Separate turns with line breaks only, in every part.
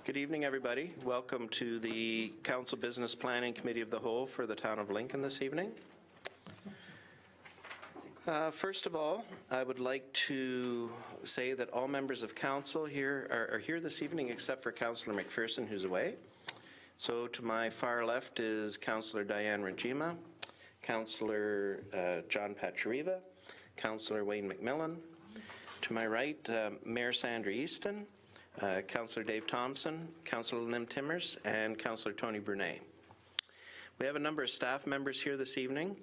Good evening, everybody. Welcome to the Council Business Planning Committee of the Whole for the Town of Lincoln this evening. First of all, I would like to say that all members of Council here are here this evening except for Councillor McPherson, who's away. So to my far left is Councillor Diane Rajima, Councillor John Pachariva, Councillor Wayne McMillan. To my right, Mayor Sandra Easton, Councillor Dave Thompson, Councillor Lim Timmers, and Councillor Tony Brunet. We have a number of staff members here this evening.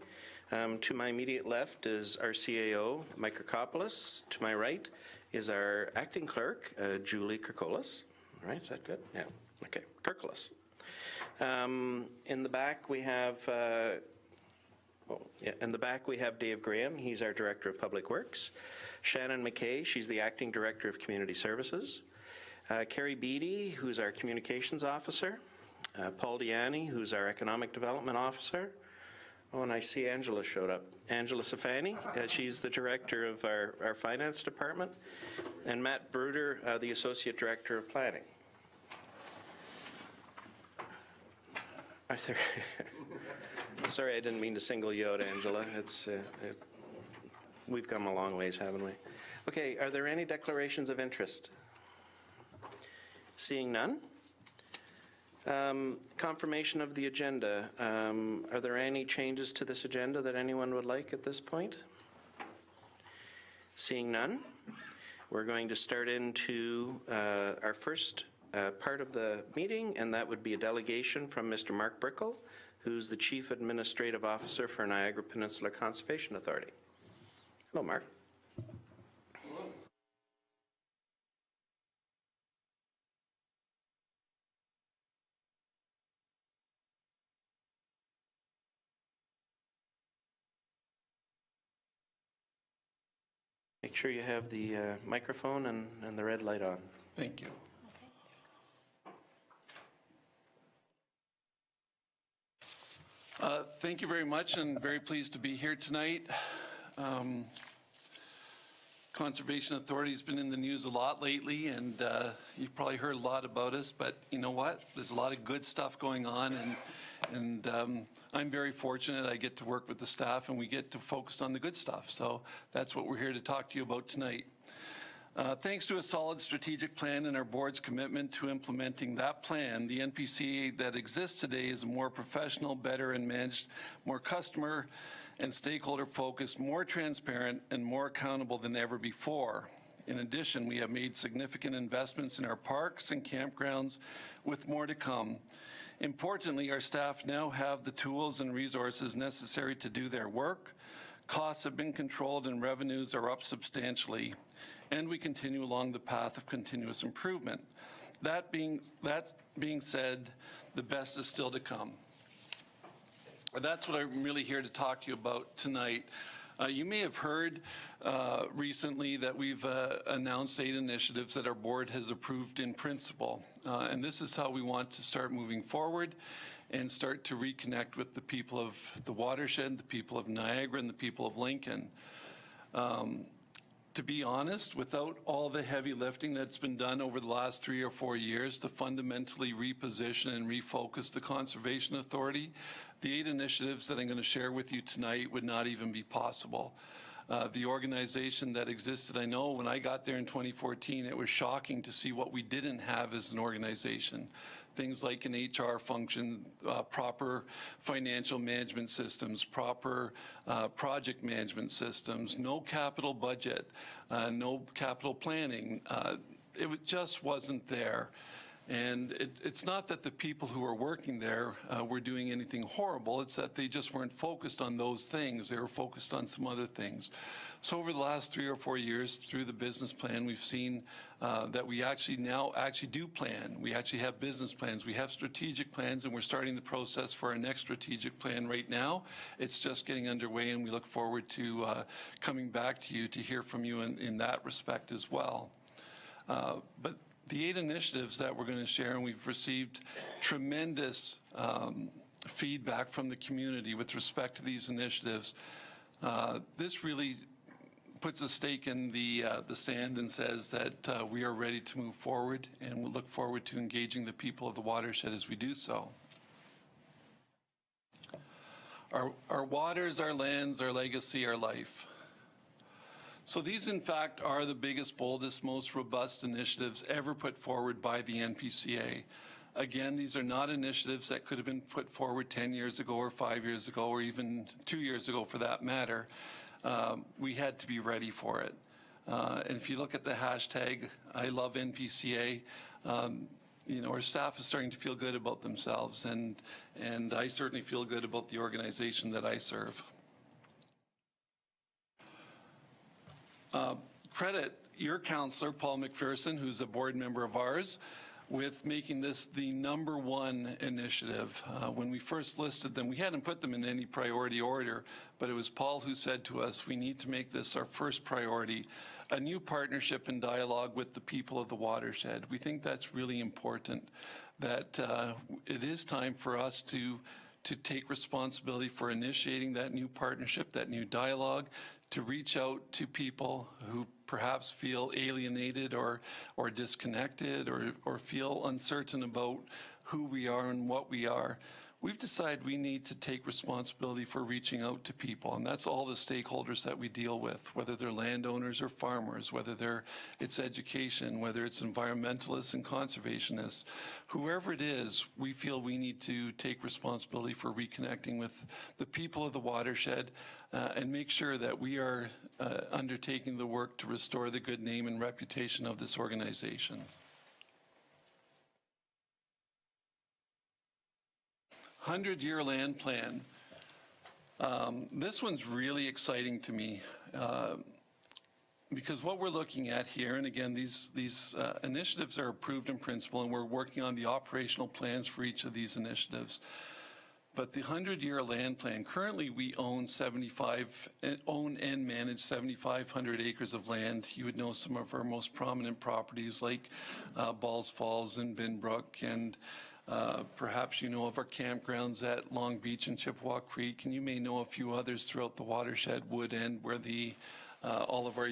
To my immediate left is our CAO, Mike Kirkopoulos. To my right is our acting clerk, Julie Kirkolas. All right, is that good? Yeah, okay, Kirkolas. In the back we have Dave Graham. He's our Director of Public Works. Shannon McKay, she's the Acting Director of Community Services. Carrie Beattie, who's our Communications Officer. Paul Diani, who's our Economic Development Officer. Oh, and I see Angela showed up. Angela Safani, she's the Director of our Finance Department. And Matt Bruder, the Associate Director of Planning. Sorry, I didn't mean to single you out, Angela. We've come a long ways, haven't we? Okay, are there any declarations of interest? Seeing none. Confirmation of the agenda. Are there any changes to this agenda that anyone would like at this point? Seeing none, we're going to start into our first part of the meeting, and that would be a delegation from Mr. Mark Brickle, who's the Chief Administrative Officer for Niagara Peninsula Conservation Authority. Hello, Mark.
Hello.
Make sure you have the microphone and the red light on.
Thank you. Thank you very much, and very pleased to be here tonight. Conservation Authority has been in the news a lot lately, and you've probably heard a lot about us, but you know what? There's a lot of good stuff going on, and I'm very fortunate I get to work with the staff and we get to focus on the good stuff. So that's what we're here to talk to you about tonight. Thanks to a solid strategic plan and our board's commitment to implementing that plan, the NPCA that exists today is more professional, better and managed, more customer and stakeholder focused, more transparent and more accountable than ever before. In addition, we have made significant investments in our parks and campgrounds with more to come. Importantly, our staff now have the tools and resources necessary to do their work. Costs have been controlled and revenues are up substantially, and we continue along the path of continuous improvement. That being said, the best is still to come. That's what I'm really here to talk to you about tonight. You may have heard recently that we've announced 8 initiatives that our board has approved in principle. And this is how we want to start moving forward and start to reconnect with the people of the watershed, the people of Niagara, and the people of Lincoln. To be honest, without all the heavy lifting that's been done over the last 3 or 4 years to fundamentally reposition and refocus the Conservation Authority, the 8 initiatives that I'm going to share with you tonight would not even be possible. The organization that existed, I know when I got there in 2014, it was shocking to see what we didn't have as an organization. Things like an HR function, proper financial management systems, proper project management systems, no capital budget, no capital planning. It just wasn't there. And it's not that the people who are working there were doing anything horrible, it's that they just weren't focused on those things. They were focused on some other things. So over the last 3 or 4 years through the business plan, we've seen that we now do plan. We actually have business plans. We have strategic plans, and we're starting the process for our next strategic plan right now. It's just getting underway, and we look forward to coming back to you to hear from you in that respect as well. But the 8 initiatives that we're going to share, and we've received tremendous feedback from the community with respect to these initiatives. This really puts a stake in the sand and says that we are ready to move forward, and we look forward to engaging the people of the watershed as we do so. Our waters, our lands, our legacy, our life. So these, in fact, are the biggest, boldest, most robust initiatives ever put forward by the NPCA. Again, these are not initiatives that could have been put forward 10 years ago or 5 years ago or even 2 years ago for that matter. We had to be ready for it. And if you look at the hashtag, I love NPCA, you know, our staff is starting to feel good about themselves, and I certainly feel good about the organization that I serve. Credit your counselor, Paul McPherson, who's a board member of ours, with making this the #1 initiative. When we first listed them, we hadn't put them in any priority order, but it was Paul who said to us, we need to make this our first priority, a new partnership and dialogue with the people of the watershed. We think that's really important, that it is time for us to take responsibility for initiating that new partnership, that new dialogue, to reach out to people who perhaps feel alienated or disconnected or feel uncertain about who we are and what we are. We've decided we need to take responsibility for reaching out to people, and that's all the stakeholders that we deal with, whether they're landowners or farmers, whether it's education, whether it's environmentalists and conservationists. Whoever it is, we feel we need to take responsibility for reconnecting with the people of the watershed and make sure that we are undertaking the work to restore the good name and reputation of this organization. 100-year land plan. This one's really exciting to me because what we're looking at here, and again, these initiatives are approved in principle, and we're working on the operational plans for each of these initiatives. But the 100-year land plan, currently we own and manage 7,500 acres of land. You would know some of our most prominent properties like Balls Falls and Binbrook, and perhaps you know of our campgrounds at Long Beach and Chippewa Creek, and you may know a few others throughout the watershed, Wood End, where all of our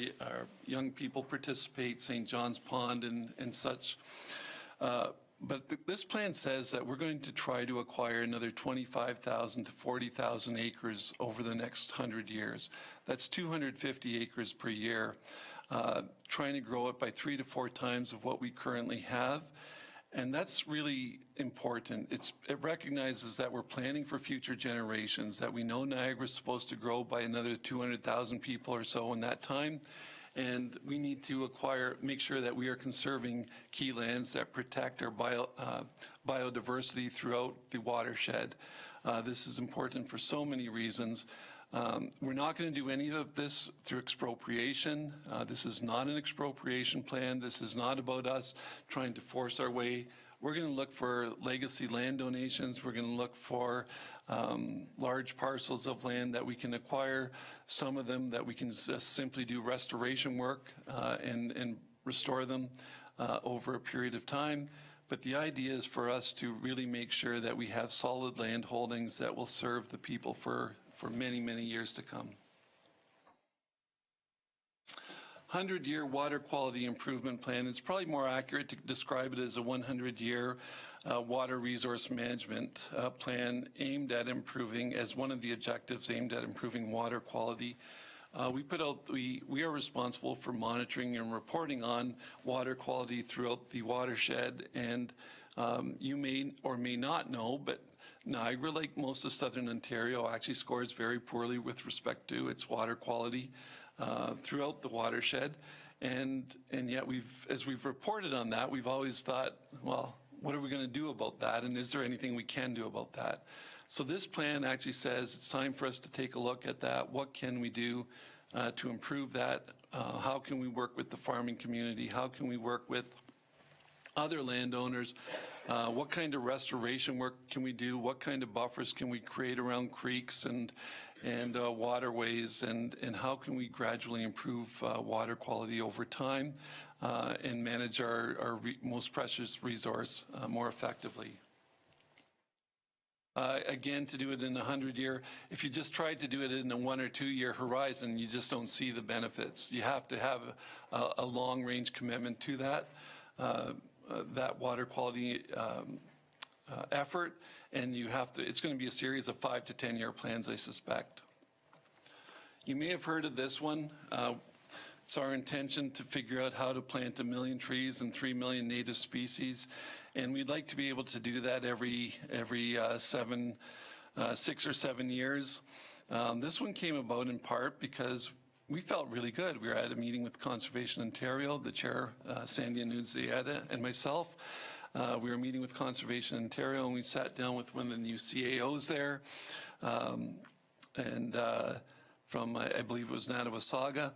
young people participate, St. John's Pond and such. But this plan says that we're going to try to acquire another 25,000 to 40,000 acres over the next 100 years. That's 250 acres per year, trying to grow it by 3 to 4 times of what we currently have. And that's really important. It recognizes that we're planning for future generations, that we know Niagara's supposed to grow by another 200,000 people or so in that time. And we need to make sure that we are conserving key lands that protect our biodiversity throughout the watershed. This is important for so many reasons. We're not going to do any of this through expropriation. This is not an expropriation plan. This is not about us trying to force our way. We're going to look for legacy land donations. We're going to look for large parcels of land that we can acquire, some of them that we can just simply do restoration work and restore them over a period of time. But the idea is for us to really make sure that we have solid land holdings that will serve the people for many, many years to come. 100-year water quality improvement plan. It's probably more accurate to describe it as a 100-year water resource management plan aimed at improving, as one of the objectives, aimed at improving water quality. We are responsible for monitoring and reporting on water quality throughout the watershed, and you may or may not know, but Niagara, like most of Southern Ontario, actually scores very poorly with respect to its water quality throughout the watershed. And yet as we've reported on that, we've always thought, well, what are we going to do about that? And is there anything we can do about that? So this plan actually says it's time for us to take a look at that. What can we do to improve that? How can we work with the farming community? How can we work with other landowners? What kind of restoration work can we do? What kind of buffers can we create around creeks and waterways? And how can we gradually improve water quality over time and manage our most precious resource more effectively? Again, to do it in a 100-year, if you just tried to do it in a 1 or 2 year horizon, you just don't see the benefits. You have to have a long-range commitment to that water quality effort, and you have to. It's going to be a series of 5 to 10 year plans, I suspect. You may have heard of this one. It's our intention to figure out how to plant 1 million trees and 3 million native species, and we'd like to be able to do that every 6 or 7 years. This one came about in part because we felt really good. We were at a meeting with Conservation Ontario, the chair, Sandy Annunziata, and myself. We were meeting with Conservation Ontario, and we sat down with one of the new CAOs there, from, I believe it was Natawassaga.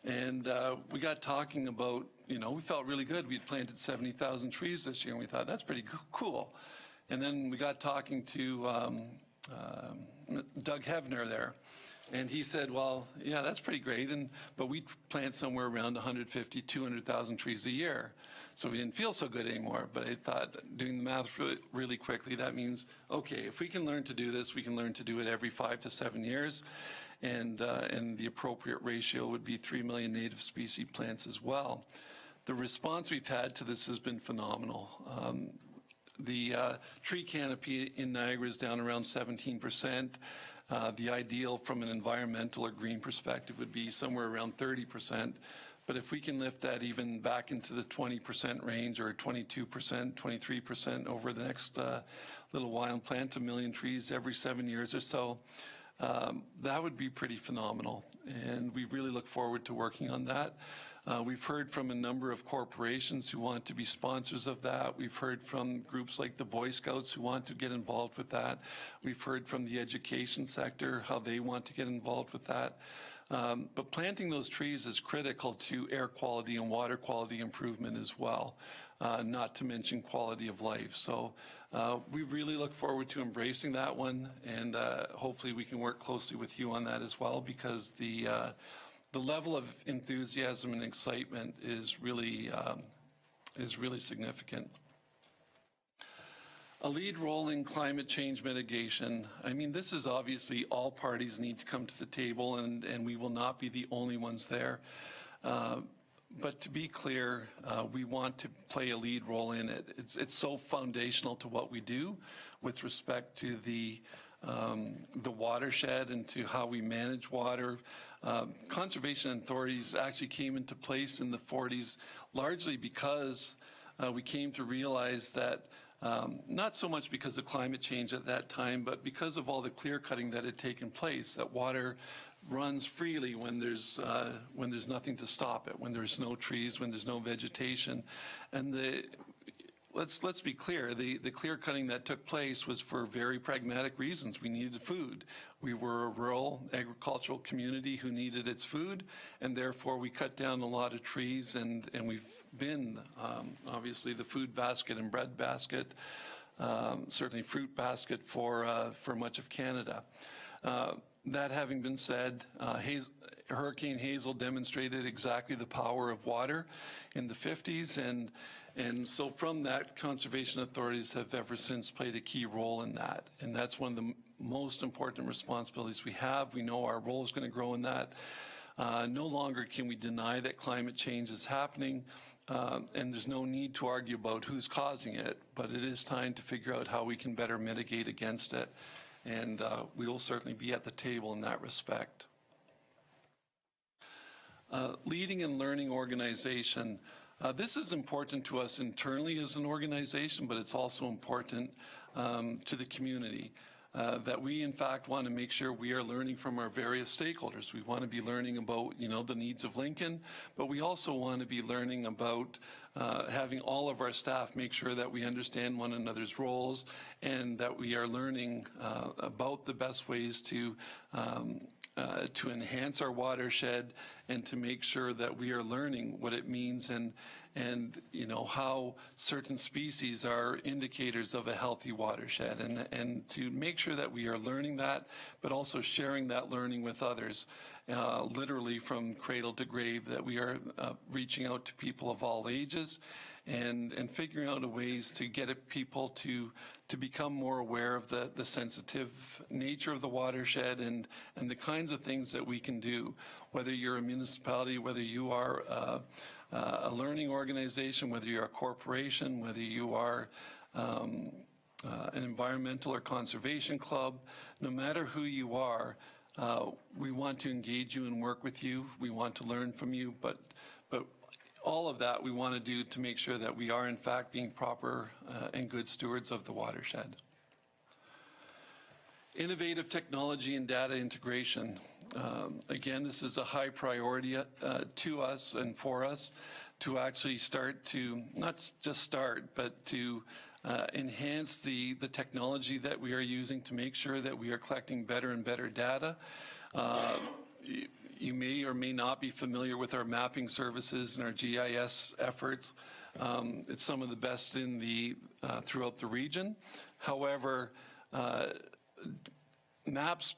And we got talking about, we felt really good. We'd planted 70,000 trees this year, and we thought, that's pretty cool. And then we got talking to Doug Hevner there. And he said, well, yeah, that's pretty great, but we plant somewhere around 150, 200,000 trees a year. So we didn't feel so good anymore. But I thought, doing the math really quickly, that means, okay, if we can learn to do this, we can learn to do it every 5 to 7 years. And the appropriate ratio would be 3 million native species plants as well. The response we've had to this has been phenomenal. The tree canopy in Niagara is down around 17%. The ideal from an environmental or green perspective would be somewhere around 30%. But if we can lift that even back into the 20% range or 22%, 23% over the next little while and plant 1 million trees every 7 years or so, that would be pretty phenomenal. And we really look forward to working on that. We've heard from a number of corporations who want to be sponsors of that. We've heard from groups like the Boy Scouts who want to get involved with that. We've heard from the education sector how they want to get involved with that. But planting those trees is critical to air quality and water quality improvement as well, not to mention quality of life. So we really look forward to embracing that one, and hopefully we can work closely with you on that as well, because the level of enthusiasm and excitement is really significant. A lead role in climate change mitigation. I mean, this is obviously all parties need to come to the table, and we will not be the only ones there. But to be clear, we want to play a lead role in it. It's so foundational to what we do with respect to the watershed and to how we manage water. Conservation authorities actually came into place in the 40s, largely because we came to realize that not so much because of climate change at that time, but because of all the clear cutting that had taken place, that water runs freely when there's nothing to stop it, when there's no trees, when there's no vegetation. And let's be clear, the clear cutting that took place was for very pragmatic reasons. We needed food. We were a rural agricultural community who needed its food, and therefore we cut down a lot of trees, and we've been obviously the food basket and bread basket, certainly fruit basket for much of Canada. That having been said, Hurricane Hazel demonstrated exactly the power of water in the 50s, and so from that, conservation authorities have ever since played a key role in that. And that's one of the most important responsibilities we have. We know our role is going to grow in that. No longer can we deny that climate change is happening, and there's no need to argue about who's causing it, but it is time to figure out how we can better mitigate against it. And we will certainly be at the table in that respect. Leading and learning organization. This is important to us internally as an organization, but it's also important to the community. That we, in fact, want to make sure we are learning from our various stakeholders. We want to be learning about, the needs of Lincoln, but we also want to be learning about having all of our staff make sure that we understand one another's roles, and that we are learning about the best ways to enhance our watershed, and to make sure that we are learning what it means and how certain species are indicators of a healthy watershed, and to make sure that we are learning that, but also sharing that learning with others. literally from cradle to grave, that we are reaching out to people of all ages and figuring out ways to get people to become more aware of the sensitive nature of the watershed and the kinds of things that we can do, whether you're a municipality, whether you are a learning organization, whether you're a corporation, whether you are an environmental or conservation club. No matter who you are, we want to engage you and work with you. We want to learn from you, but all of that we want to do to make sure that we are in fact being proper and good stewards of the watershed. Innovative technology and data integration. Again, this is a high priority to us and for us to actually start to, not just start, but to enhance the technology that we are using to make sure that we are collecting better and better data. You may or may not be familiar with our mapping services and our GIS efforts. It's some of the best in throughout the region. However, maps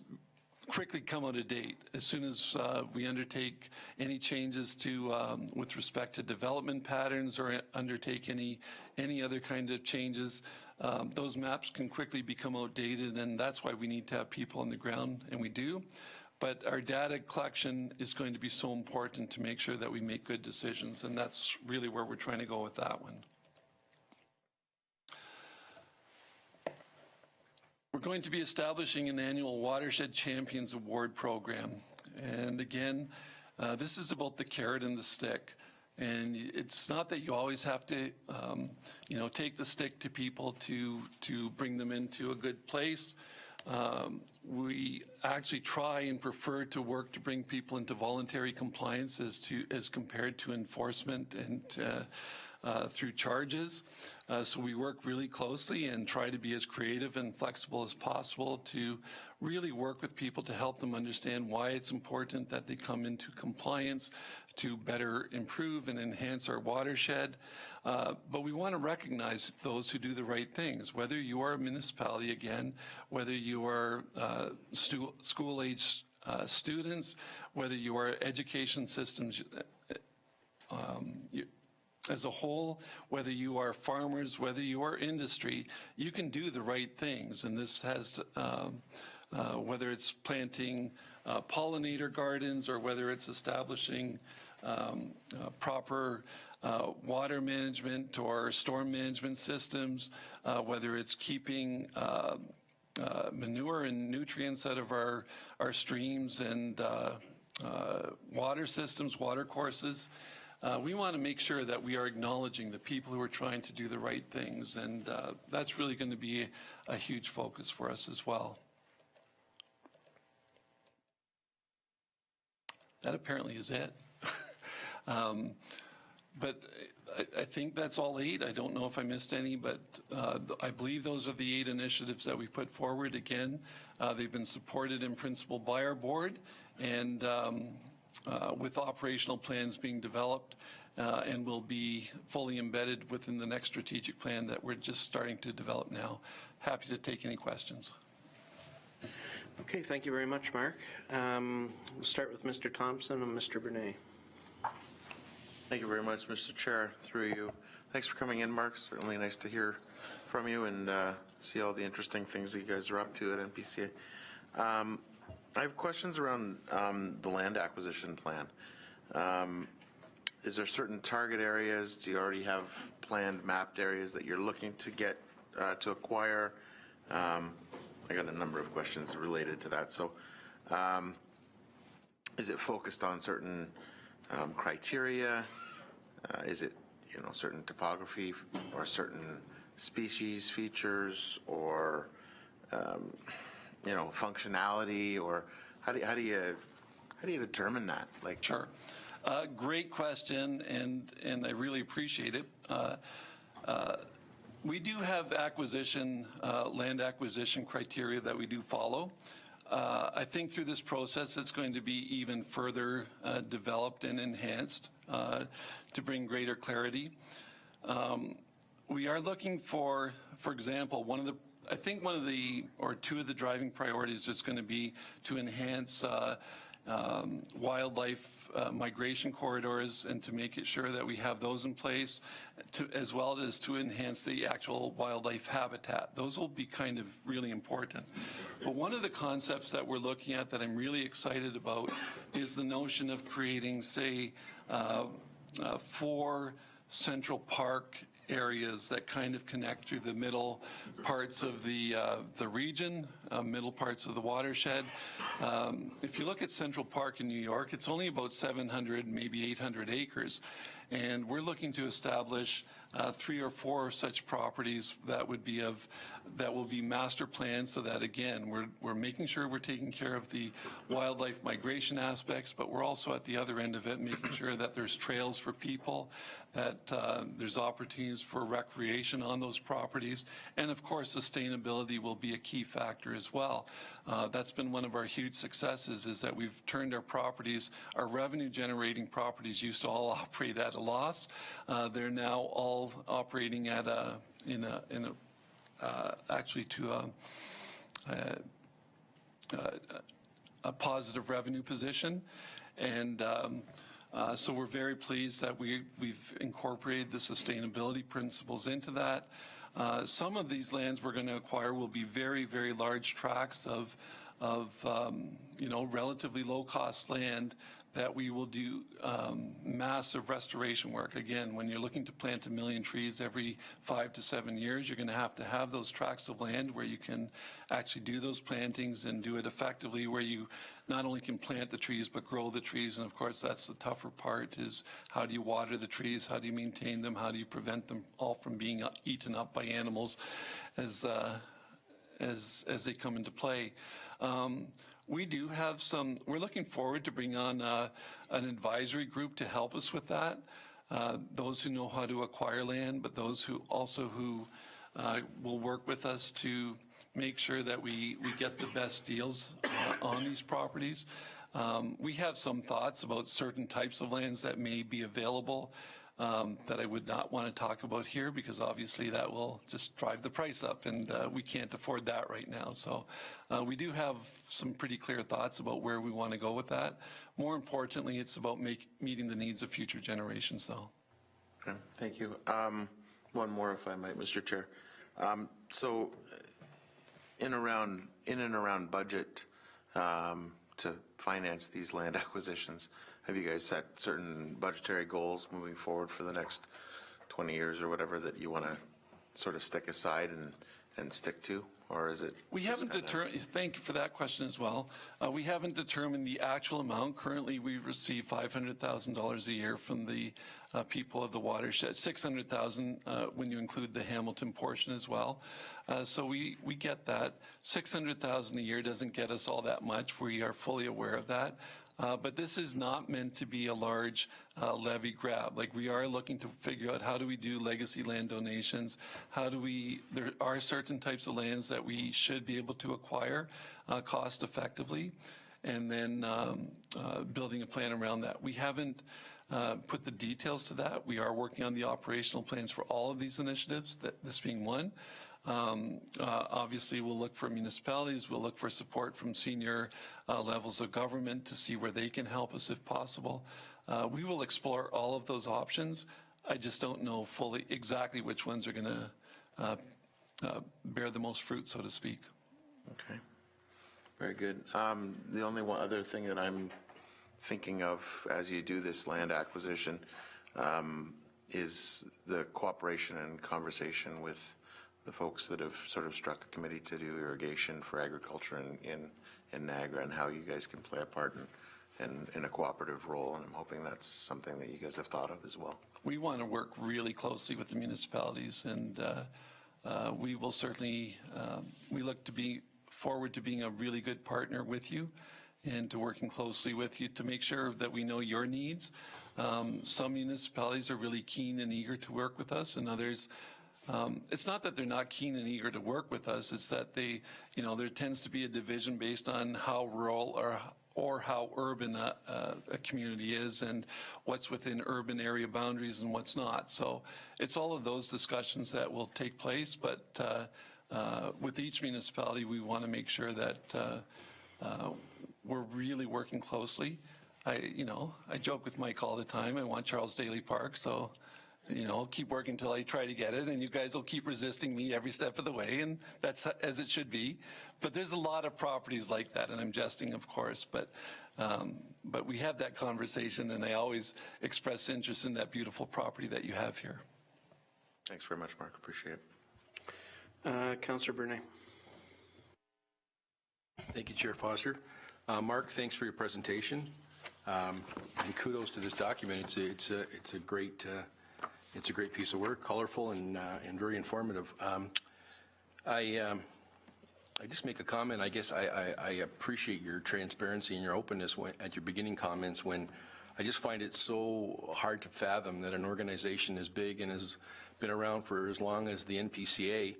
quickly come out of date as soon as we undertake any changes to with respect to development patterns or undertake any other kind of changes. Those maps can quickly become outdated, and that's why we need to have people on the ground, and we do. But our data collection is going to be so important to make sure that we make good decisions, and that's really where we're trying to go with that one. We're going to be establishing an annual Watershed Champions Award program. And again, this is about the carrot and the stick. And it's not that you always have to, take the stick to people to bring them into a good place. We actually try and prefer to work to bring people into voluntary compliance as compared to enforcement and through charges. So we work really closely and try to be as creative and flexible as possible to really work with people to help them understand why it's important that they come into compliance to better improve and enhance our watershed. But we want to recognize those who do the right things, whether you are a municipality, again, whether you are school-age students, whether you are education systems as a whole, whether you are farmers, whether you are industry, you can do the right things. And this has, whether it's planting pollinator gardens or whether it's establishing proper water management or storm management systems, whether it's keeping manure and nutrients out of our streams and water systems, water courses. We want to make sure that we are acknowledging the people who are trying to do the right things, and that's really going to be a huge focus for us as well. That apparently is it. But I think that's all 8. I don't know if I missed any, but I believe those are the 8 initiatives that we put forward. Again, they've been supported in principle by our board, and with operational plans being developed and will be fully embedded within the next strategic plan that we're just starting to develop now. Happy to take any questions.
Okay, thank you very much, Mark. We'll start with Mr. Thompson and Mr. Bernay.
Thank you very much, Mr. Chair, through you. Thanks for coming in, Mark. Certainly nice to hear from you and see all the interesting things that you guys are up to at NPCA. I have questions around the land acquisition plan. Is there certain target areas? Do you already have planned mapped areas that you're looking to get to acquire? I got a number of questions related to that. So is it focused on certain criteria? Is it, certain topography or certain species features or, functionality, or how do you determine that? Like,
sure. Great question, and I really appreciate it. We do have land acquisition criteria that we do follow. I think through this process, it's going to be even further developed and enhanced to bring greater clarity. We are looking for example, two of the driving priorities is going to be to enhance wildlife migration corridors, and to make it sure that we have those in place, as well as to enhance the actual wildlife habitat. Those will be kind of really important. But one of the concepts that we're looking at that I'm really excited about is the notion of creating, say, 4 Central Park areas that kind of connect through the middle parts of the region, middle parts of the watershed. If you look at Central Park in New York, it's only about 700, maybe 800 acres. And we're looking to establish 3 or 4 such properties that will be master planned, so that, again, we're making sure we're taking care of the wildlife migration aspects, but we're also at the other end of it making sure that there's trails for people, that there's opportunities for recreation on those properties, and of course sustainability will be a key factor as well. That's been one of our huge successes, is that we've turned our properties, our revenue generating properties used to all operate at a loss. They're now all operating at actually to a positive revenue position. And so we're very pleased that we've incorporated the sustainability principles into that. Some of these lands we're going to acquire will be very, very large tracts of relatively low-cost land that we will do massive restoration work. Again, when you're looking to plant 1 million trees every 5 to 7 years, you're going to have those tracts of land where you can actually do those plantings and do it effectively, where you not only can plant the trees but grow the trees. And of course, that's the tougher part, is how do you water the trees, how do you maintain them, how do you prevent them all from being eaten up by animals as they come into play. We do have we're looking forward to bring on an advisory group to help us with that. Those who know how to acquire land, but those who will work with us to make sure that we get the best deals on these properties. We have some thoughts about certain types of lands that may be available that I would not want to talk about here, because obviously that will just drive the price up, and we can't afford that right now. So we do have some pretty clear thoughts about where we want to go with that. More importantly, it's about meeting the needs of future generations, though.
Okay, thank you. One more, if I might, Mr. Chair. So in and around budget to finance these land acquisitions, have you guys set certain budgetary goals moving forward for the next 20 years or whatever that you want to sort of stick aside and stick to? Or is it?
We haven't determined, thank you for that question as well. We haven't determined the actual amount. Currently, we receive $500,000 a year from the people of the watershed, $600,000 when you include the Hamilton portion as well. So we get that. $600,000 a year doesn't get us all that much. We are fully aware of that. But this is not meant to be a large levy grab. Like, we are looking to figure out, how do we do legacy land donations? There are certain types of lands that we should be able to acquire cost effectively, and then building a plan around that. We haven't put the details to that. We are working on the operational plans for all of these initiatives, this being one. Obviously, we'll look for municipalities, we'll look for support from senior levels of government to see where they can help us if possible. We will explore all of those options. I just don't know fully exactly which ones are going to bear the most fruit, so to speak.
Okay, very good. The only one other thing that I'm thinking of as you do this land acquisition is the cooperation and conversation with the folks that have sort of struck a committee to do irrigation for agriculture in Niagara, and how you guys can play a part in a cooperative role. And I'm hoping that's something that you guys have thought of as well.
We want to work really closely with the municipalities, and we will certainly, we look to be forward to being a really good partner with you and to working closely with you to make sure that we know your needs. Some municipalities are really keen and eager to work with us, and others, it's not that they're not keen and eager to work with us, it's that they, there tends to be a division based on how rural or how urban a community is, and what's within urban area boundaries and what's not. So it's all of those discussions that will take place, but with each municipality, we want to make sure that we're really working closely. I joke with Mike all the time. I want Charles Daly Park, so, I'll keep working until I try to get it, and you guys will keep resisting me every step of the way, and that's as it should be. But there's a lot of properties like that, and I'm jesting, of course, but we have that conversation, and I always express interest in that beautiful property that you have here.
Thanks very much, Mark. Appreciate it.
Councillor Bernay.
Thank you, Chair Foster. Mark, thanks for your presentation, and kudos to this document. It's a great piece of work, colorful and very informative. I just make a comment. I guess I appreciate your transparency and your openness at your beginning comments, when I just find it so hard to fathom that an organization as big and has been around for as long as the NPCA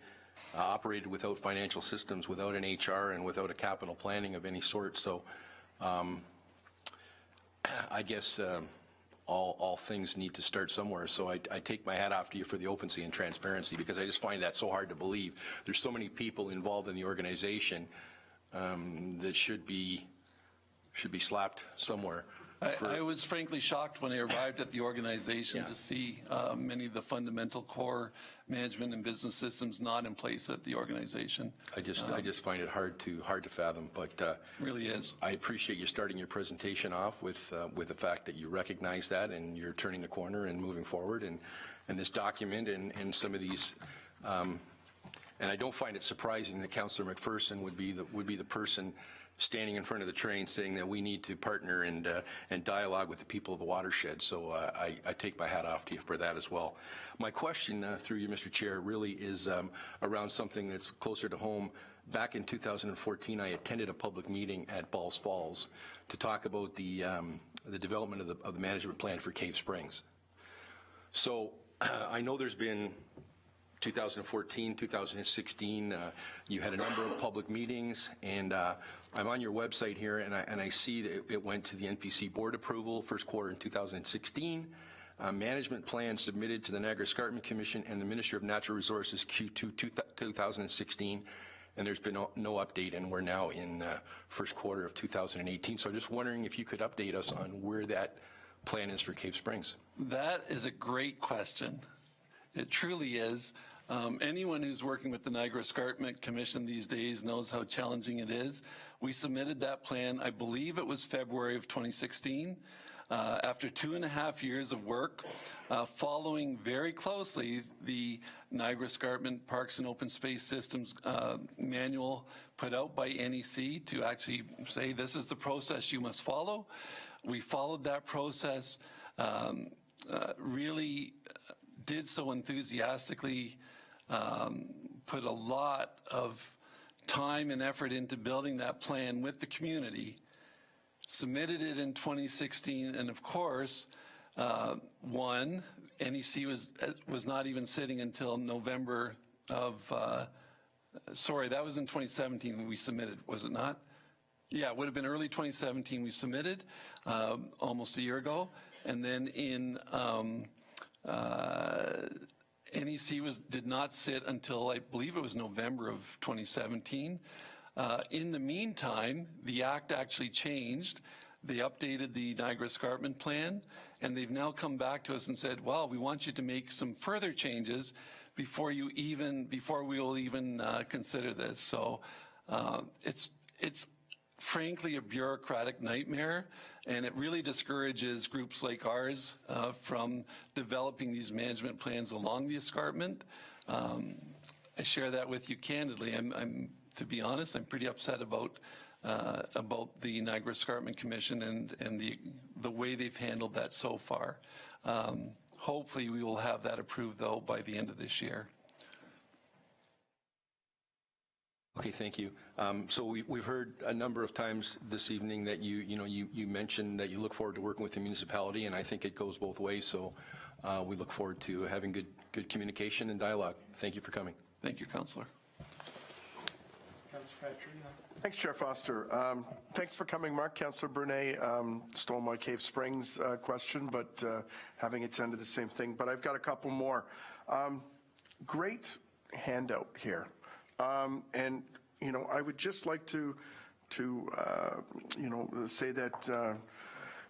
operated without financial systems, without an HR, and without a capital planning of any sort. So I guess all things need to start somewhere. So I take my hat off to you for the openness and transparency, because I just find that so hard to believe. There's so many people involved in the organization that should be slapped somewhere.
I was frankly shocked when I arrived at the organization to see many of the fundamental core management and business systems not in place at the organization.
I just find it hard to fathom, but
Really is.
I appreciate you starting your presentation off with the fact that you recognize that and you're turning the corner and moving forward, and this document and some of these. And I don't find it surprising that Councillor McPherson would be the person standing in front of the train saying that we need to partner and dialogue with the people of the watershed. So I take my hat off to you for that as well. My question through you, Mr. Chair, really is around something that's closer to home. Back in 2014, I attended a public meeting at Balls Falls to talk about the development of the management plan for Cave Springs. So I know there's been 2014, 2016, you had a number of public meetings, and I'm on your website here, and I see that it went to the NPC board approval first quarter in 2016. Management plan submitted to the Niagara Escarpment Commission and the Ministry of Natural Resources Q2 2016, and there's been no update, and we're now in first quarter of 2018. So I'm just wondering if you could update us on where that plan is for Cave Springs.
That is a great question. It truly is. Anyone who's working with the Niagara Escarpment Commission these days knows how challenging it is. We submitted that plan, I believe it was February of 2016, after 2.5 years of work, following very closely the Niagara Escarpment Parks and Open Space Systems manual put out by NEC to actually say this is the process you must follow. We followed that process, really did so enthusiastically, put a lot of time and effort into building that plan with the community, submitted it in 2016, and of course, NEC was not even sitting until November of, sorry, that was in 2017 when we submitted, was it not? Yeah, it would have been early 2017 we submitted, almost a year ago, and then in NEC did not sit until I believe it was November of 2017. In the meantime, the Act actually changed. They updated the Niagara Escarpment Plan, and they've now come back to us and said, well, we want you to make some further changes before we will even consider this. So it's frankly a bureaucratic nightmare, and it really discourages groups like ours from developing these management plans along the escarpment. I share that with you candidly. To be honest, I'm pretty upset about the Niagara Escarpment Commission and the way they've handled that so far. Hopefully we will have that approved, though, by the end of this year.
Okay, thank you. So we've heard a number of times this evening that you mentioned that you look forward to working with the municipality, and I think it goes both ways. So we look forward to having good communication and dialogue. Thank you for coming.
Thank you, Councillor.
Thanks, Chair Foster. Thanks for coming, Mark. Councillor Bernay stole my Cave Springs question, but having it's ended the same thing. But I've got a couple more. Great handout here. And, I would just like to say that,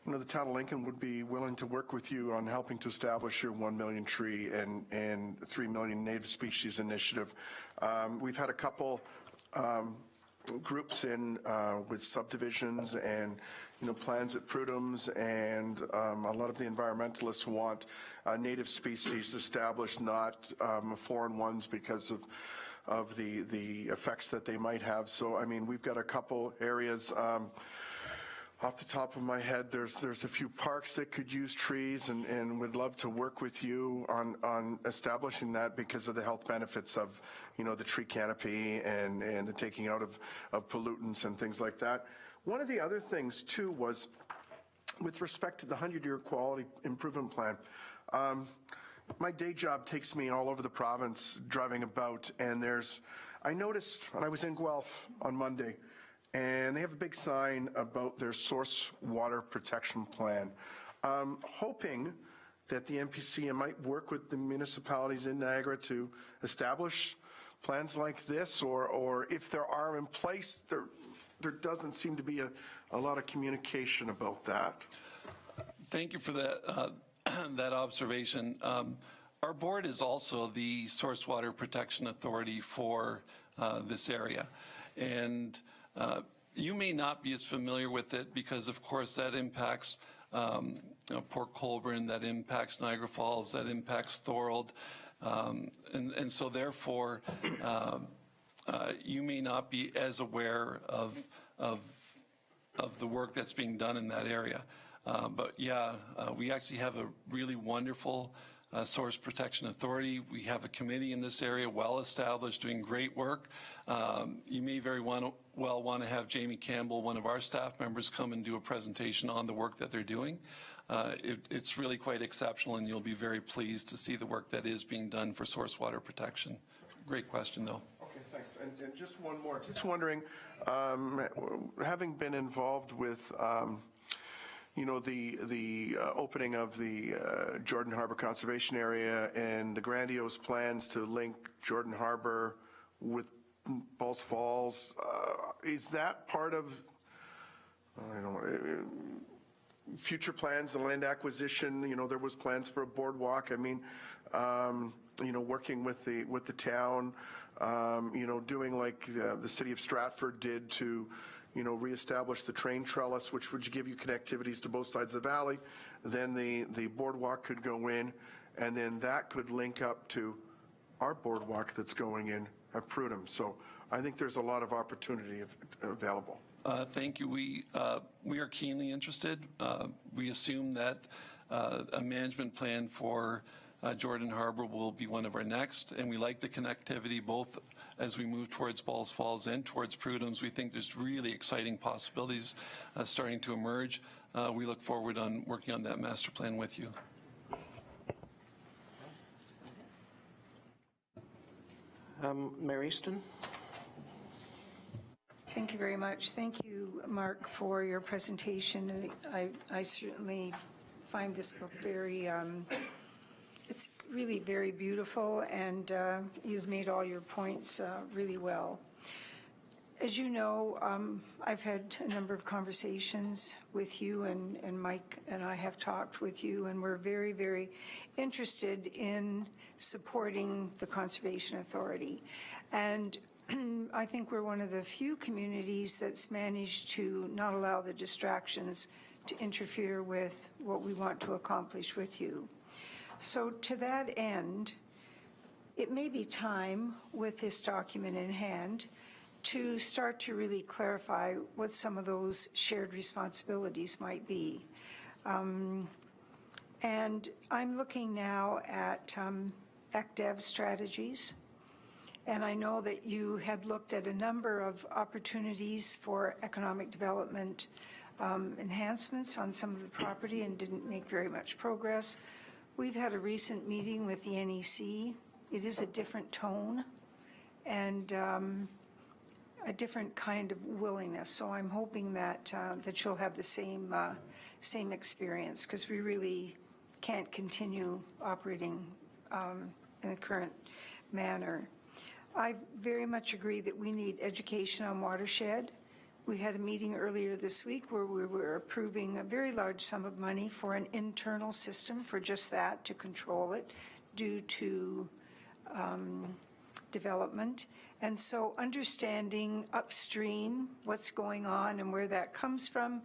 the town of Lincoln would be willing to work with you on helping to establish your 1 million tree and 3 million native species initiative. We've had a couple groups in with subdivisions and plans at Prudhome's, and a lot of the environmentalists want native species established, not foreign ones, because of the effects that they might have. So, I mean, we've got a couple areas. Off the top of my head, there's a few parks that could use trees, and would love to work with you on establishing that because of the health benefits of, the tree canopy and the taking out of pollutants and things like that. One of the other things, too, was with respect to the 100-year quality improvement plan. My day job takes me all over the province driving about, and I noticed when I was in Guelph on Monday, and they have a big sign about their source water protection plan. Hoping that the MPC might work with the municipalities in Niagara to establish plans like this, or if there are in place, there doesn't seem to be a lot of communication about that.
Thank you for that, that observation. Our board is also the Source Water Protection Authority for this area. And you may not be as familiar with it because, of course, that impacts Port Colborne, that impacts Niagara Falls, that impacts Thorold. And so therefore, you may not be as aware of the work that's being done in that area. But yeah, we actually have a really wonderful Source Protection Authority. We have a committee in this area, well established, doing great work. You may very well want to have Jamie Campbell, one of our staff members, come and do a presentation on the work that they're doing. It's really quite exceptional, and you'll be very pleased to see the work that is being done for source water protection. Great question, though.
Okay, thanks. And just one more. Just wondering, having been involved with the opening of the Jordan Harbor Conservation Area and the grandiose plans to link Jordan Harbor with Balls Falls, is that part of, future plans, the land acquisition? There was plans for a boardwalk. I mean, working with the town, doing like the city of Stratford did to, reestablish the train trellis, which would give you connectivities to both sides of the valley. Then the boardwalk could go in, and then that could link up to our boardwalk that's going in at Prudhoe. So I think there's a lot of opportunity available.
Thank you. We are keenly interested. We assume that a management plan for Jordan Harbor will be one of our next, and we like the connectivity both as we move towards Balls Falls and towards Prudhoe. We think there's really exciting possibilities starting to emerge. We look forward on working on that master plan with you.
Mayor Easton?
Thank you very much. Thank you, Mark, for your presentation. I certainly find this book very, it's really very beautiful, and you've made all your points really well. As you know, I've had a number of conversations with you, and Mike and I have talked with you, and we're very, very interested in supporting the Conservation Authority. And I think we're one of the few communities that's managed to not allow the distractions to interfere with what we want to accomplish with you. So to that end, it may be time, with this document in hand, to start to really clarify what some of those shared responsibilities might be. And I'm looking now at ECDEV strategies. And I know that you had looked at a number of opportunities for economic development enhancements on some of the property and didn't make very much progress. We've had a recent meeting with the NEC. It is a different tone and a different kind of willingness. So I'm hoping that that you'll have the same experience, because we really can't continue operating in the current manner. I very much agree that we need education on watershed. We had a meeting earlier this week where we were approving a very large sum of money for an internal system for just that, to control it due to development. And so understanding upstream what's going on and where that comes from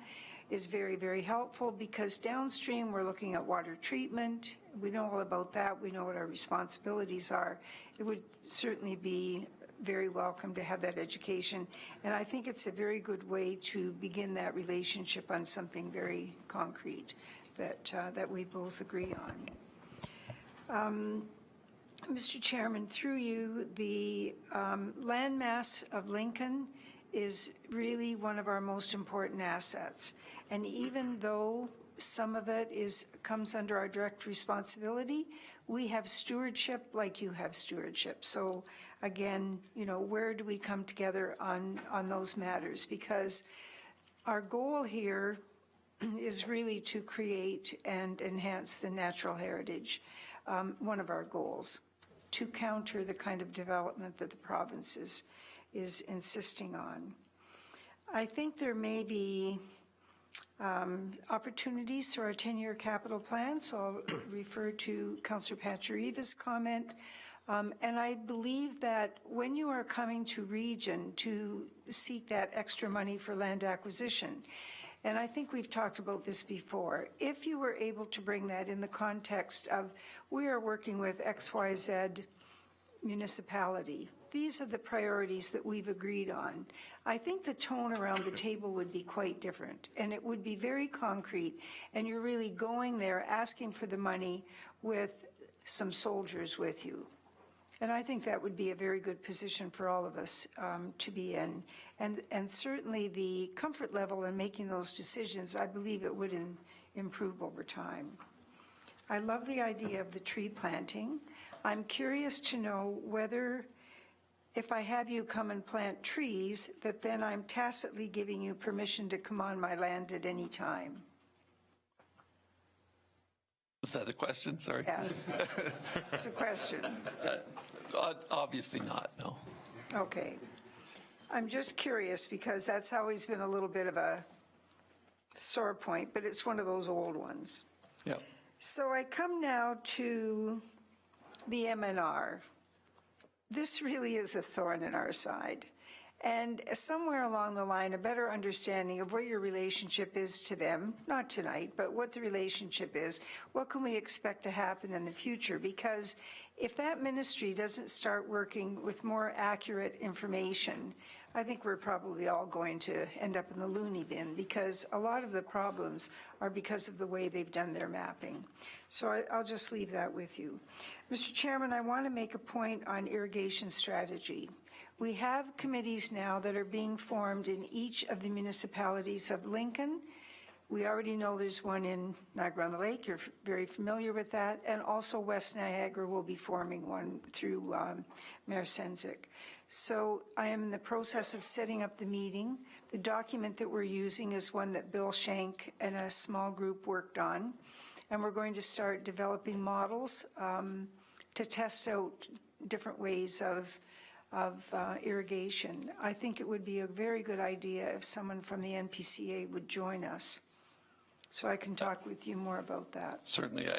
is very, very helpful, because downstream we're looking at water treatment. We know all about that. We know what our responsibilities are. It would certainly be very welcome to have that education. And I think it's a very good way to begin that relationship on something very concrete that we both agree on. Mr. Chairman, through you, the landmass of Lincoln is really one of our most important assets. And even though some of it comes under our direct responsibility, we have stewardship like you have stewardship. So again, you know, where do we come together on those matters? Because our goal here is really to create and enhance the natural heritage, one of our goals, to counter the kind of development that the province is insisting on. I think there may be opportunities through our 10-year capital plan, so I'll refer to Councillor Pachariva's comment. And I believe that when you are coming to region to seek that extra money for land acquisition, and I think we've talked about this before, if you were able to bring that in the context of, we are working with XYZ municipality, these are the priorities that we've agreed on, I think the tone around the table would be quite different, and it would be very concrete, and you're really going there asking for the money with some soldiers with you. And I think that would be a very good position for all of us to be in. And certainly the comfort level in making those decisions, I believe it would improve over time. I love the idea of the tree planting. I'm curious to know whether, if I have you come and plant trees, that then I'm tacitly giving you permission to come on my land at any time.
Was that a question? Sorry.
Yes, it's a question.
Obviously not, no.
Okay. I'm just curious, because that's always been a little bit of a sore point, but it's one of those old ones.
Yeah.
So I come now to the MNR. This really is a thorn in our side. And somewhere along the line, a better understanding of what your relationship is to them, not tonight, but what the relationship is, what can we expect to happen in the future? Because if that ministry doesn't start working with more accurate information, I think we're probably all going to end up in the loony bin, because a lot of the problems are because of the way they've done their mapping. So I'll just leave that with you. Mr. Chairman, I want to make a point on irrigation strategy. We have committees now that are being formed in each of the municipalities of Lincoln. We already know there's one in Niagara-on-the-Lake. You're very familiar with that. And also West Niagara will be forming one through Mayor Sendzik. So I am in the process of setting up the meeting. The document that we're using is one that Bill Shank and a small group worked on. And we're going to start developing models to test out different ways of irrigation. I think it would be a very good idea if someone from the NPCA would join us. So I can talk with you more about that.
Certainly.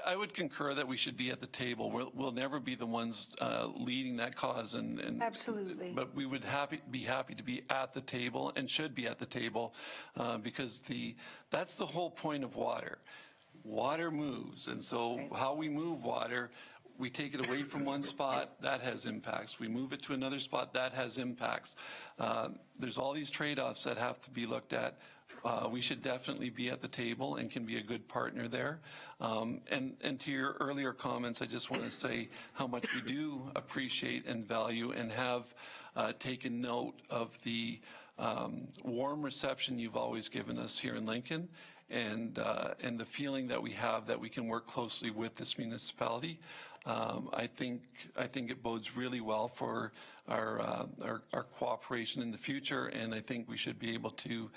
I would concur that we should be at the table. We'll never be the ones leading that cause. And
Absolutely.
But we would be happy to be at the table, and should be at the table, because that's the whole point of water. Water moves, and so how we move water, we take it away from one spot, that has impacts. We move it to another spot, that has impacts. There's all these trade-offs that have to be looked at. We should definitely be at the table and can be a good partner there. And to your earlier comments, I just want to say how much we do appreciate and value and have taken note of the warm reception you've always given us here in Lincoln, and the feeling that we have that we can work closely with this municipality. I think it bodes really well for our cooperation in the future, and I think we should be able to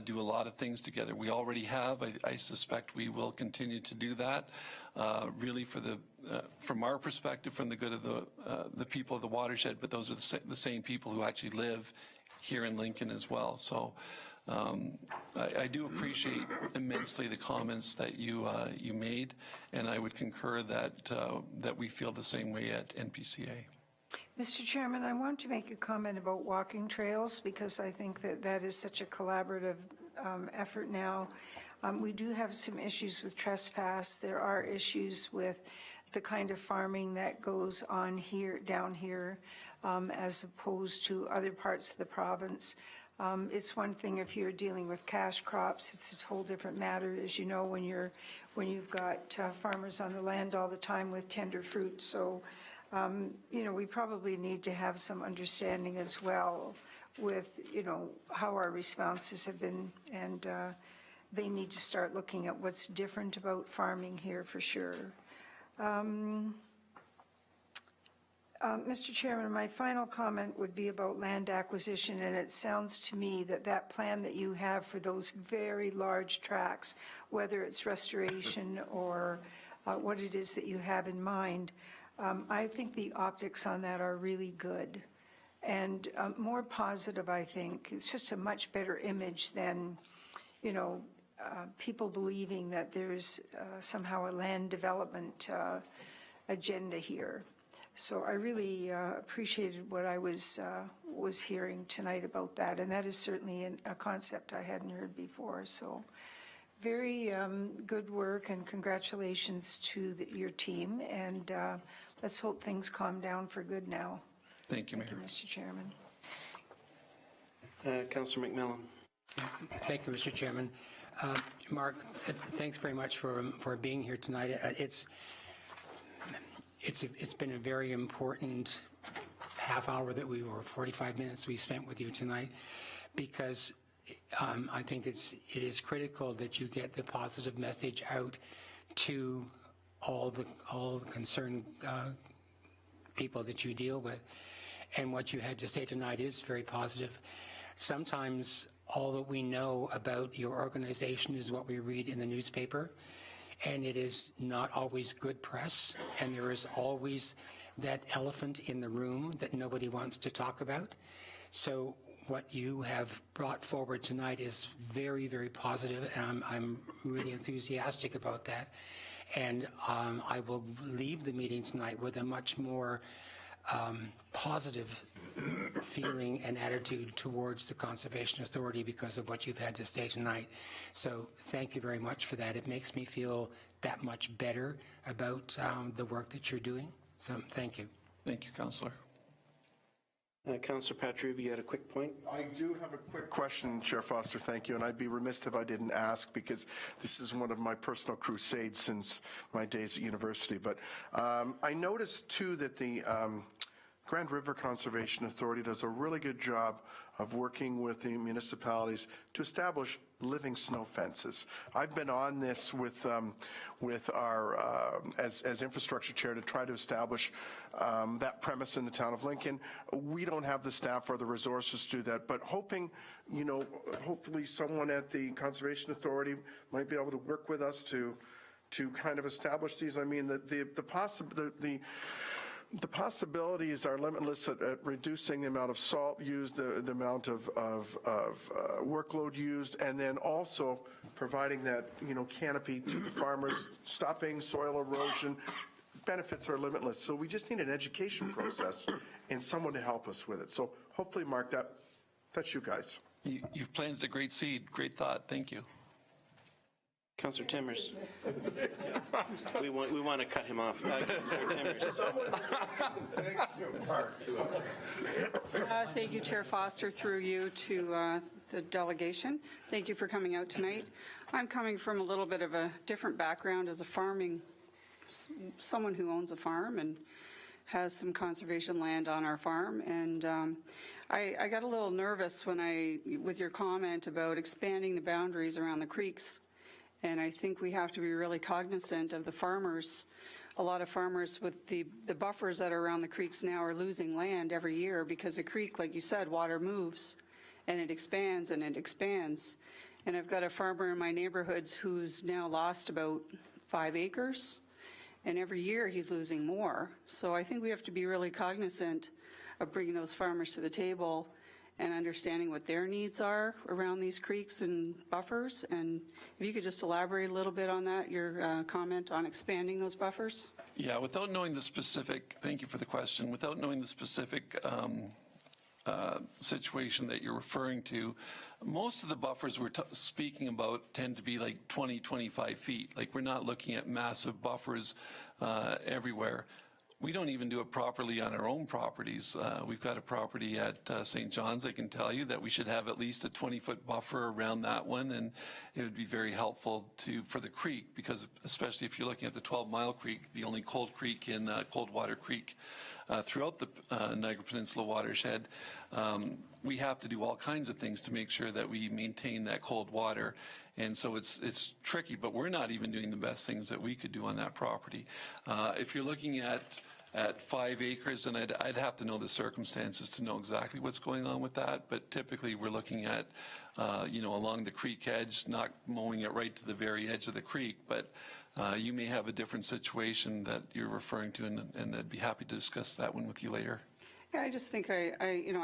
do a lot of things together. We already have. I suspect we will continue to do that, really from our perspective, from the good of the people of the watershed, but those are the same people who actually live here in Lincoln as well. So I do appreciate immensely the comments that you made, and I would concur that we feel the same way at NPCA.
Mr. Chairman, I want to make a comment about walking trails because I think that that is such a collaborative effort now. We do have some issues with trespass. There are issues with the kind of farming that goes on here, down here, as opposed to other parts of the province. It's one thing if you're dealing with cash crops, it's a whole different matter, as you know, when you've got farmers on the land all the time with tender fruit. So, we probably need to have some understanding as well with, how our responses have been, and they need to start looking at what's different about farming here for sure. Mr. Chairman, my final comment would be about land acquisition, and it sounds to me that that plan that you have for those very large tracts, whether it's restoration or what it is that you have in mind, I think the optics on that are really good and more positive, I think. It's just a much better image than, people believing that there's somehow a land development agenda here. So I really appreciated what I was hearing tonight about that, and that is certainly a concept I hadn't heard before. So very good work, and congratulations to your team, and let's hope things calm down for good now.
Thank you, Mayor.
Thank you, Mr. Chairman.
Councillor McMillan.
Thank you, Mr. Chairman. Mark, thanks very much for being here tonight. It's been a very important half hour that 45 minutes we spent with you tonight, because I think it is critical that you get the positive message out to all the concerned people that you deal with. And what you had to say tonight is very positive. Sometimes all that we know about your organization is what we read in the newspaper, and it is not always good press, and there is always that elephant in the room that nobody wants to talk about. So what you have brought forward tonight is very, very positive, and I'm really enthusiastic about that. And I will leave the meeting tonight with a much more positive feeling and attitude towards the Conservation Authority because of what you've had to say tonight. So thank you very much for that. It makes me feel that much better about the work that you're doing. So thank you.
Thank you, Councillor.
Councillor Patruby, you had a quick point?
I do have a quick question, Chair Foster, thank you, and I'd be remiss if I didn't ask, because this is one of my personal crusades since my days at university. But I noticed, too, that the Grand River Conservation Authority does a really good job of working with the municipalities to establish living snow fences. I've been on this with our, as infrastructure chair, to try to establish that premise in the town of Lincoln. We don't have the staff or the resources to do that, but hoping, hopefully someone at the Conservation Authority might be able to work with us to kind of establish these. I mean, the possibilities are limitless at reducing the amount of salt used, the amount of workload used, and then also providing that, canopy to the farmers, stopping soil erosion. Benefits are limitless. So we just need an education process and someone to help us with it. So hopefully, Mark, that's you guys.
You've planted a great seed. Great thought. Thank you.
Councillor Timmers. we want to cut him off. Councillor Timmers.
Thank you, Chair Foster, through you to the delegation. Thank you for coming out tonight. I'm coming from a little bit of a different background as someone who owns a farm and has some conservation land on our farm. And I got a little nervous with your comment about expanding the boundaries around the creeks. And I think we have to be really cognizant of the farmers. A lot of farmers with the buffers that are around the creeks now are losing land every year because the creek, like you said, water moves and it expands and it expands. And I've got a farmer in my neighborhoods who's now lost about 5 acres, and every year he's losing more. So I think we have to be really cognizant of bringing those farmers to the table and understanding what their needs are around these creeks and buffers. And if you could just elaborate a little bit on that, your comment on expanding those buffers?
Yeah, without knowing the specific, thank you for the question, without knowing the specific situation that you're referring to, most of the buffers we're speaking about tend to be like 20, 25 feet. Like, we're not looking at massive buffers everywhere. We don't even do it properly on our own properties. We've got a property at St. John's, I can tell you, that we should have at least a 20-foot buffer around that one, and it would be very helpful for the creek, because especially if you're looking at the 12-Mile Creek, the only cold creek in Coldwater Creek, throughout the Niagara Peninsula watershed, we have to do all kinds of things to make sure that we maintain that cold water. And so it's tricky, but we're not even doing the best things that we could do on that property. If you're looking at 5 acres, and I'd have to know the circumstances to know exactly what's going on with that, but typically we're looking at, along the creek edge, not mowing it right to the very edge of the creek, but you may have a different situation that you're referring to, and I'd be happy to discuss that one with you later.
Yeah, I just think I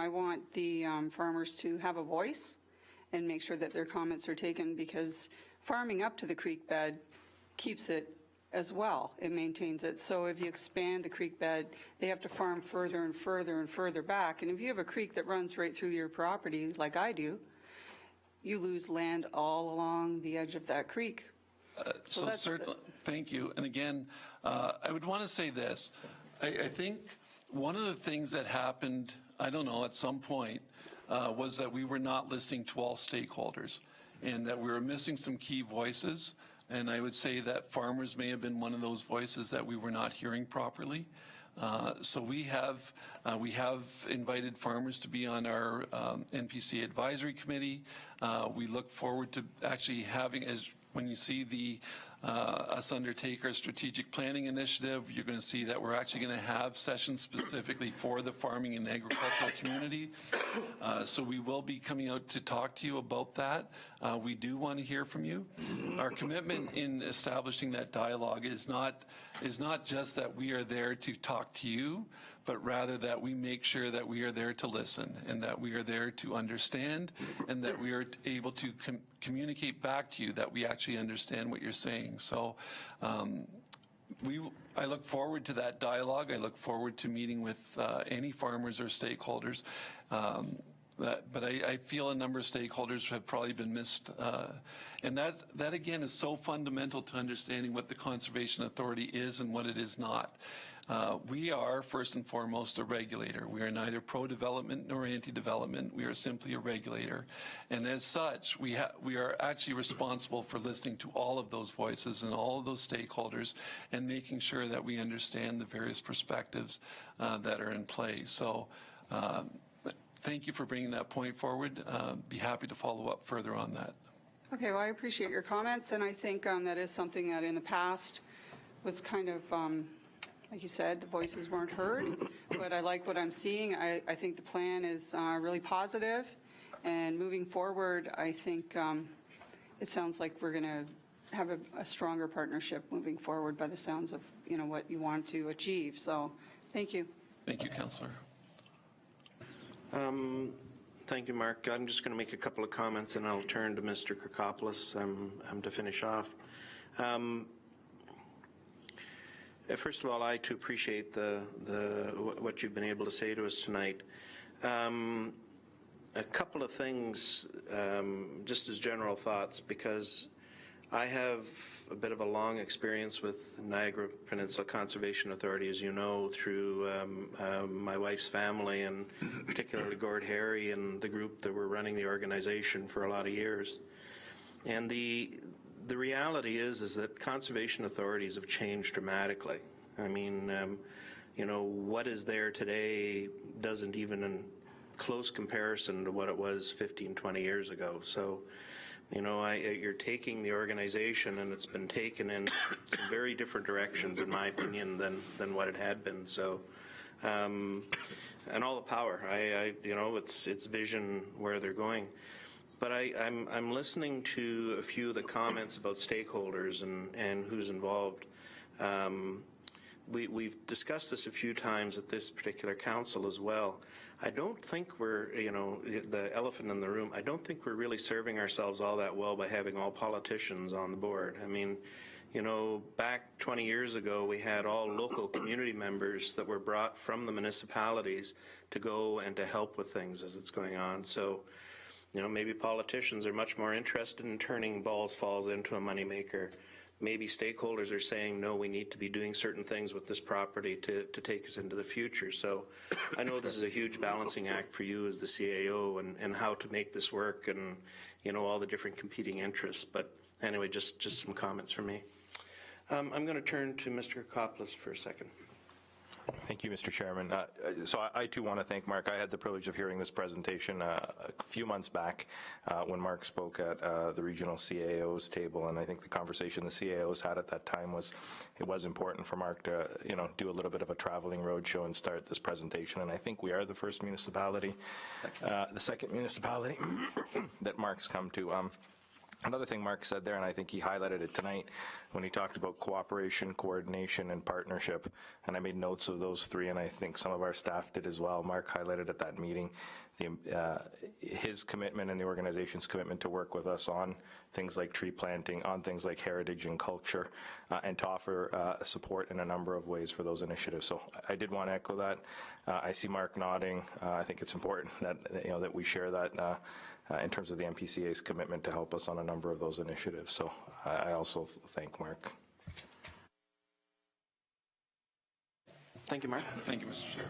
want the farmers to have a voice and make sure that their comments are taken, because farming up to the creek bed keeps it as well. It maintains it. So if you expand the creek bed, they have to farm further and further and further back. And if you have a creek that runs right through your property, like I do, you lose land all along the edge of that creek.
So certainly, thank you. And again, I would want to say this. I think one of the things that happened, I don't know, at some point, was that we were not listening to all stakeholders, and that we were missing some key voices. And I would say that farmers may have been one of those voices that we were not hearing properly. So we have invited farmers to be on our NPC advisory committee. We look forward to actually having, when you see us undertake our strategic planning initiative, you're going to see that we're actually going to have sessions specifically for the farming and agricultural community. So we will be coming out to talk to you about that. We do want to hear from you. Our commitment in establishing that dialogue is not just that we are there to talk to you, but rather that we make sure that we are there to listen, and that we are there to understand, and that we are able to communicate back to you that we actually understand what you're saying. So I look forward to that dialogue. I look forward to meeting with any farmers or stakeholders. But I feel a number of stakeholders have probably been missed. And that again is so fundamental to understanding what the Conservation Authority is and what it is not. We are, first and foremost, a regulator. We are neither pro-development nor anti-development. We are simply a regulator. And as such, we are actually responsible for listening to all of those voices and all of those stakeholders, and making sure that we understand the various perspectives that are in play. So thank you for bringing that point forward. Be happy to follow up further on that.
Okay, well, I appreciate your comments, and I think that is something that in the past was kind of, like you said, the voices weren't heard, but I like what I'm seeing. I think the plan is really positive, and moving forward, I think it sounds like we're going to have a stronger partnership moving forward by the sounds of, what you want to achieve. So thank you.
Thank you, Councillor.
Thank you, Mark. I'm just going to make a couple of comments, and I'll turn to Mr. Kirkopoulos to finish off. First of all, I too appreciate what you've been able to say to us tonight. A couple of things, just as general thoughts, because I have a bit of a long experience with Niagara Peninsula Conservation Authority, as you know, through my wife's family, and particularly Gord Harry and the group that were running the organization for a lot of years. And the reality is that conservation authorities have changed dramatically. I mean, what is there today doesn't even in close comparison to what it was 15, 20 years ago. So, you're taking the organization, and it's been taken in some very different directions, in my opinion, than what it had been. So, and all the power, it's vision where they're going. But I'm listening to a few of the comments about stakeholders and who's involved. we've discussed this a few times at this particular council as well. I don't think we're, you know, the elephant in the room, I don't think we're really serving ourselves all that well by having all politicians on the board. I mean, you know, back 20 years ago, we had all local community members that were brought from the municipalities to go and to help with things as it's going on. So, you know, maybe politicians are much more interested in turning Balls Falls into a moneymaker. Maybe stakeholders are saying, no, we need to be doing certain things with this property to take us into the future. So I know this is a huge balancing act for you as the CAO and how to make this work and, you know, all the different competing interests. But anyway, just some comments from me. I'm going to turn to Mr. Koplis for a second.
Thank you, Mr. Chairman. So I too want to thank Mark. I had the privilege of hearing this presentation a few months back when Mark spoke at the regional CAO's table, and I think the conversation the CAOs had at that time was it was important for Mark to, you know, do a little bit of a traveling roadshow and start this presentation. And I think we are the first municipality, the second municipality that Mark's come to. Another thing Mark said there, and I think he highlighted it tonight, when he talked about cooperation, coordination, and partnership, and I made notes of those three, and I think some of our staff did as well. Mark highlighted at that meeting his commitment and the organization's commitment to work with us on things like tree planting, on things like heritage and culture, and to offer support in a number of ways for those initiatives. So I did want to echo that. I see Mark nodding. I think it's important that, you know, that we share that in terms of the MPCA's commitment to help us on a number of those initiatives. So I also thank Mark.
Thank you, Mark.
Thank you, Mr. Chair.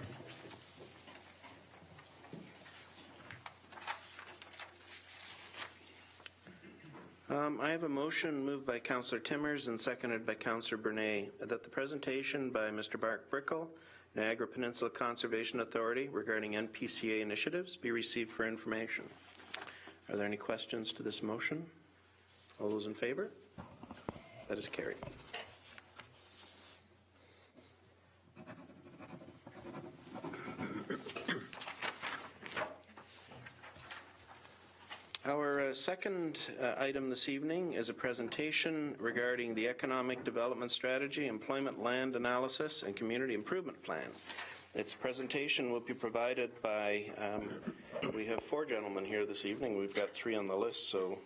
I have a motion moved by Councillor Timmers and seconded by Councillor Bernay that the presentation by Mr. Mark Brickell, Niagara Peninsula Conservation Authority, regarding NPCA initiatives be received for information. Are there any questions to this motion? All those in favor? That is carried. Our second item this evening is a presentation regarding the Economic Development Strategy, Employment Land Analysis, and Community Improvement Plan. Its presentation will be provided by, we have 4 gentlemen here this evening. We've got 3 on the list. So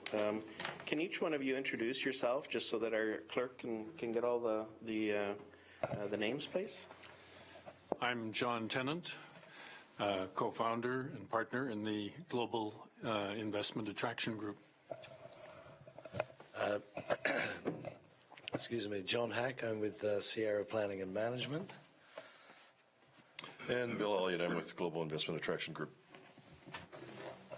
can each one of you introduce yourself just so that our clerk can get all the names, please?
I'm John Tennant, co-founder and partner in the Global Investment Attraction Group.
Excuse me, John Hack. I'm with Sierra Planning and Management.
And Bill Elliott, I'm with Global Investment Attraction Group.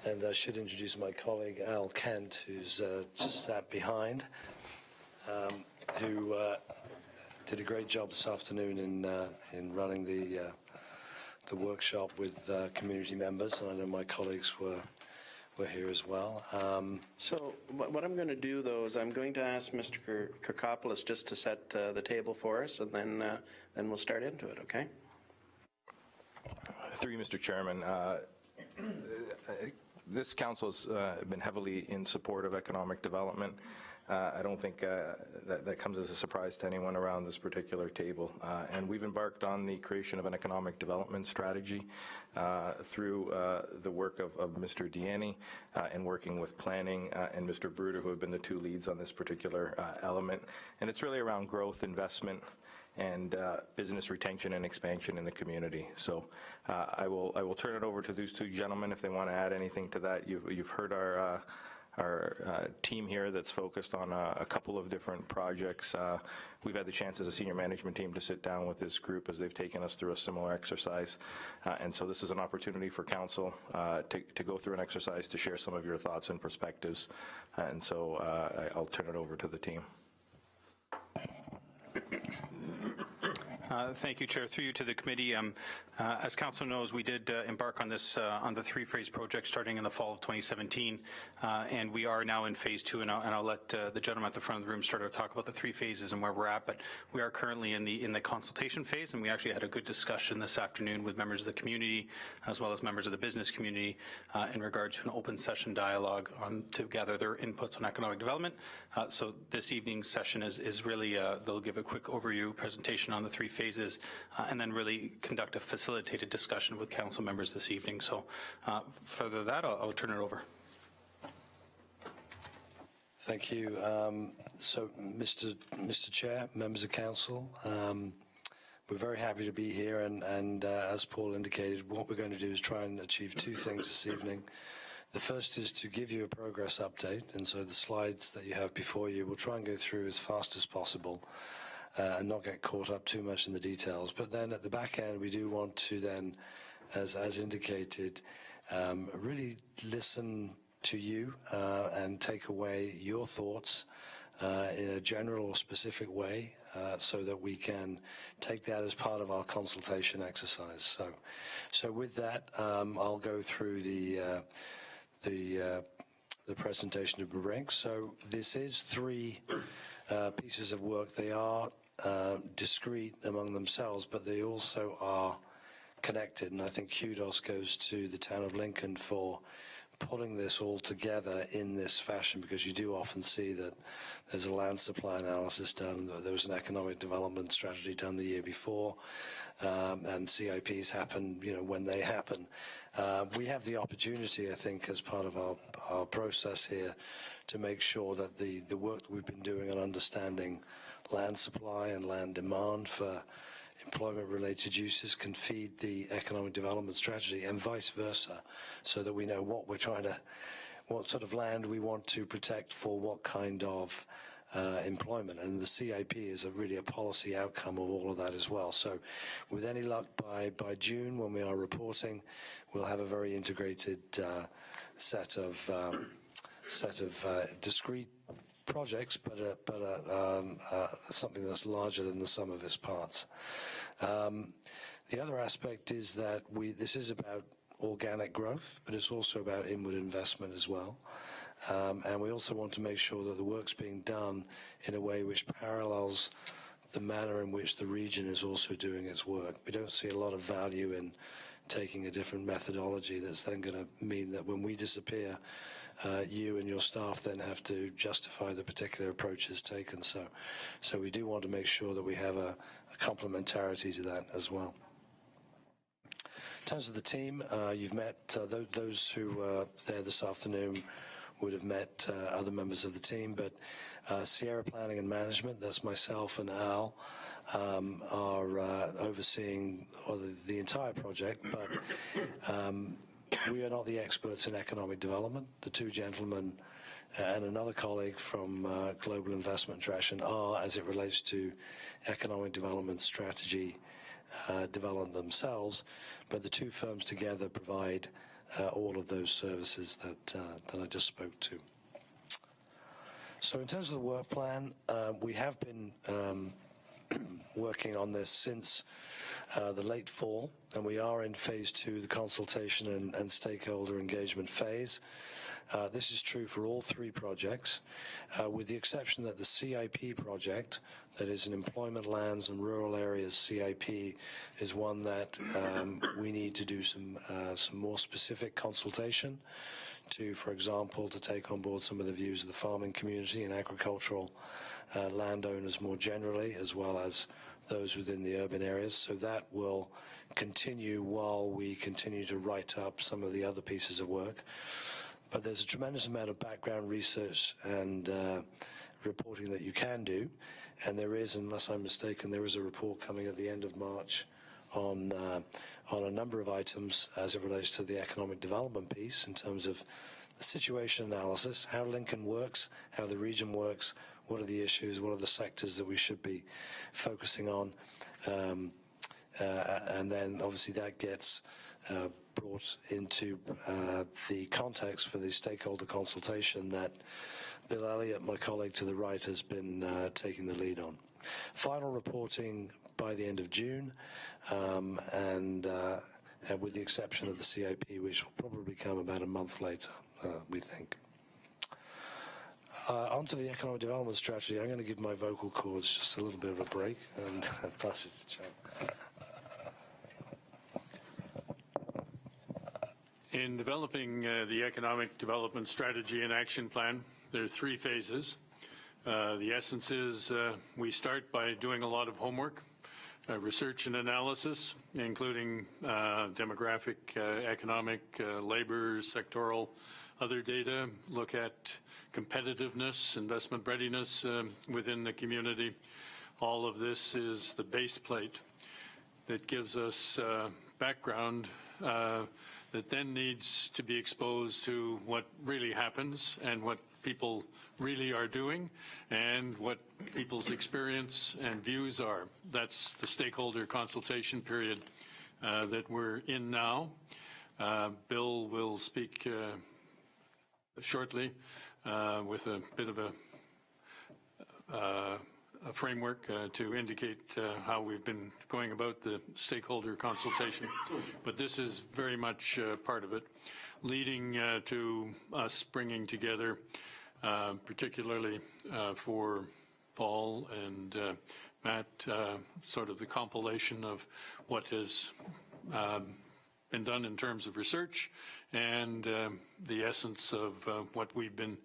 And I should introduce my colleague Al Kent, who's just sat behind, who did a great job this afternoon in running the workshop with community members. And I know my colleagues were here as well.
So what I'm going to do, though, is I'm going to ask Mr. Kirkopoulos just to set the table for us, and then we'll start into it, okay?
Through you, Mr. Chairman, this council has been heavily in support of economic development. I don't think that comes as a surprise to anyone around this particular table. And we've embarked on the creation of an economic development strategy through the work of Mr. Deaney and working with planning and Mr. Bruder, who have been the 2 leads on this particular element. And it's really around growth, investment, and business retention and expansion in the community. So I will turn it over to these 2 gentlemen if they want to add anything to that. You've heard our team here that's focused on a couple of different projects. We've had the chance as a senior management team to sit down with this group as they've taken us through a similar exercise. And so this is an opportunity for council to go through an exercise to share some of your thoughts and perspectives. And so I'll turn it over to the team.
Thank you, Chair. Through you to the committee. As Council knows, we did embark on this on the 3-phase project starting in the fall of 2017, and we are now in phase 2. And I'll let the gentleman at the front of the room start to talk about the 3 phases and where we're at. But we are currently in the consultation phase, and we actually had a good discussion this afternoon with members of the community as well as members of the business community in regard to an open session dialogue to gather their inputs on economic development. So this evening's session is really they'll give a quick overview presentation on the 3 phases. phases, and then really conduct a facilitated discussion with council members this evening. So further to that, I'll turn it over.
Thank you. So, Mr. Chair, members of council, we're very happy to be here, and as Paul indicated, what we're going to do is try and achieve two things this evening. The first is to give you a progress update, and so the slides that you have before you, we'll try and go through as fast as possible and not get caught up too much in the details. But then at the back end, we do want to then, as indicated, really listen to you and take away your thoughts in a general or specific way so that we can take that as part of our consultation exercise. So with that, I'll go through the presentation to bring. So this is three pieces of work. They are discrete among themselves, but they also are connected, and I think kudos goes to the town of Lincoln for pulling this all together in this fashion, because you do often see that there's a land supply analysis done, there was an economic development strategy done the year before, and CIPs happen, when they happen. We have the opportunity, I think, as part of our process here, to make sure that the work that we've been doing on understanding land supply and land demand for employment-related uses can feed the economic development strategy, and vice versa, so that we know what sort of land we want to protect for what kind of employment. And the CIP is really a policy outcome of all of that as well. So with any luck, by June, when we are reporting, we'll have a very integrated set of discrete projects, but something that's larger than the sum of its parts. The other aspect is that this is about organic growth, but it's also about inward investment as well. And we also want to make sure that the work's being done in a way which parallels the manner in which the region is also doing its work. We don't see a lot of value in taking a different methodology that's then going to mean that when we disappear, you and your staff then have to justify the particular approaches taken. So we do want to make sure that we have a complementarity to that as well. In terms of the team, you've met those who were there this afternoon would have met other members of the team, but Sierra Planning and Management, that's myself and Al, are overseeing the entire project, but we are not the experts in economic development. The two gentlemen and another colleague from Global Investment Interaction are, as it relates to economic development strategy development themselves, but the two firms together provide all of those services that I just spoke to. So in terms of the work plan, we have been working on this since the late fall, and we are in phase 2, the consultation and stakeholder engagement phase. This is true for all three projects, with the exception that the CIP project, that is an Employment Lands and Rural Areas CIP, is one that we need to do some more specific consultation to, for example, to take on board some of the views of the farming community and agricultural landowners more generally, as well as those within the urban areas. So that will continue while we continue to write up some of the other pieces of work. But there's a tremendous amount of background research and reporting that you can do. And there is, unless I'm mistaken, there is a report coming at the end of March on a number of items as it relates to the economic development piece in terms of the situation analysis, how Lincoln works, how the region works, what are the issues, what are the sectors that we should be focusing on. And then obviously that gets brought into the context for the stakeholder consultation that Bill Elliott, my colleague to the right, has been taking the lead on. Final reporting by the end of June, and with the exception of the CIP, which will probably come about a month later, we think. Onto the economic development strategy. I'm going to give my vocal cords just a little bit of a break and pass it to Chad.
In developing the economic development strategy and action plan, there are 3 phases. The essence is we start by doing a lot of homework, research and analysis, including demographic, economic, labor, sectoral, other data, look at competitiveness, investment readiness within the community. All of this is the base plate that gives us background that then needs to be exposed to what really happens and what people really are doing and what people's experience and views are. That's the stakeholder consultation period that we're in now. Bill will speak shortly with a bit of a framework to indicate how we've been going about the stakeholder consultation. But this is very much part of it, leading to us bringing together, particularly for Paul and Matt, sort of the compilation of what has been done in terms of research and the essence of what we've been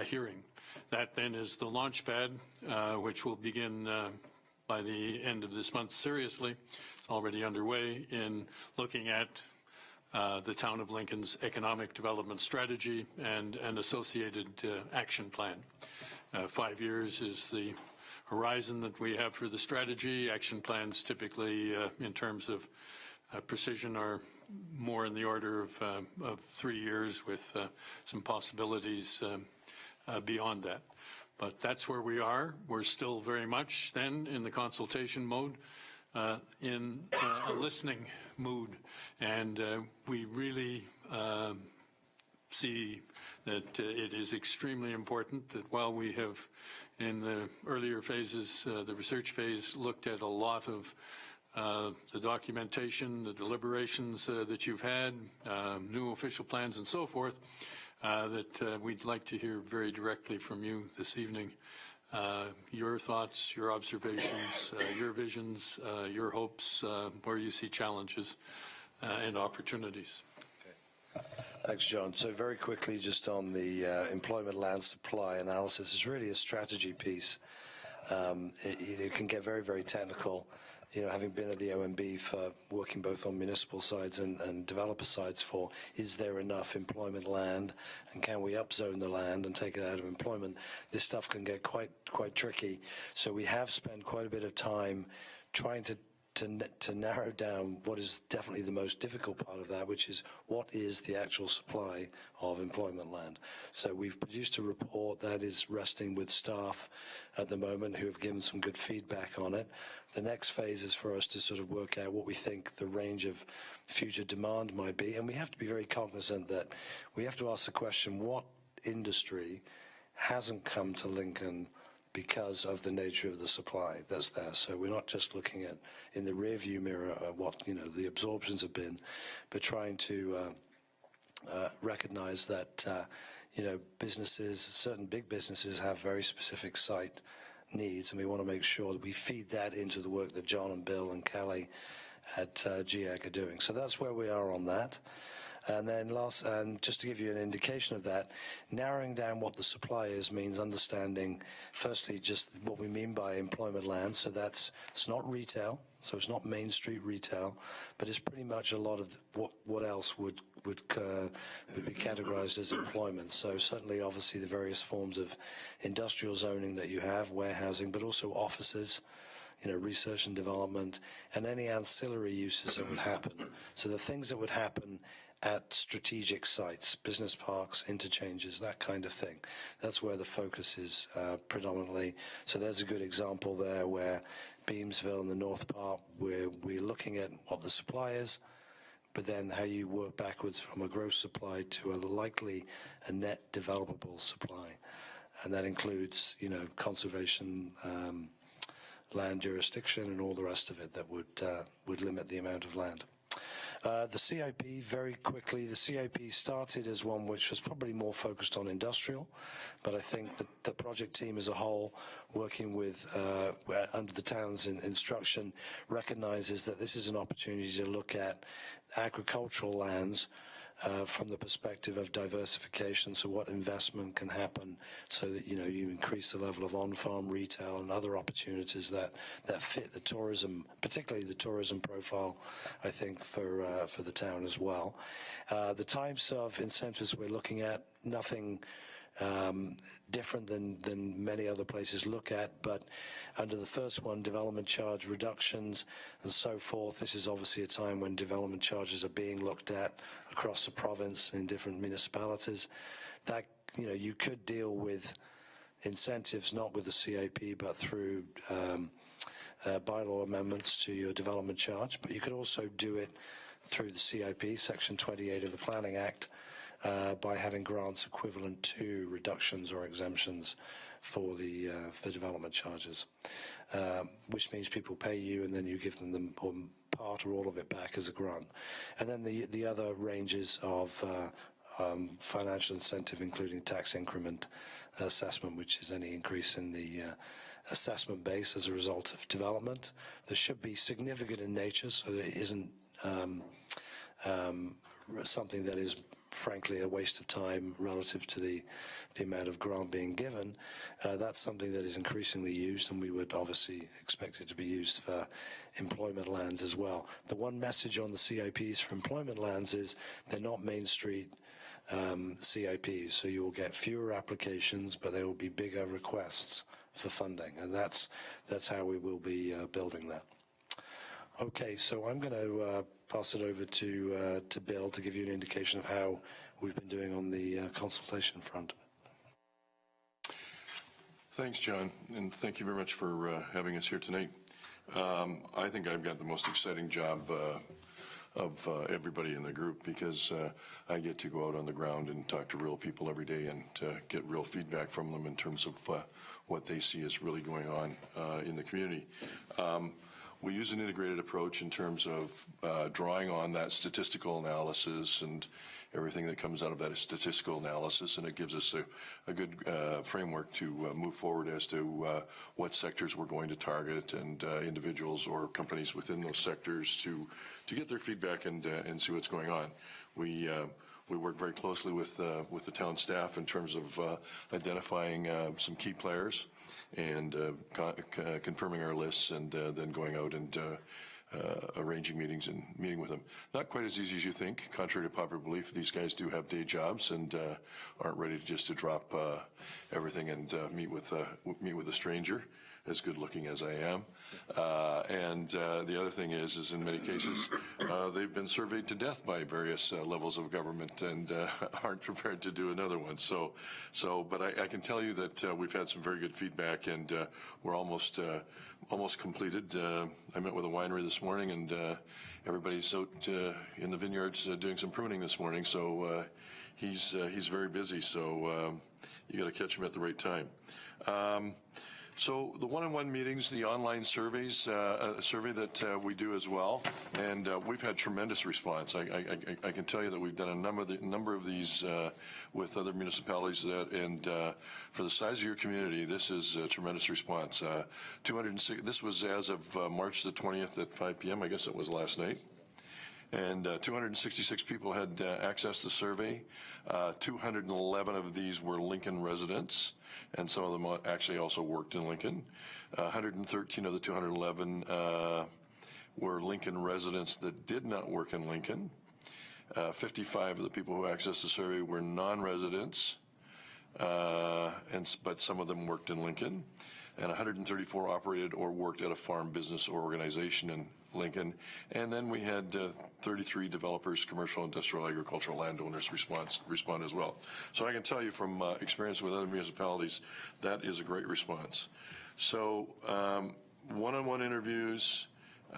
hearing. That then is the launch pad, which will begin by the end of this month seriously. It's already underway in looking at the Town of Lincoln's economic development strategy and an associated action plan. 5 years is the horizon that we have for the strategy. Action plans typically, in terms of precision, are more in the order of 3 years with some possibilities beyond that. But that's where we are. We're still very much then in the consultation mode, in a listening mood. And we really see that it is extremely important that while we have, in the earlier phases, the research phase, looked at a lot of the documentation, the deliberations that you've had, new official plans and so forth, that we'd like to hear very directly from you this evening. Your thoughts, your observations, your visions, your hopes, where you see challenges and opportunities.
Thanks, John. So very quickly, just on the employment land supply analysis, it's really a strategy piece. It can get very, very technical. You know, having been at the OMB for working both on municipal sides and developer sides for, is there enough employment land, and can we upzone the land and take it out of employment? This stuff can get quite tricky. So we have spent quite a bit of time trying to narrow down what is definitely the most difficult part of that, which is what is the actual supply of employment land. So we've produced a report that is resting with staff at the moment who have given some good feedback on it. The next phase is for us to sort of work out what we think the range of future demand might be. And we have to be very cognizant that we have to ask the question, what industry hasn't come to Lincoln because of the nature of the supply that's there? So we're not just looking at in the rear view mirror what, you know, the absorptions have been, but trying to recognize that, you know, businesses, certain big businesses have very specific site needs, and we want to make sure that we feed that into the work that John and Bill and Kelly at GIEC are doing. So that's where we are on that. And then and just to give you an indication of that, narrowing down what the supply is means understanding, firstly, just what we mean by employment land. So it's not retail, so it's not Main Street retail, but it's pretty much a lot of what else would be categorized as employment. So certainly, obviously, the various forms of industrial zoning that you have, warehousing, but also offices, you know, research and development, and any ancillary uses that would happen. So the things that would happen at strategic sites, business parks, interchanges, that kind of thing. That's where the focus is predominantly. So there's a good example there where Beamsville in the north part, where we're looking at what the supply is, but then how you work backwards from a gross supply to a net developable supply. And that includes, you know, conservation, land jurisdiction, and all the rest of it that would limit the amount of land. The CIP, very quickly, the CIP started as one which was probably more focused on industrial, but I think that the project team as a whole, working with under the town's instruction, recognizes that this is an opportunity to look at agricultural lands from the perspective of diversification, so what investment can happen so that, you know, you increase the level of on-farm retail and other opportunities that fit the tourism, particularly the tourism profile, I think, for the town as well. The types of incentives we're looking at, nothing different than many other places look at, but under the first one, development charge reductions and so forth, this is obviously a time when development charges are being looked at across the province in different municipalities. That, you know, you could deal with incentives not with the CIP but through bylaw amendments to your development charge, but you could also do it through the CIP, Section 28 of the Planning Act, by having grants equivalent to reductions or exemptions for the development charges, which means people pay you and then you give them part or all of it back as a grant. And then the other ranges of financial incentive, including tax increment assessment, which is any increase in the assessment base as a result of development. This should be significant in nature, so that it isn't something that is frankly a waste of time relative to the amount of grant being given. That's something that is increasingly used, and we would obviously expect it to be used for employment lands as well. The one message on the CIPs for employment lands is they're not Main Street CIPs, so you will get fewer applications, but there will be bigger requests for funding, and that's how we will be building that. Okay, so I'm going to pass it over to Bill to give you an indication of how we've been doing on the consultation front.
Thanks, John, and thank you very much for having us here tonight. I think I've got the most exciting job of everybody in the group, because I get to go out on the ground and talk to real people every day and get real feedback from them in terms of what they see is really going on in the community. We use an integrated approach in terms of drawing on that statistical analysis and everything that comes out of that statistical analysis, and it gives us a good framework to move forward as to what sectors we're going to target, and individuals or companies within those sectors to get their feedback and see what's going on. We work very closely with the town staff in terms of identifying some key players and confirming our lists, and then going out and arranging meetings and meeting with them. Not quite as easy as you think. Contrary to popular belief, these guys do have day jobs and aren't ready to drop everything and meet with a stranger, as good looking as I am. And the other thing is in many cases, they've been surveyed to death by various levels of government and aren't prepared to do another one. But I can tell you that we've had some very good feedback, and we're almost completed. I met with a winery this morning, and everybody's out in the vineyards doing some pruning this morning. So he's very busy. So you got to catch him at the right time. So the one-on-one meetings, the online surveys, a survey that we do as well, and we've had tremendous response. I can tell you that we've done a number of these with other municipalities, and for the size of your community, this is a tremendous response. 206. This was as of March the 20th at 5 p.m. I guess it was last night. And 266 people had accessed the survey. 211 of these were Lincoln residents, and some of them actually also worked in Lincoln. 113 of the 211 were Lincoln residents that did not work in Lincoln. 55 of the people who accessed the survey were non-residents, but some of them worked in Lincoln. And 134 operated or worked at a farm business or organization in Lincoln. And then we had 33 developers, commercial, industrial, agricultural landowners respond as well. So I can tell you from experience with other municipalities, that is a great response. So one-on-one interviews,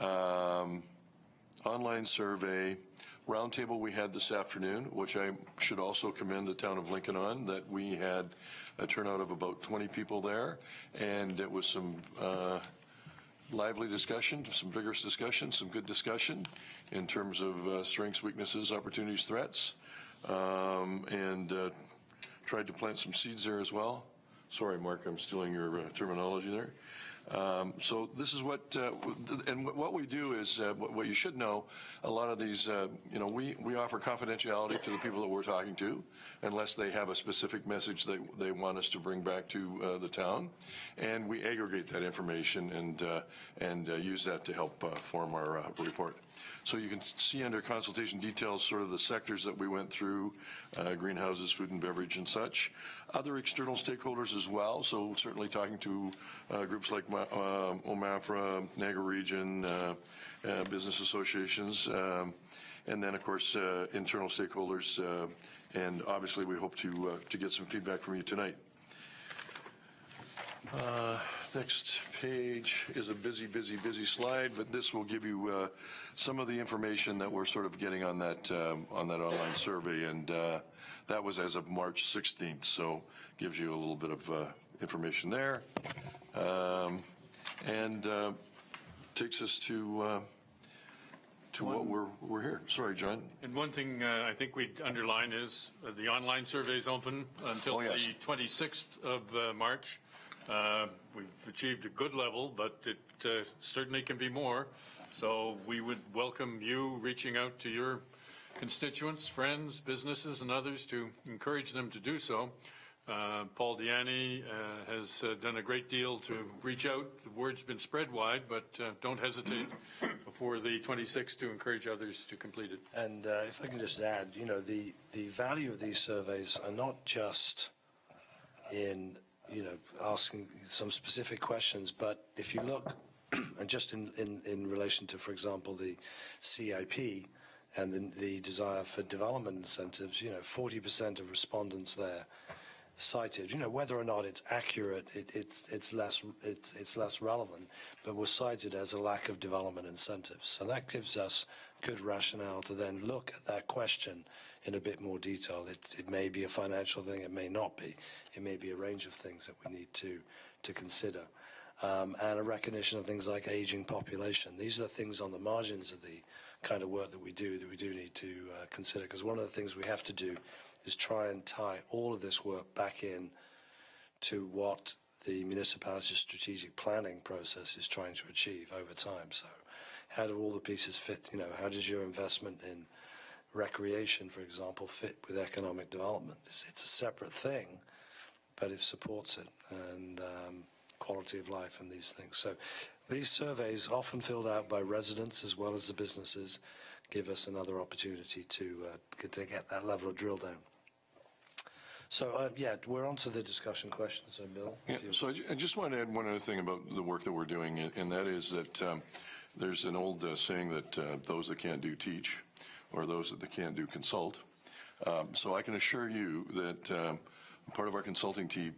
online survey, roundtable we had this afternoon, which I should also commend the town of Lincoln on, that we had a turnout of about 20 people there, and it was some lively discussion, some vigorous discussion, some good discussion in terms of strengths, weaknesses, opportunities, threats, and tried to plant some seeds there as well. Sorry, Mark, I'm stealing your terminology there. So this is what, and what we do is, what you should know, a lot of these, we offer confidentiality to the people that we're talking to, unless they have a specific message that they want us to bring back to the town. And we aggregate that information and use that to help form our report. So you can see under consultation details sort of the sectors that we went through, greenhouses, food and beverage and such. Other external stakeholders as well, so certainly talking to groups like OMAFRA, Niagara Region, business associations, and then of course internal stakeholders, and obviously we hope to get some feedback from you tonight. Next page is a busy slide, but this will give you some of the information that we're sort of getting on that online survey, and that was as of March 16th, so gives you a little bit of information there, and takes us to what we're here. Sorry, John.
And one thing I think we'd underline is the online survey is open until the 26th of March. We've achieved a good level, but it certainly can be more. So we would welcome you reaching out to your constituents, friends, businesses, and others to encourage them to do so. Paul Diani has done a great deal to reach out. The word's been spread wide, but don't hesitate before the 26th to encourage others to complete it.
And if I can just add, the value of these surveys are not just in asking some specific questions, but if you look, and just in relation to, for example, the CIP and the desire for development incentives, 40% of respondents there cited, whether or not it's accurate, it's less relevant, but was cited as a lack of development incentives. So that gives us good rationale to then look at that question in a bit more detail. It may be a financial thing, it may not be. It may be a range of things that we need to consider. And a recognition of things like aging population. These are the things on the margins of the kind of work that we do need to consider, because one of the things we have to do is try and tie all of this work back in to what the municipality's strategic planning process is trying to achieve over time. So how do all the pieces fit? How does your investment in recreation, for example, fit with economic development? It's a separate thing, but it supports it, and quality of life and these things. So these surveys, often filled out by residents as well as the businesses, give us another opportunity to get that level of drill down. So, we're on to the discussion questions, so Bill.
Yeah, so I just want to add one other thing about the work that we're doing, and that is that there's an old saying that those that can't do teach, or those that can't do consult. So I can assure you that part of our consulting team,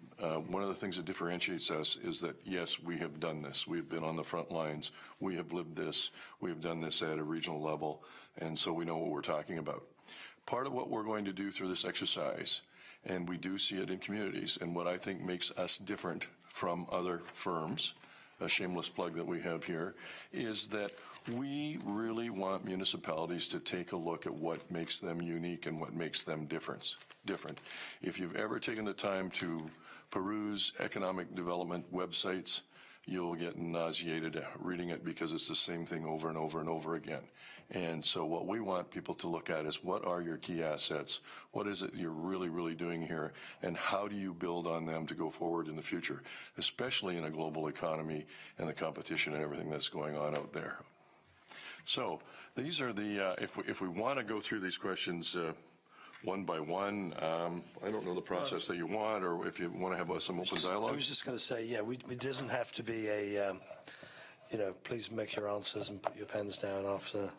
one of the things that differentiates us is that, yes, we have done this. We've been on the front lines. We have lived this. We have done this at a regional level, and so we know what we're talking about. Part of what we're going to do through this exercise, and we do see it in communities, and what I think makes us different from other firms, a shameless plug that we have here, is that we really want municipalities to take a look at what makes them unique and what makes them different. If you've ever taken the time to peruse economic development websites, you'll get nauseated reading it, because it's the same thing over and over and over again. And so what we want people to look at is, what are your key assets? What is it you're really, really doing here? And how do you build on them to go forward in the future, especially in a global economy and the competition and everything that's going on out there? So these are the, if we want to go through these questions one by one, I don't know the process that you want, or if you want to have some open dialogue.
I was just going to say, it doesn't have to be a, please make your answers and put your pens down after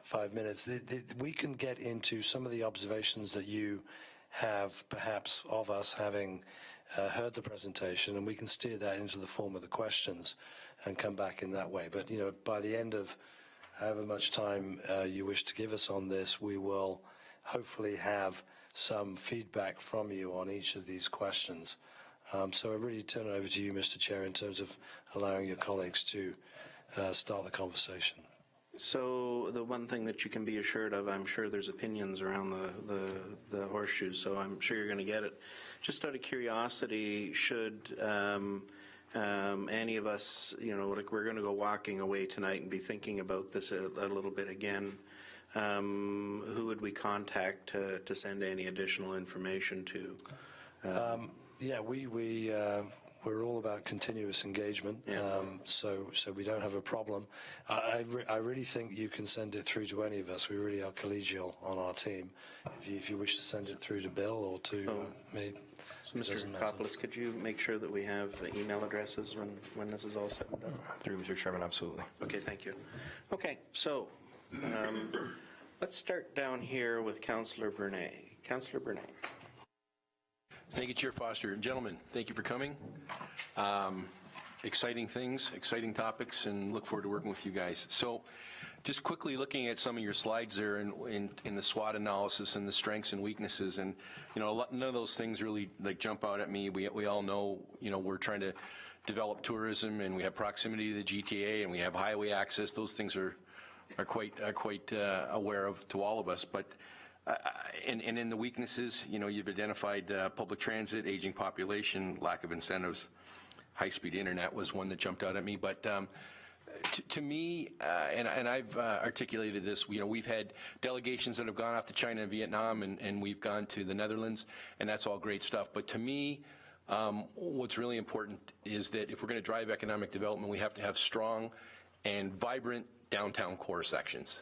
5 minutes. We can get into some of the observations that you have, perhaps, of us having heard the presentation, and we can steer that into the form of the questions and come back in that way. But, by the end of however much time you wish to give us on this, we will hopefully have some feedback from you on each of these questions. So I really turn it over to you, Mr. Chair, in terms of allowing your colleagues to start the conversation.
So the one thing that you can be assured of, I'm sure there's opinions around the horseshoes, so I'm sure you're going to get it. Just out of curiosity, should any of us, like we're going to go walking away tonight and be thinking about this a little bit again, who would we contact to send any additional information to?
Yeah, we're all about continuous engagement, so we don't have a problem. I really think you can send it through to any of us. We really are collegial on our team. If you wish to send it through to Bill or to me,
so Mr. Koppoulis, could you make sure that we have email addresses when this is all said and done?
Through Mr. Chairman, absolutely.
Okay, thank you. Okay, so let's start down here with Councillor Bernay. Councillor Bernay.
Thank you, Chair Foster. Gentlemen, thank you for coming. Exciting things, exciting topics, and look forward to working with you guys. So just quickly looking at some of your slides there in the SWOT analysis and the strengths and weaknesses, and none of those things really jump out at me. We all know, we're trying to develop tourism, and we have proximity to the GTA, and we have highway access. Those things are quite aware of to all of us. But and in the weaknesses, you've identified public transit, aging population, lack of incentives. High-speed internet was one that jumped out at me. But to me, and I've articulated this, we've had delegations that have gone off to China and Vietnam, and we've gone to the Netherlands, and that's all great stuff. But to me, what's really important is that if we're going to drive economic development, we have to have strong and vibrant downtown core sections.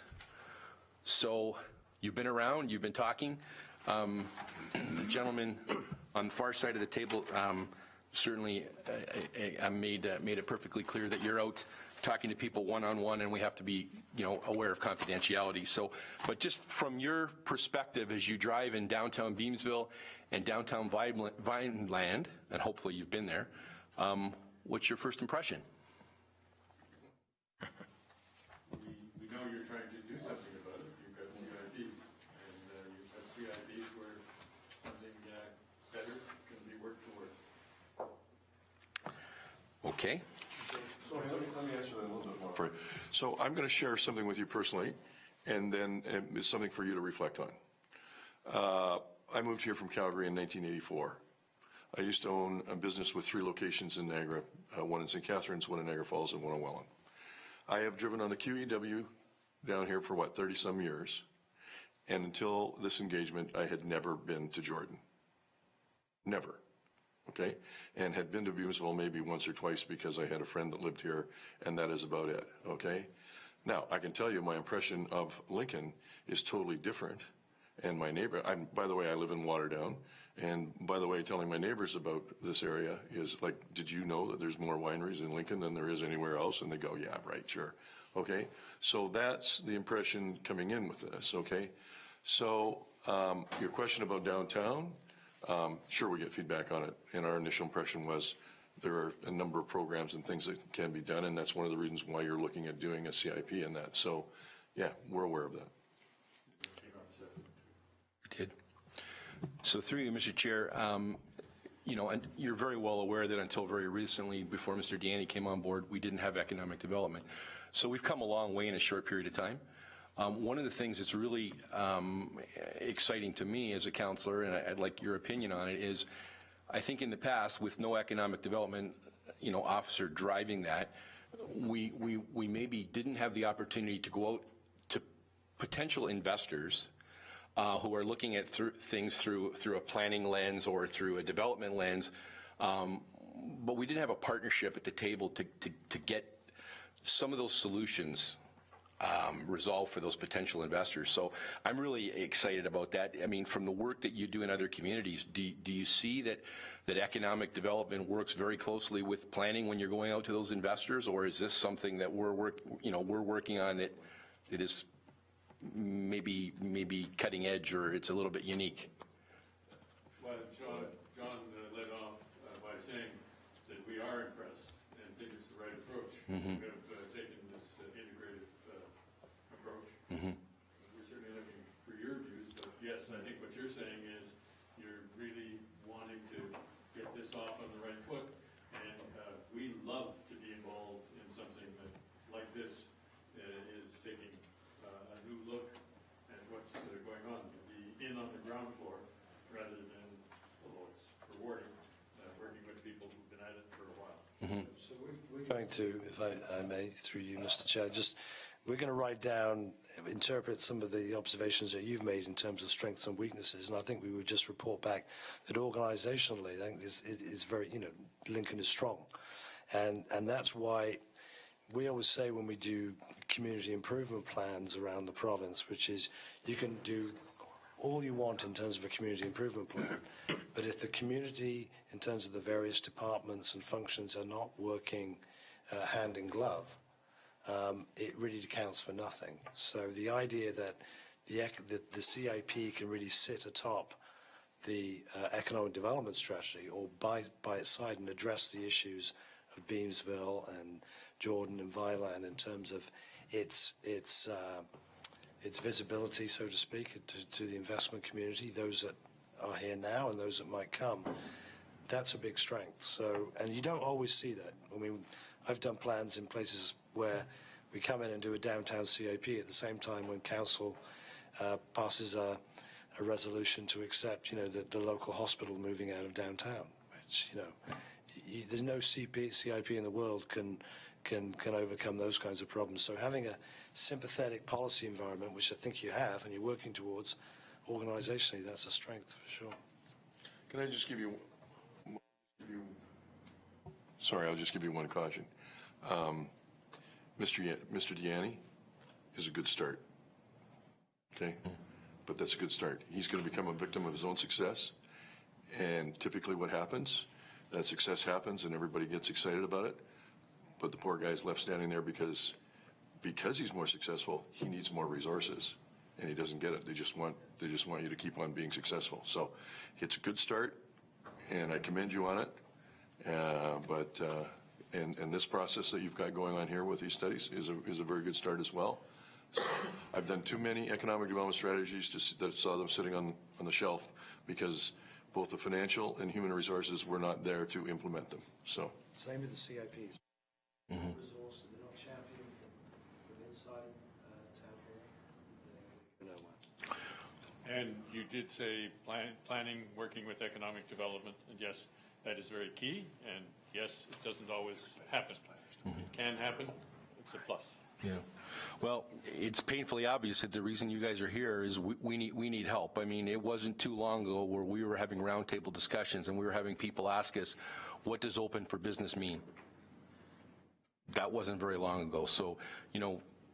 So you've been around, you've been talking. The gentleman on the far side of the table certainly made it perfectly clear that you're out talking to people one-on-one, and we have to be, aware of confidentiality. So, but just from your perspective as you drive in downtown Beamsville and downtown Vineland, and hopefully you've been there, what's your first impression?
We know you're trying to do something about it. You've got CIPs, and you've got CIPs where something better can be worked towards.
Okay.
So let me answer that a little bit more for you. So I'm going to share something with you personally, and then it's something for you to reflect on. I moved here from Calgary in 1984. I used to own a business with 3 locations in Niagara, one in St. Catharines, one in Niagara Falls, and one in Welland. I have driven on the QEW down here for, 30-some years, and until this engagement, I had never been to Jordan. Never. Okay, and had been to Beamsville maybe once or twice because I had a friend that lived here, and that is about it, okay? Now, I can tell you my impression of Lincoln is totally different, and my neighbor, by the way, I live in Waterdown, and by the way, telling my neighbors about this area is like, did you know that there's more wineries in Lincoln than there is anywhere else? And they go, yeah, right, sure, okay? So that's the impression coming in with this, okay? So your question about downtown, sure, we get feedback on it, and our initial impression was there are a number of programs and things that can be done, and that's one of the reasons why you're looking at doing a CIP in that. So, yeah, we're aware of that.
We did. So through you, Mr. Chair, and you're very well aware that until very recently, before Mr. Deaney came on board, we didn't have economic development. So we've come a long way in a short period of time. One of the things that's really exciting to me as a councillor, and I'd like your opinion on it, is I think in the past, with no economic development, officer driving that, we maybe didn't have the opportunity to go out to potential investors who are looking at things through a planning lens or through a development lens, but we didn't have a partnership at the table to get some of those solutions resolved for those potential investors. So I'm really excited about that. I mean, from the work that you do in other communities, do you see that economic development works very closely with planning when you're going out to those investors, or is this something that we're working on that is maybe cutting edge, or it's a little bit unique?
Well, John led off by saying that we are impressed and think it's the right approach.
Mm-hmm.
We have taken this integrated approach.
Mm-hmm.
We're certainly looking for your views, but yes, I think what you're saying is you're really wanting to get this off on the right foot, and we love to be involved in something that, like this, is taking a new look at what's going on, to be in on the ground floor rather than, although it's rewarding, working with people who've been at it for a while.
Mm-hmm.
going to, if I may, through you, Mr. Chair, we're going to write down, interpret some of the observations that you've made in terms of strengths and weaknesses, and I think we would just report back that organisationally, I think it is very, Lincoln is strong, and that's why we always say when we do community improvement plans around the province, which is you can do all you want in terms of a community improvement plan, but if the community, in terms of the various departments and functions, are not working hand in glove, it really counts for nothing. So the idea that the CIP can really sit atop the economic development strategy or by its side and address the issues of Beamsville and Jordan and Violin in terms of its visibility, so to speak, to the investment community, those that are here now and those that might come, that's a big strength. So, and you don't always see that. I mean, I've done plans in places where we come in and do a downtown CIP at the same time when council passes a resolution to accept, the local hospital moving out of downtown, which, there's no CIP in the world can overcome those kinds of problems. So having a sympathetic policy environment, which I think you have and you're working towards, organisationally, that's a strength for sure.
Can I just give you, sorry, I'll just give you one caution. Mr. Deanne is a good start, okay? But that's a good start. He's going to become a victim of his own success, and typically what happens, that success happens and everybody gets excited about it, but the poor guy's left standing there because he's more successful, he needs more resources, and he doesn't get it. They just want you to keep on being successful. So it's a good start, and I commend you on it. And this process that you've got going on here with these studies is a very good start as well. So I've done too many economic development strategies that saw them sitting on the shelf because both the financial and human resources were not there to implement them. So
same with the CIPs. Resources, they're not championed from inside town hall.
And you did say planning, working with economic development, and yes, that is very key, and yes, it doesn't always happen. It can happen, it's a plus.
Yeah. Well, it's painfully obvious that the reason you guys are here is we need help. I mean, it wasn't too long ago where we were having roundtable discussions and we were having people ask us, what does open for business mean? That wasn't very long ago. So,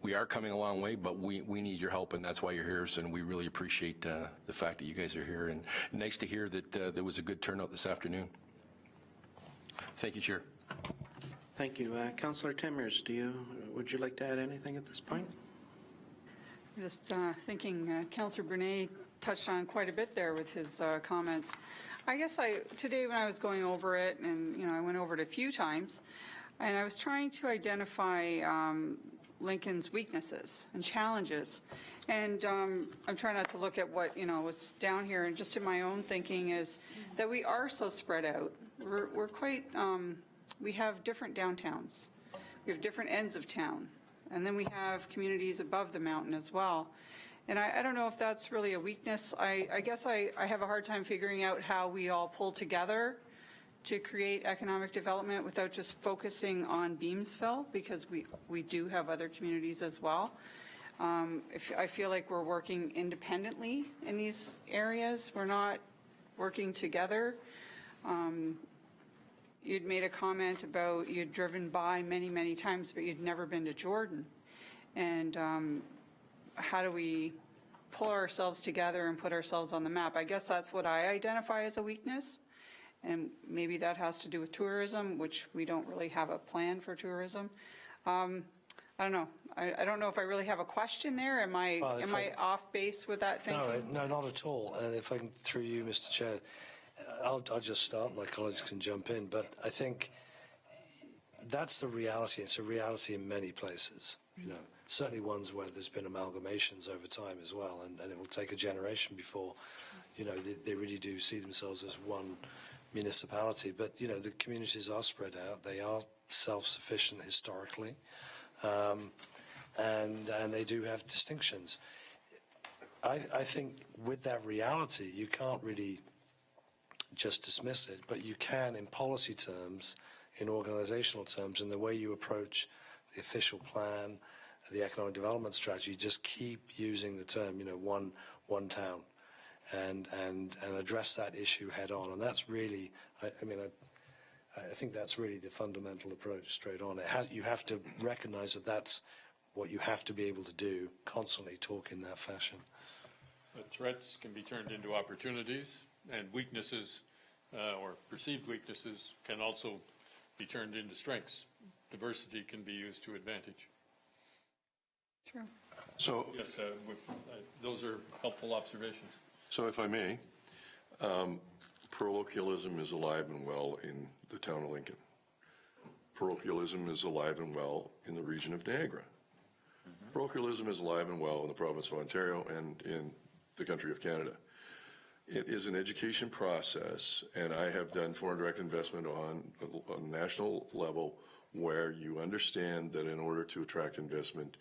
we are coming a long way, but we need your help, and that's why you're here. So, and we really appreciate the fact that you guys are here. And nice to hear that there was a good turnout this afternoon. Thank you, Chair.
Thank you. Councillor Timmers, would you like to add anything at this point?
I'm just thinking Councillor Brunet touched on quite a bit there with his comments. I guess today when I was going over it, and I went over it a few times, and I was trying to identify Lincoln's weaknesses and challenges. And I'm trying not to look at what's down here, and just in my own thinking is that we are so spread out. We're quite, we have different downtowns. We have different ends of town. And then we have communities above the mountain as well. And I don't know if that's really a weakness. I guess I have a hard time figuring out how we all pull together to create economic development without just focusing on Beamsville, because we do have other communities as well. I feel like we're working independently in these areas. We're not working together. You'd made a comment about you'd driven by many, many times, but you'd never been to Jordan. And how do we pull ourselves together and put ourselves on the map? I guess that's what I identify as a weakness. And maybe that has to do with tourism, which we don't really have a plan for tourism. I don't know. I don't know if I really have a question there. Am I off base with that thinking?
No, not at all. And if I can, through you, Mr. Chair, I'll just start. My colleagues can jump in. But I think that's the reality. It's a reality in many places. Certainly ones where there's been amalgamations over time as well, and it will take a generation before, they really do see themselves as one municipality. But the communities are spread out. They are self-sufficient historically, and they do have distinctions. I think with that reality, you can't really just dismiss it, but you can, in policy terms, in organizational terms, in the way you approach the official plan, the economic development strategy, just keep using the term, one town, and address that issue head on. And that's really, I think that's really the fundamental approach straight on. You have to recognize that that's what you have to be able to do, constantly talk in that fashion.
But threats can be turned into opportunities, and weaknesses or perceived weaknesses can also be turned into strengths. Diversity can be used to advantage.
True.
So,
Yes, those are helpful observations.
so if I may, parochialism is alive and well in the town of Lincoln. Parochialism is alive and well in the region of Niagara. Parochialism is alive and well in the province of Ontario and in the country of Canada. It is an education process, and I have done foreign direct investment on a national level where you understand that in order to attract investment,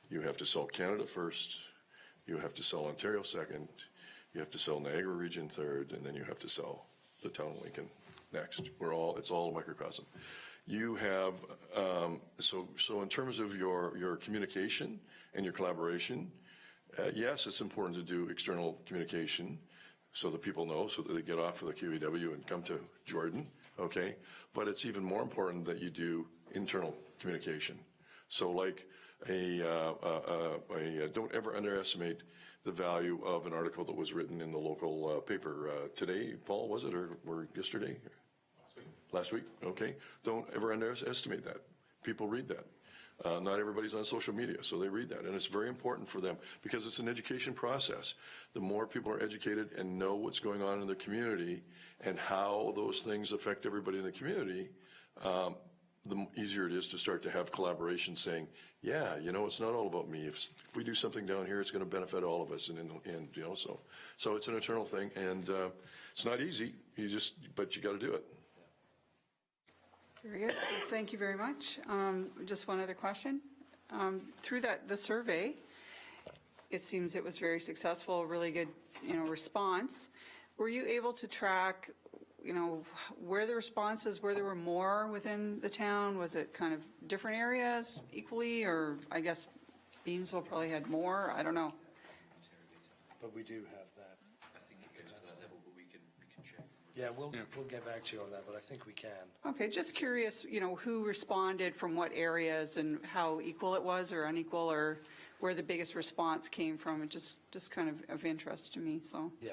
you have to sell Canada first, you have to sell Ontario second, you have to sell Niagara region third, and then you have to sell the town of Lincoln next. It's all a microcosm. You have, so in terms of your communication and your collaboration, yes, it's important to do external communication so that people know, so that they get off of the QEW and come to Jordan, okay? But it's even more important that you do internal communication. So like don't ever underestimate the value of an article that was written in the local paper today, Paul, was it, or yesterday? Last week, okay. Don't ever underestimate that. People read that. Not everybody's on social media, so they read that. And it's very important for them because it's an education process. The more people are educated and know what's going on in the community and how those things affect everybody in the community, the easier it is to start to have collaboration saying, yeah, it's not all about me. If we do something down here, it's going to benefit all of us. And so it's an internal thing, and it's not easy. But you got to do it.
Very good. Well, thank you very much. Just one other question. Through the survey, it seems it was very successful, really good, response. Were you able to track, where the responses, where there were more within the town? Was it kind of different areas equally, or I guess Beamsville probably had more? I don't know.
But we do have that. Yeah, we'll get back to you on that, but I think we can.
Okay, just curious, who responded from what areas and how equal it was or unequal, or where the biggest response came from. It just kind of interest to me, so.
Yeah.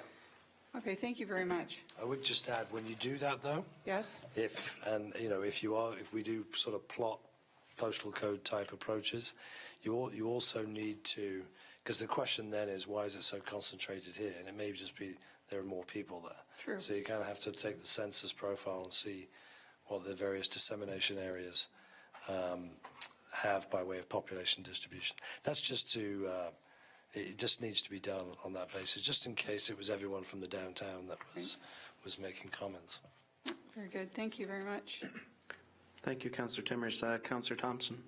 Okay, thank you very much.
I would just add, when you do that though,
Yes?
if we do sort of plot postal code type approaches, you also need to, because the question then is, why is it so concentrated here? And it may just be there are more people there.
True.
So you kind of have to take the census profile and see what the various dissemination areas have by way of population distribution. That's just it just needs to be done on that basis, just in case it was everyone from the downtown that was making comments.
Very good. Thank you very much.
Thank you, Councillor Timmers. Councillor Thompson.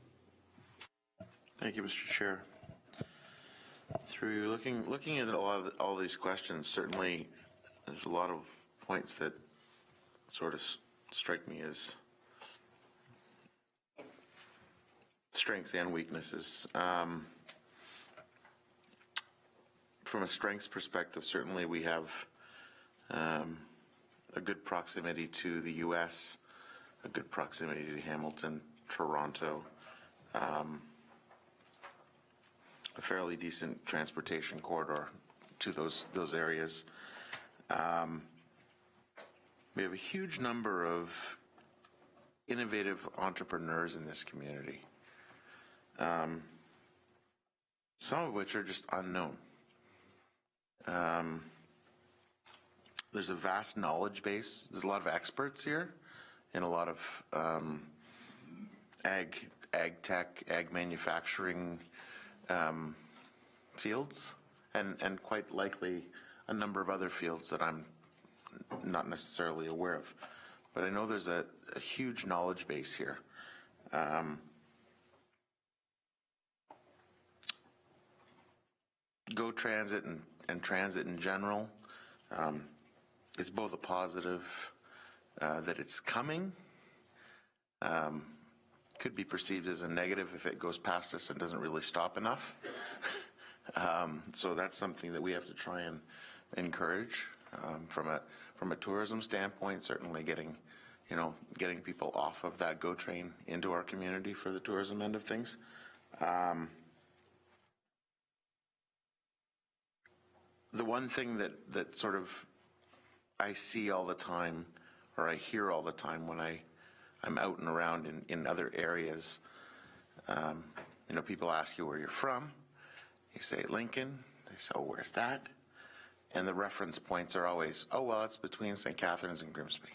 Thank you, Mr. Chair. Through looking at all these questions, certainly there's a lot of points that sort of strike me as strengths and weaknesses. From a strengths perspective, certainly we have a good proximity to the U.S., a good proximity to Hamilton, Toronto, a fairly decent transportation corridor to those areas. We have a huge number of innovative entrepreneurs in this community, some of which are just unknown. There's a vast knowledge base. There's a lot of experts here in a lot of ag tech, ag manufacturing fields, and quite likely a number of other fields that I'm not necessarily aware of. But I know there's a huge knowledge base here. Go Transit and transit in general, it's both a positive that it's coming, could be perceived as a negative if it goes past us and doesn't really stop enough. So that's something that we have to try and encourage from a tourism standpoint. Certainly getting people off of that GO train into our community for the tourism end of things. The one thing that sort of I see all the time, or I hear all the time when I'm out and around in other areas, people ask you where you're from. You say Lincoln. They say, oh, where's that? And the reference points are always, oh, well, it's between St. Catharines and Grimsby.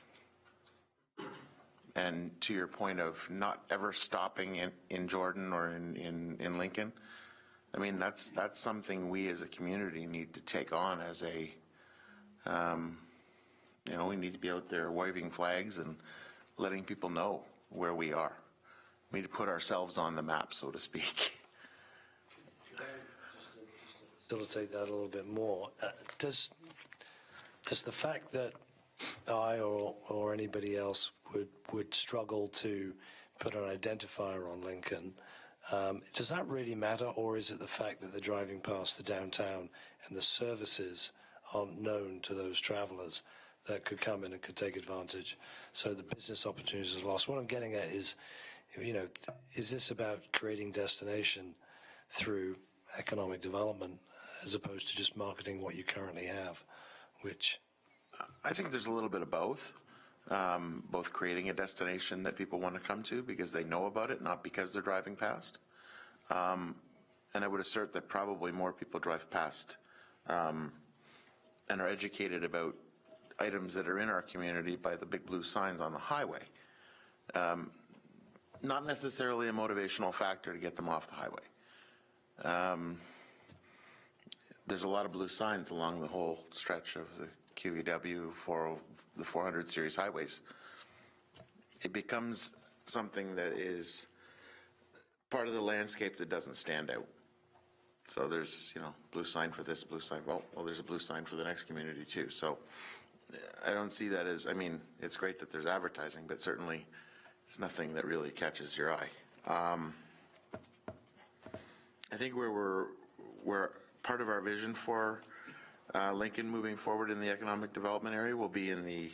And to your point of not ever stopping in Jordan or in Lincoln, I mean, that's something we as a community need to take on as a, we need to be out there waving flags and letting people know where we are. We need to put ourselves on the map, so to speak.
Facilitate that a little bit more. Does the fact that I or anybody else would struggle to put an identifier on Lincoln, does that really matter, or is it the fact that they're driving past the downtown and the services aren't known to those travelers that could come in and could take advantage? So the business opportunities are lost. What I'm getting at is, is this about creating destination through economic development as opposed to just marketing what you currently have, which...
I think there's a little bit of both. Both creating a destination that people want to come to because they know about it, not because they're driving past. And I would assert that probably more people drive past and are educated about items that are in our community by the big blue signs on the highway. Not necessarily a motivational factor to get them off the highway. There's a lot of blue signs along the whole stretch of the QEW for the 400 series highways. It becomes something that is part of the landscape that doesn't stand out. So there's, blue sign for this, blue sign. Well, there's a blue sign for the next community too. So I don't see that as, it's great that there's advertising, but certainly it's nothing that really catches your eye. I think where part of our vision for Lincoln moving forward in the economic development area will be in the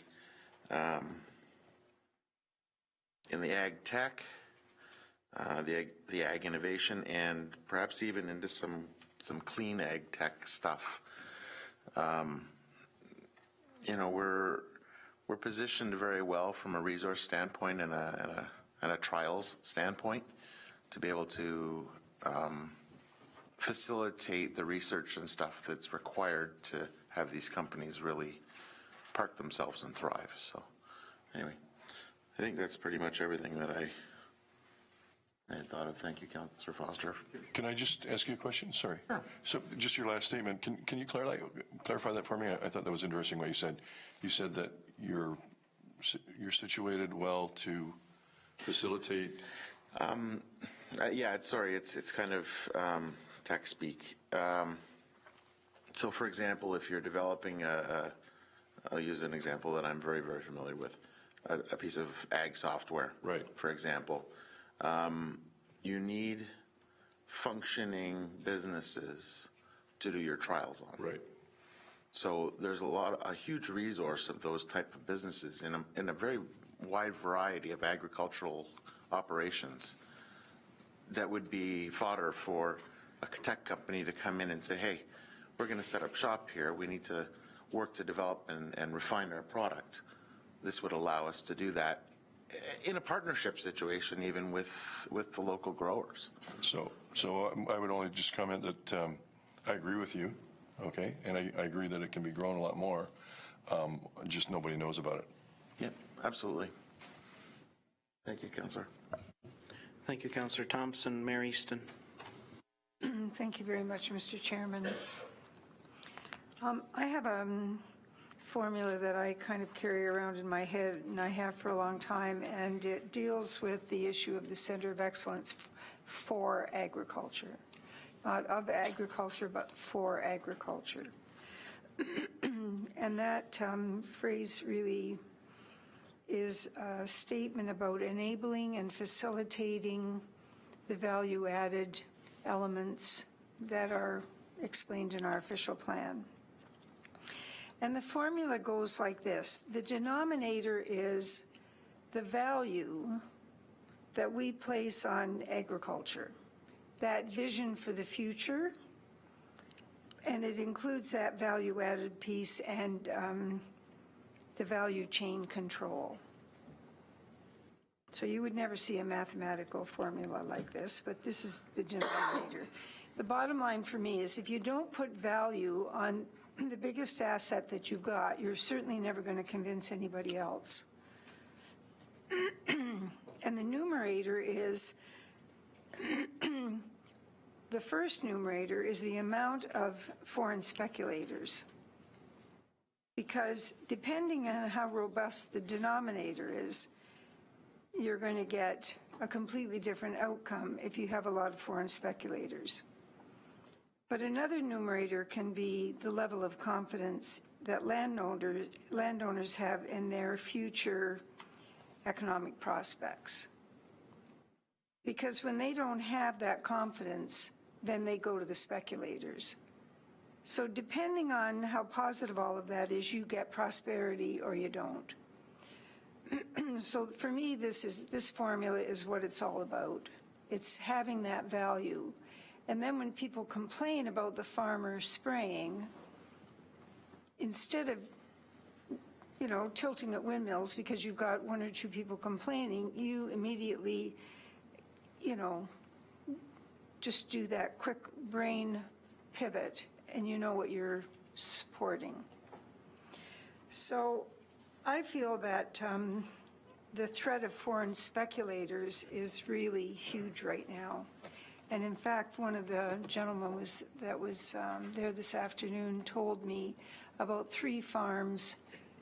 ag tech, the ag innovation, and perhaps even into some clean ag tech stuff. We're positioned very well from a resource standpoint and a trials standpoint to be able to facilitate the research and stuff that's required to have these companies really park themselves and thrive. So anyway, I think that's pretty much everything that I had thought of. Thank you, Councillor Foster.
Can I just ask you a question? Sorry.
Sure.
So just your last statement, can you clarify that for me? I thought that was interesting what you said. You said that you're situated well to facilitate.
Yeah, it's kind of tech speak. So for example, if you're developing I'll use an example that I'm very, very familiar with, a piece of ag software,
right? For
example, you need functioning businesses to do your trials on.
Right.
So there's a huge resource of those type of businesses in a very wide variety of agricultural operations that would be fodder for a tech company to come in and say, hey, we're going to set up shop here. We need to work to develop and refine our product. This would allow us to do that in a partnership situation, even with the local growers.
So I would only just comment that I agree with you, okay, and I agree that it can be grown a lot more. Just nobody knows about it.
Yeah, absolutely. Thank you, Councillor.
Thank you, Councillor Thompson. Mayor Easton.
Thank you very much, Mr. Chairman. I have a formula that I kind of carry around in my head, and I have for a long time, and it deals with the issue of the Center of Excellence for agriculture. Not of agriculture, but for agriculture. And that phrase really is a statement about enabling and facilitating the value-added elements that are explained in our official plan. And the formula goes like this. The denominator is the value that we place on agriculture, that vision for the future, and it includes that value-added piece and the value chain control. So you would never see a mathematical formula like this, but this is the denominator. The bottom line for me is if you don't put value on the biggest asset that you've got, you're certainly never going to convince anybody else. And the numerator is, the first numerator is the amount of foreign speculators. Because depending on how robust the denominator is, you're going to get a completely different outcome if you have a lot of foreign speculators. But another numerator can be the level of confidence that landowners have in their future economic prospects. Because when they don't have that confidence, then they go to the speculators. So depending on how positive all of that is, you get prosperity or you don't. So for me, this formula is what it's all about. It's having that value. And then when people complain about the farmer spraying, instead of, you know, tilting at windmills because you've got one or two people complaining, you immediately, you know, just do that quick brain pivot and you know what you're supporting. So I feel that the threat of foreign speculators is really huge right now. And in fact, one of the gentlemen that was there this afternoon told me about 3 farms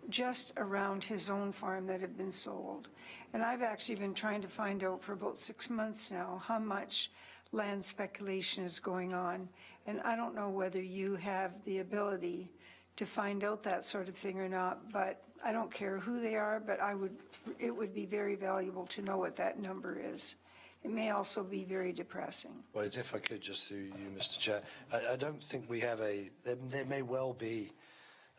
just around his own farm that have been sold. And I've actually been trying to find out for about 6 months now how much land speculation is going on. And I don't know whether you have the ability to find out that sort of thing or not, but I don't care who they are, but it would be very valuable to know what that number is. It may also be very depressing.
Well, if I could just through you, Mr. Chair, I don't think we have there may well be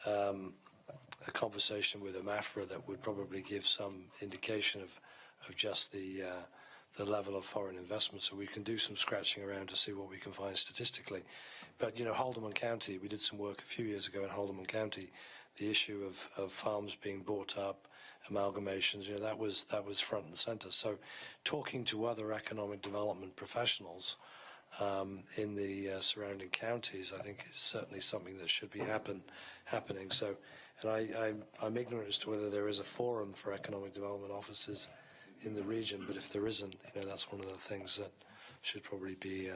a conversation with AMAFRA that would probably give some indication of just the level of foreign investment, so we can do some scratching around to see what we can find statistically. But, you know, Haldimand County, we did some work a few years ago in Haldimand County, the issue of farms being bought up, amalgamations, you know, that was front and center. So talking to other economic development professionals in the surrounding counties, I think is certainly something that should be happening. So, and I'm ignorant as to whether there is a forum for economic development officers in the region, but if there isn't, you know, that's one of the things that should probably be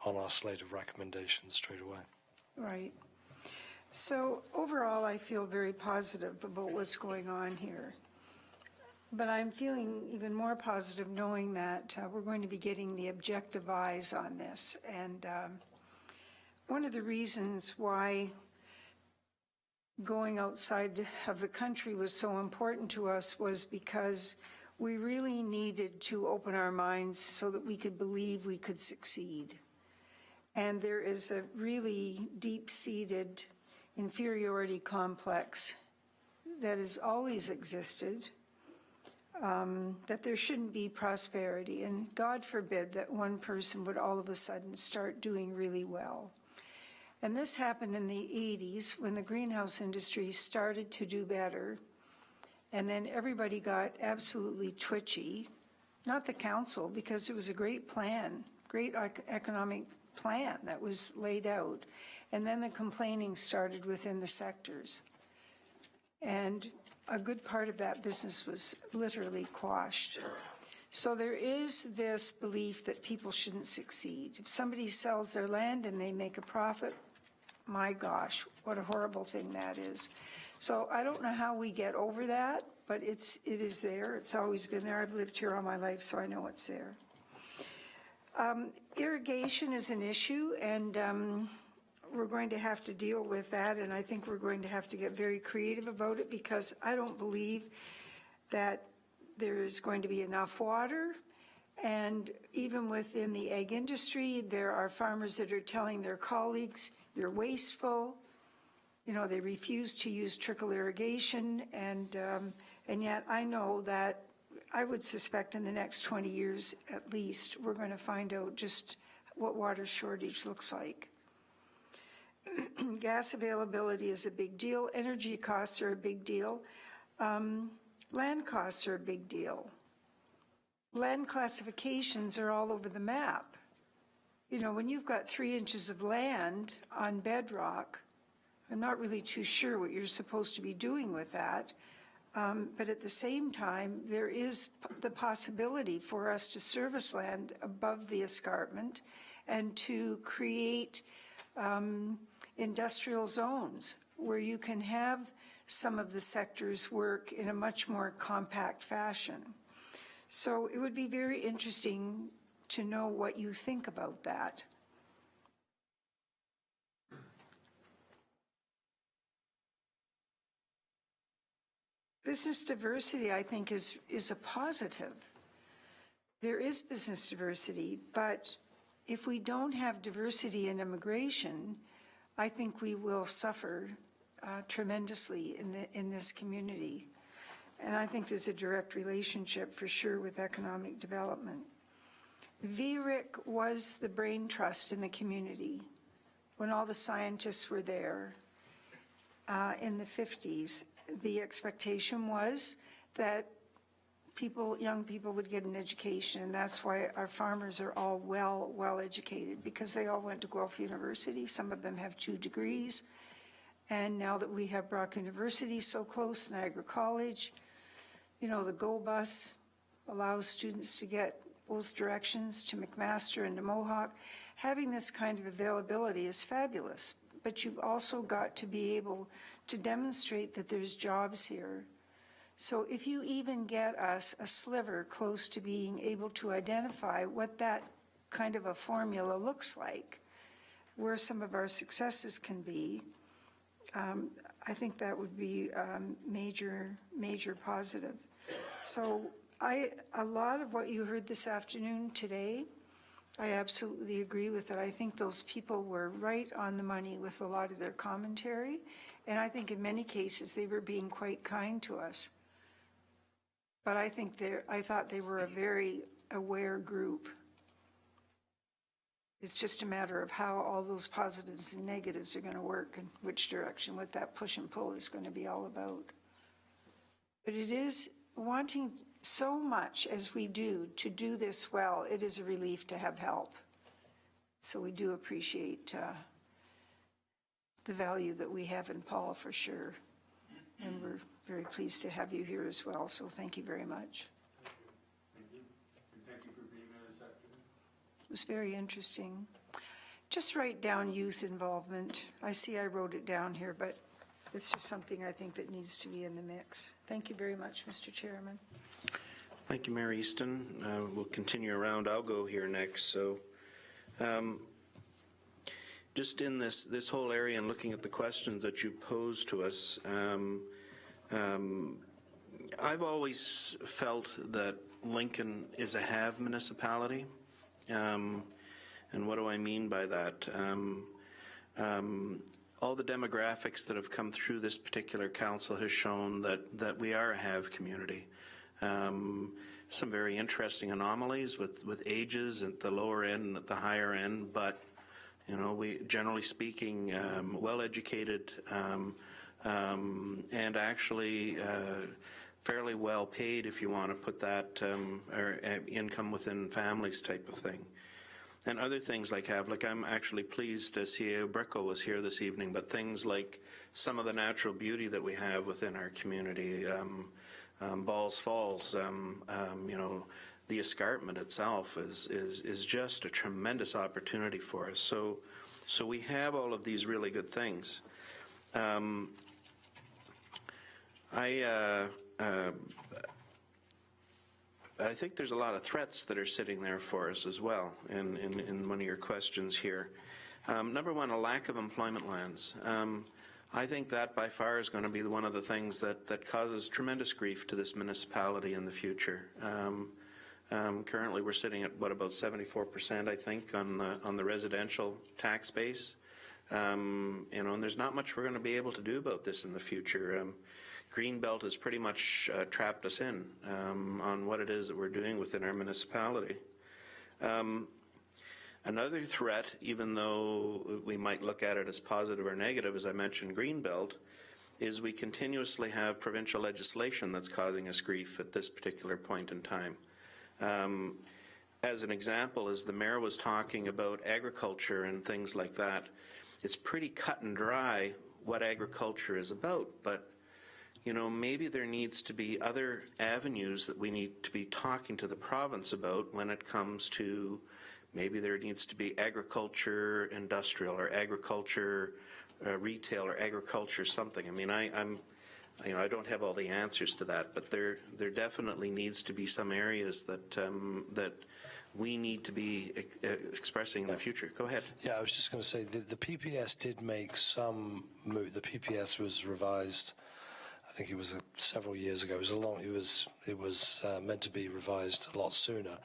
on our slate of recommendations straight away.
Right. So overall, I feel very positive about what's going on here. But I'm feeling even more positive knowing that we're going to be getting the objective eyes on this. And one of the reasons why going outside of the country was so important to us was because we really needed to open our minds so that we could believe we could succeed. And there is a really deep-seated inferiority complex that has always existed, that there shouldn't be prosperity. And God forbid that one person would all of a sudden start doing really well. And this happened in the 80s when the greenhouse industry started to do better. And then everybody got absolutely twitchy, not the council, because it was a great plan, great economic plan that was laid out. And then the complaining started within the sectors. And a good part of that business was literally quashed. So there is this belief that people shouldn't succeed. If somebody sells their land and they make a profit, my gosh, what a horrible thing that is. So I don't know how we get over that, but it is there. It's always been there. I've lived here all my life, so I know it's there. Irrigation is an issue, and we're going to have to deal with that, and I think we're going to have to get very creative about it because I don't believe that there is going to be enough water. And even within the egg industry, there are farmers that are telling their colleagues, you're wasteful. You know, they refuse to use trickle irrigation. And yet I know that I would suspect in the next 20 years at least, we're going to find out just what water shortage looks like. Gas availability is a big deal. Energy costs are a big deal. Land costs are a big deal. Land classifications are all over the map. You know, when you've got 3 inches of land on bedrock, I'm not really too sure what you're supposed to be doing with that. But at the same time, there is the possibility for us to service land above the escarpment and to create industrial zones where you can have some of the sectors work in a much more compact fashion. So it would be very interesting to know what you think about that. Business diversity, I think, is a positive. There is business diversity, but if we don't have diversity in immigration, I think we will suffer tremendously in this community. And I think there's a direct relationship for sure with economic development. VRIC was the brain trust in the community when all the scientists were there in the 50s. The expectation was that young people would get an education, and that's why our farmers are all well educated, because they all went to Guelph University. Some of them have 2 degrees. And now that we have Brock University so close, Niagara College, you know, the GO bus allows students to get both directions to McMaster and to Mohawk. Having this kind of availability is fabulous, but you've also got to be able to demonstrate that there's jobs here. So if you even get us a sliver close to being able to identify what that kind of a formula looks like, where some of our successes can be, I think that would be major positive. So a lot of what you heard this afternoon today, I absolutely agree with it. I think those people were right on the money with a lot of their commentary, and I think in many cases they were being quite kind to us. But I thought they were a very aware group. It's just a matter of how all those positives and negatives are going to work and which direction, what that push and pull is going to be all about. But it is wanting so much as we do to do this well, it is a relief to have help. So we do appreciate the value that we have in Paul for sure. And we're very pleased to have you here as well. So thank you very much.
Thank you. And thank you for being there this afternoon.
It was very interesting. Just write down youth involvement. I see I wrote it down here, but it's just something I think that needs to be in the mix. Thank you very much, Mr. Chairman.
Thank you, Mayor Easton. We'll continue around. I'll go here next. So just in this whole area and looking at the questions that you posed to us, I've always felt that Lincoln is a have municipality. And what do I mean by that? All the demographics that have come through this particular council has shown that we are a have community. Some very interesting anomalies with ages at the lower end and at the higher end, but you know, we generally speaking, well-educated and actually fairly well paid, if you want to put that, or income within families type of thing. And other things like I'm actually pleased as CAO Brickell was here this evening, but things like some of the natural beauty that we have within our community, Balls Falls, you know, the escarpment itself is just a tremendous opportunity for us. So we have all of these really good things. I think there's a lot of threats that are sitting there for us as well in one of your questions here. Number one, a lack of employment lands. I think that by far is going to be one of the things that causes tremendous grief to this municipality in the future. Currently, we're sitting at, what, about 74%, I think, on the residential tax base. And there's not much we're going to be able to do about this in the future. Greenbelt has pretty much trapped us in on what it is that we're doing within our municipality. Another threat, even though we might look at it as positive or negative, as I mentioned, Greenbelt, is we continuously have provincial legislation that's causing us grief at this particular point in time. As an example, as the mayor was talking about agriculture and things like that, it's pretty cut and dry what agriculture is about, but maybe there needs to be other avenues that we need to be talking to the province about when it comes to maybe there needs to be agriculture industrial or agriculture retail or agriculture something. I mean, I don't have all the answers to that, but there definitely needs to be some areas that we need to be expressing in the future. Go ahead.
Yeah, I was just going to say the PPS did make some move. The PPS was revised. I think it was several years ago. It was meant to be revised a lot sooner.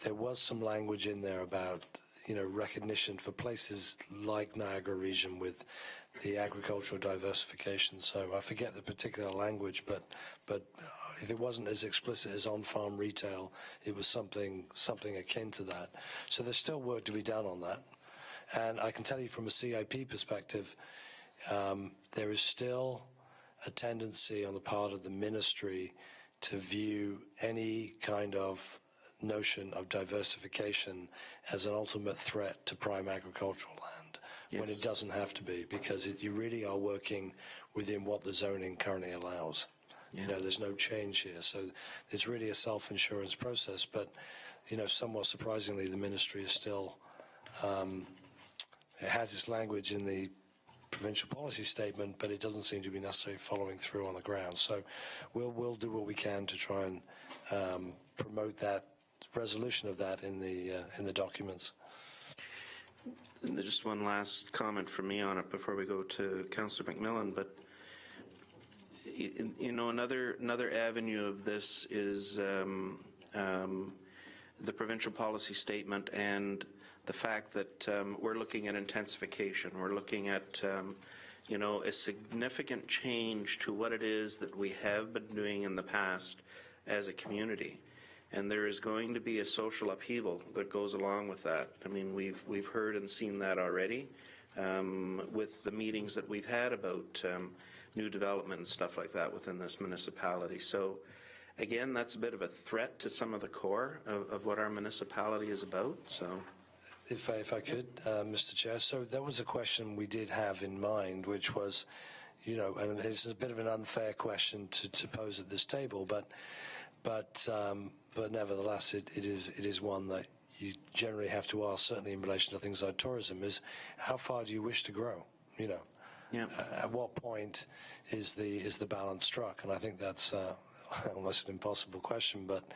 There was some language in there about recognition for places like Niagara region with the agricultural diversification. So I forget the particular language, but if it wasn't as explicit as on-farm retail, it was something akin to that. So there's still work to be done on that. And I can tell you from a CIP perspective, there is still a tendency on the part of the ministry to view any kind of notion of diversification as an ultimate threat to prime agricultural land, when it doesn't have to be, because you really are working within what the zoning currently allows. There's no change here, so it's really a self-insurance process. But somewhat surprisingly, the ministry is still it has its language in the provincial policy statement, but it doesn't seem to be necessarily following through on the ground. So we'll do what we can to try and promote that resolution of that in the documents.
And just one last comment from me on it before we go to Councillor McMillan. But another avenue of this is the provincial policy statement and the fact that we're looking at intensification. We're looking at a significant change to what it is that we have been doing in the past as a community. And there is going to be a social upheaval that goes along with that. I mean, we've heard and seen that already with the meetings that we've had about new development and stuff like that within this municipality. So, again, that's a bit of a threat to some of the core of what our municipality is about. So,
if I could, Mr. Chair, so that was a question we did have in mind, which was, and it's a bit of an unfair question to pose at this table, but nevertheless, it is one that you generally have to ask, certainly in relation to things like tourism, is how far do you wish to grow? At what point is the balance struck? And I think that's almost an impossible question, but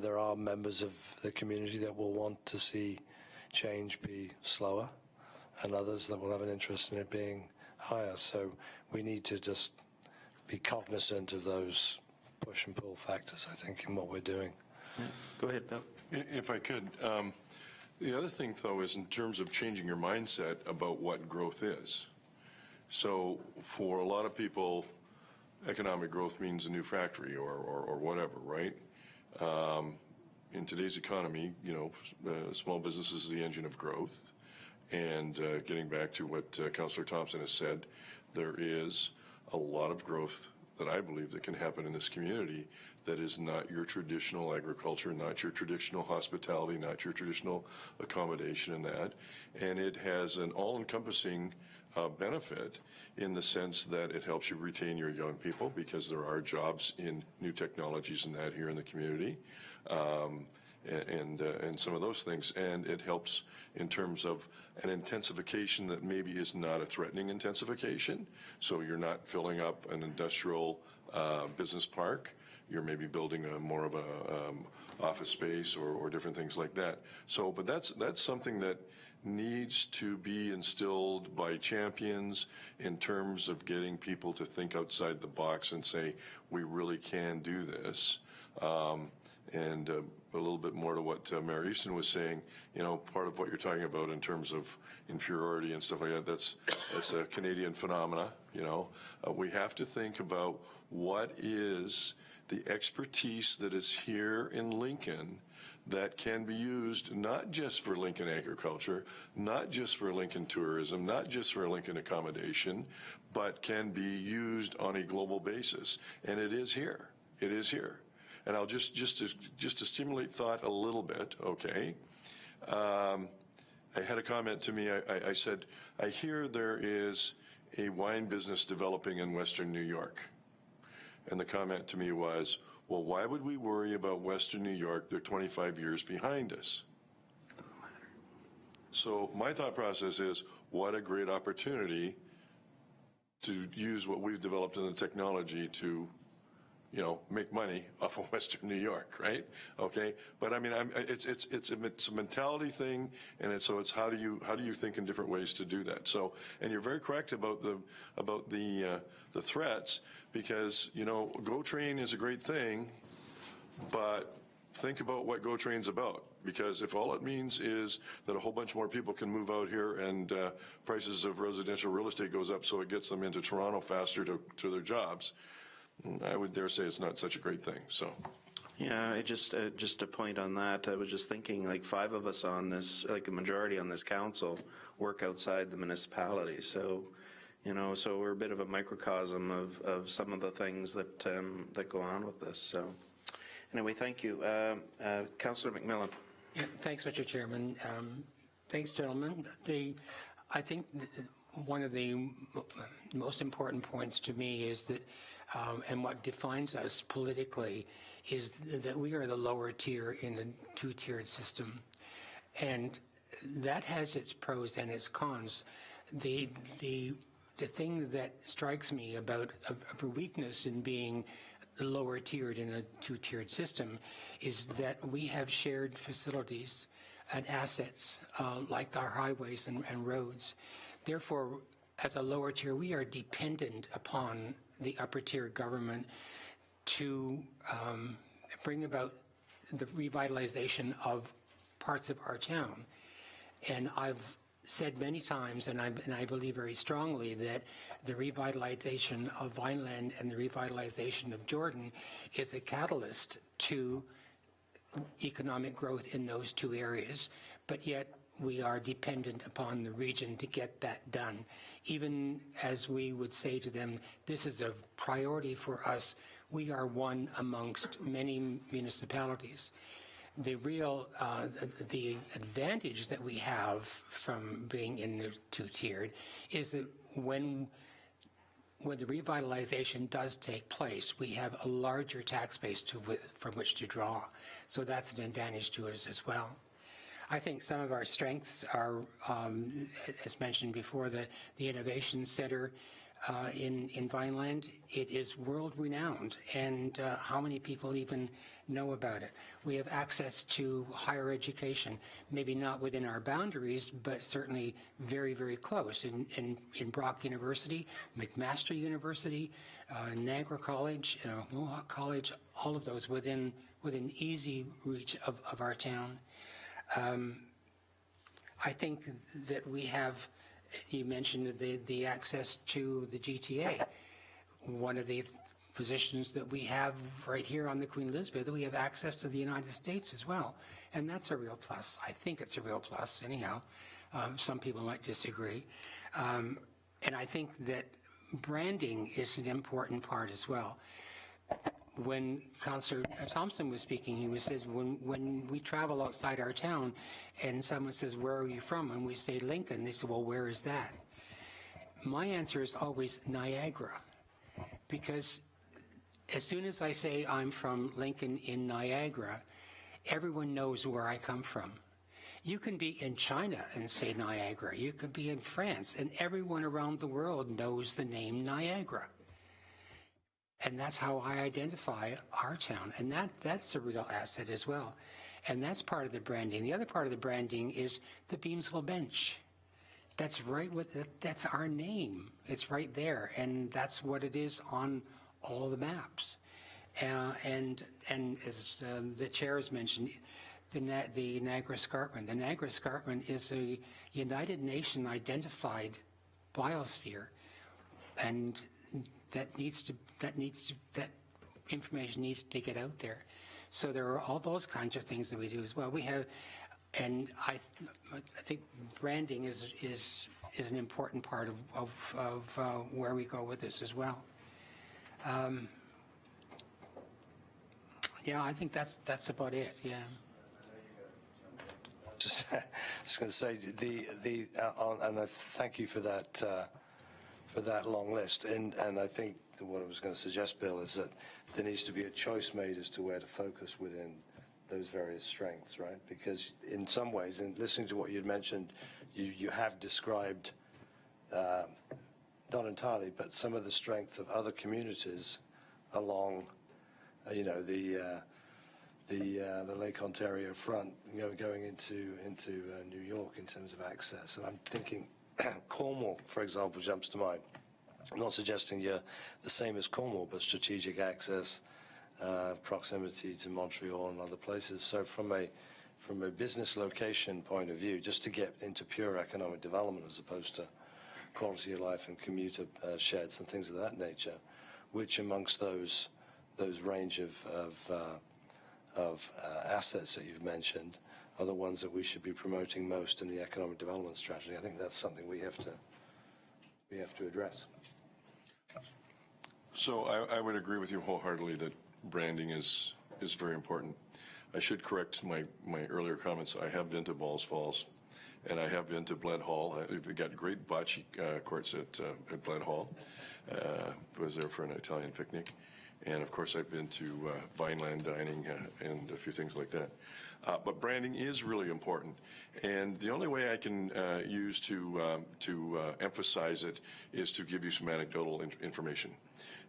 there are members of the community that will want to see change be slower, and others that will have an interest in it being higher. So we need to just be cognizant of those push and pull factors, I think, in what we're doing.
Yeah. Go ahead, Bill.
If I could, the other thing, though, is in terms of changing your mindset about what growth is. So for a lot of people, economic growth means a new factory or whatever, right? In today's economy, small business is the engine of growth. And getting back to what Councillor Thompson has said, there is a lot of growth that I believe that can happen in this community that is not your traditional agriculture, not your traditional hospitality, not your traditional accommodation and that. And it has an all-encompassing benefit in the sense that it helps you retain your young people because there are jobs in new technologies and that here in the community. And some of those things, and it helps in terms of an intensification that maybe is not a threatening intensification. So you're not filling up an industrial business park. You're maybe building more of a office space or different things like that. So, but that's something that needs to be instilled by champions in terms of getting people to think outside the box and say, we really can do this. And a little bit more to what Mayor Easton was saying, you know, part of what you're talking about in terms of inferiority and stuff like that, that's a Canadian phenomena, you know. We have to think about what is the expertise that is here in Lincoln that can be used not just for Lincoln agriculture, not just for Lincoln tourism, not just for Lincoln accommodation, but can be used on a global basis. And it is here. It is here. And I'll just to stimulate thought a little bit, okay? I had a comment to me. I said, I hear there is a wine business developing in Western New York. And the comment to me was, well, why would we worry about Western New York? They're 25 years behind us. So my thought process is, what a great opportunity to use what we've developed in the technology to, you know, make money off of Western New York, right? Okay, but I mean, it's a mentality thing, and it's how do you think in different ways to do that? So, and you're very correct about the threats, because, you know, Go Train is a great thing, but think about what Go Train's about. Because if all it means is that a whole bunch more people can move out here and prices of residential real estate goes up, so it gets them into Toronto faster to their jobs, I would dare say it's not such a great thing. So,
yeah, I just a point on that. I was just thinking, like, 5 of us on this, like a majority on this council, work outside the municipality. So, you know, so we're a bit of a microcosm of some of the things that that go on with this. So, anyway, thank you, Councillor McMillan.
Yeah, thanks, Mr. Chairman. Thanks, gentlemen. I think one of the most important points to me is that, and what defines us politically, is that we are the lower tier in the two-tiered system. And that has its pros and its cons. The thing that strikes me about a weakness in being lower tiered in a two-tiered system is that we have shared facilities and assets like our highways and roads. Therefore, as a lower tier, we are dependent upon the upper tier government to bring about the revitalization of parts of our town. And I've said many times, and I believe very strongly, that the revitalization of Vineland and the revitalization of Jordan is a catalyst to economic growth in those 2 areas. But yet we are dependent upon the region to get that done. Even as we would say to them, this is a priority for us, we are one amongst many municipalities. The real, the advantage that we have from being in the two-tiered is that when the revitalization does take place, we have a larger tax base from which to draw. So that's an advantage to us as well. I think some of our strengths are, as mentioned before, the Innovation Center in Vineland. It is world-renowned, and how many people even know about it? We have access to higher education, maybe not within our boundaries, but certainly very, very close. In Brock University, McMaster University, Niagara College, Mohawk College, all of those within easy reach of our town. I think that we have, you mentioned the access to the GTA. One of the positions that we have right here on the Queen Elizabeth, we have access to the United States as well. And that's a real plus. I think it's a real plus anyhow. Some people might disagree. And I think that branding is an important part as well. When Councillor Thompson was speaking, he says, when we travel outside our town and someone says, where are you from? And we say Lincoln, they say, well, where is that? My answer is always Niagara, because as soon as I say I'm from Lincoln in Niagara, everyone knows where I come from. You can be in China and say Niagara. You could be in France, and everyone around the world knows the name Niagara. And that's how I identify our town, and that's a real asset as well. And that's part of the branding. The other part of the branding is the Beamsville Bench. That's right. That's our name. It's right there, and that's what it is on all the maps. And as the chair has mentioned, the Niagara Escarpment. The Niagara Escarpment is a United Nations identified biosphere, and that information needs to get out there. So there are all those kinds of things that we do as well. We have, and I think branding is an important part of where we go with this as well. Yeah, I think that's about it. Yeah.
Just going to say and I thank you for that long list. And I think that what I was going to suggest, Bill, is that there needs to be a choice made as to where to focus within those various strengths, right? Because in some ways, in listening to what you'd mentioned, you have described not entirely, but some of the strengths of other communities along, the Lake Ontario front, going into New York in terms of access. And I'm thinking Cornwall, for example, jumps to mind. I'm not suggesting you're the same as Cornwall, but strategic access, proximity to Montreal and other places. So from a business location point of view, just to get into pure economic development as opposed to quality of life and commuter sheds and things of that nature, which amongst those range of assets that you've mentioned are the ones that we should be promoting most in the economic development strategy. I think that's something we have to address.
So I would agree with you wholeheartedly that branding is very important. I should correct my earlier comments. I have been to Balls Falls, and I have been to Bled Hall. We've got great bocce courts at Bled Hall. I was there for an Italian picnic. And of course, I've been to Vineland dining and a few things like that. But branding is really important. And the only way I can use to emphasize it is to give you some anecdotal information.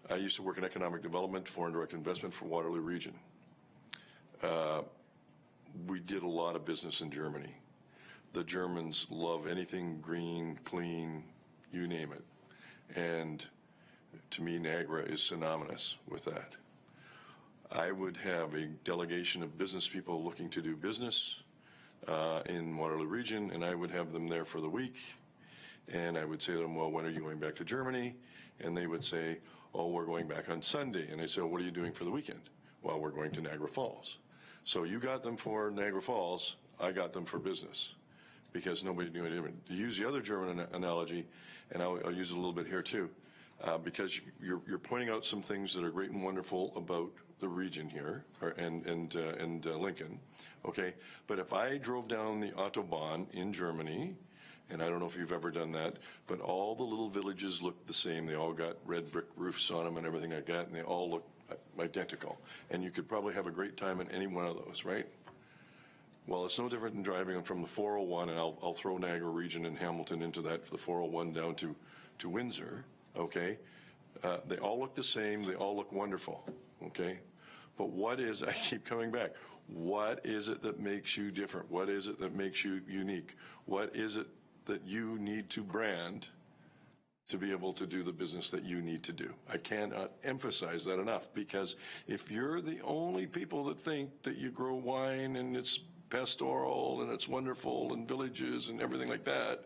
I used to work in economic development, foreign direct investment for Waterloo Region. We did a lot of business in Germany. The Germans love anything green, clean, you name it. And to me, Niagara is synonymous with that. I would have a delegation of business people looking to do business in Waterloo Region, and I would have them there for the week. And I would say to them, well, when are you going back to Germany? And they would say, oh, we're going back on Sunday. And I say, well, what are you doing for the weekend? Well, we're going to Niagara Falls. So you got them for Niagara Falls, I got them for business, because nobody knew any different. To use the other German analogy, and I'll use it a little bit here too, because you're pointing out some things that are great and wonderful about the region here, and Lincoln, okay? But if I drove down the Autobahn in Germany, and I don't know if you've ever done that, but all the little villages look the same. They all got red brick roofs on them and everything like that, and they all look identical. And you could probably have a great time in any one of those, right? Well, it's no different than driving from the 401, and I'll throw Niagara Region and Hamilton into that, for the 401 down to Windsor, okay? They all look the same. They all look wonderful, okay? But what is, I keep coming back, what is it that makes you different? What is it that makes you unique? What is it that you need to brand to be able to do the business that you need to do? I cannot emphasize that enough, because if you're the only people that think that you grow wine and it's pastoral and it's wonderful and villages and everything like that,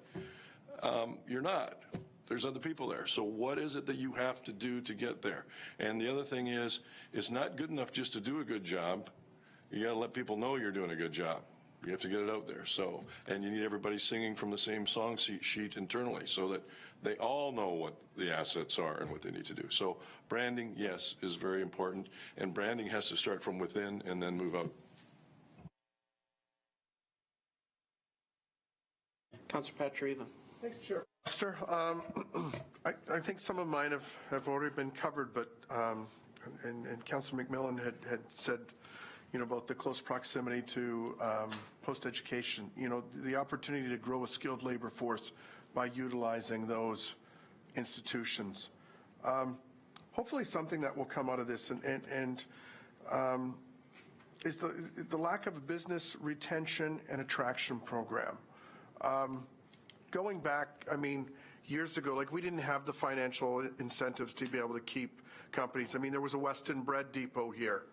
you're not. There's other people there. So what is it that you have to do to get there? And the other thing is, it's not good enough just to do a good job. You got to let people know you're doing a good job. You have to get it out there. So, and you need everybody singing from the same song sheet internally, so that they all know what the assets are and what they need to do. So branding, yes, is very important. And branding has to start from within and then move out.
Councillor Patrieva.
Thanks, Chair. Minister, I think some of mine have already been covered, but and Councillor McMillan had said, about the close proximity to post-education, the opportunity to grow a skilled labor force by utilizing those institutions. Hopefully something that will come out of this, and is the lack of a business retention and attraction program. Going back, I mean, years ago, like we didn't have the financial incentives to be able to keep companies. I mean, there was a Weston Bread Depot here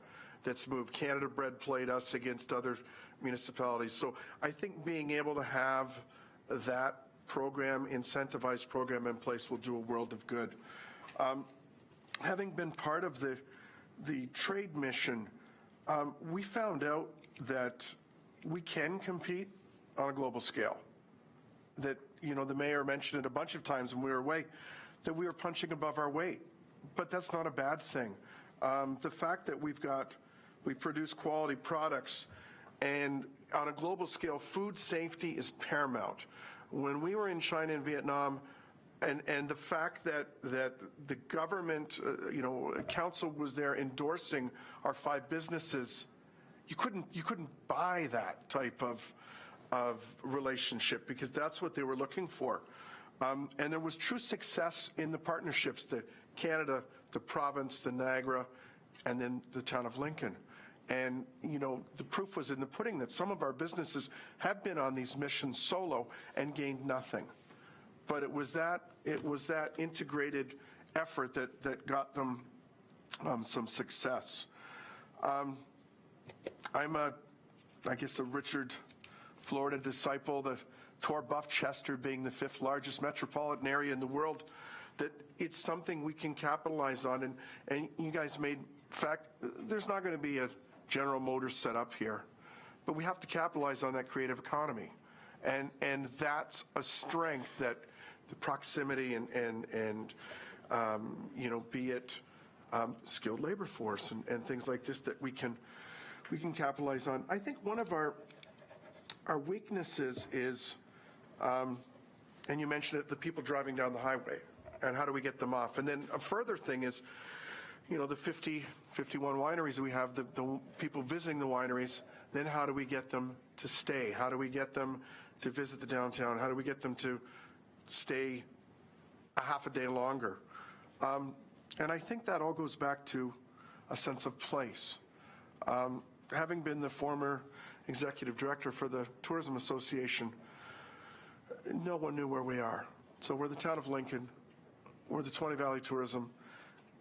that's moved. Canada Bread played us against other municipalities. So I think being able to have that program, incentivized program in place will do a world of good. Having been part of the trade mission, we found out that we can compete on a global scale. That, you know, the mayor mentioned it a bunch of times when we were away, that we were punching above our weight. But that's not a bad thing. The fact that we produce quality products, and on a global scale, food safety is paramount. When we were in China and Vietnam, and the fact that the government, council was there endorsing our 5 businesses, you couldn't buy that type of relationship, because that's what they were looking for. And there was true success in the partnerships, the Canada, the province, the Niagara, and then the town of Lincoln. And, you know, the proof was in the pudding that some of our businesses have been on these missions solo and gained nothing. But it was that integrated effort that got them some success. I'm I guess a Richard Florida disciple, the Tor-Buff Chester being the 5th largest metropolitan area in the world, that it's something we can capitalize on. And you guys made fact, there's not going to be a General Motors set up here, but we have to capitalize on that creative economy. And that's a strength that the proximity and be it skilled labor force and things like this that we can capitalize on. I think one of our weaknesses is, and you mentioned it, the people driving down the highway, and how do we get them off? And then a further thing is, you know, the 51 wineries we have, the people visiting the wineries, then how do we get them to stay? How do we get them to visit the downtown? How do we get them to stay a half a day longer? And I think that all goes back to a sense of place. Having been the former executive director for the Tourism Association, no one knew where we are. So we're the town of Lincoln, we're the 20 Valley Tourism.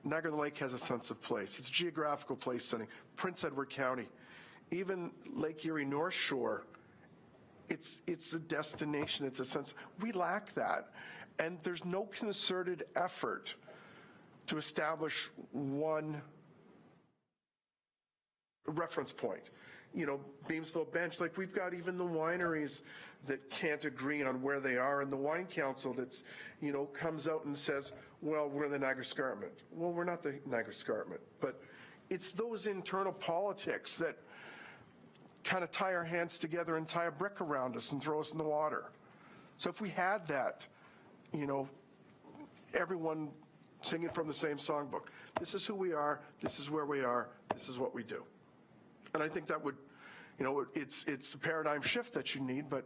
Niagara Lake has a sense of place. It's geographical place setting. Prince Edward County, even Lake Erie North Shore, it's a destination, it's a sense. We lack that. And there's no concerted effort to establish one reference point. You know, Beamsville Bench, like we've got even the wineries that can't agree on where they are, and the wine council that's, you know, comes out and says, well, we're the Niagara Escarpment. Well, we're not the Niagara Escarpment, but it's those internal politics that kind of tie our hands together and tie a brick around us and throw us in the water. So if we had that, you know, everyone singing from the same songbook, this is who we are, this is where we are, this is what we do. And I think that would, you know, it's a paradigm shift that you need, but,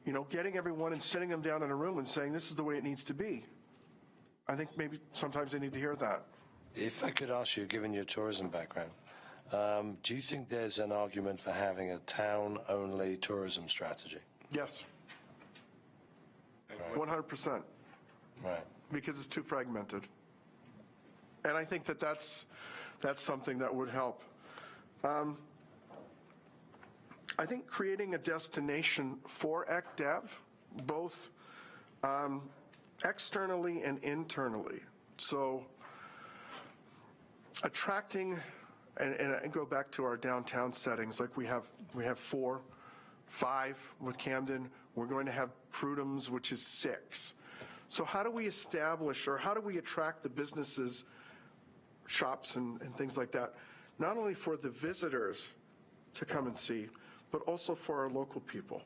you know, getting everyone and sitting them down in a room and saying this is the way it needs to be. I think maybe sometimes they need to hear that.
If I could ask you, given your tourism background, do you think there's an argument for having a town-only tourism strategy?
Yes. 100%.
Right.
Because it's too fragmented. And I think that's something that would help. I think creating a destination for ECDEV, both externally and internally. So attracting, and I go back to our downtown settings, like we have 4, 5 with Camden. We're going to have Prudhome's, which is 6. So how do we establish, or how do we attract the businesses, shops and things like that, not only for the visitors to come and see, but also for our local people?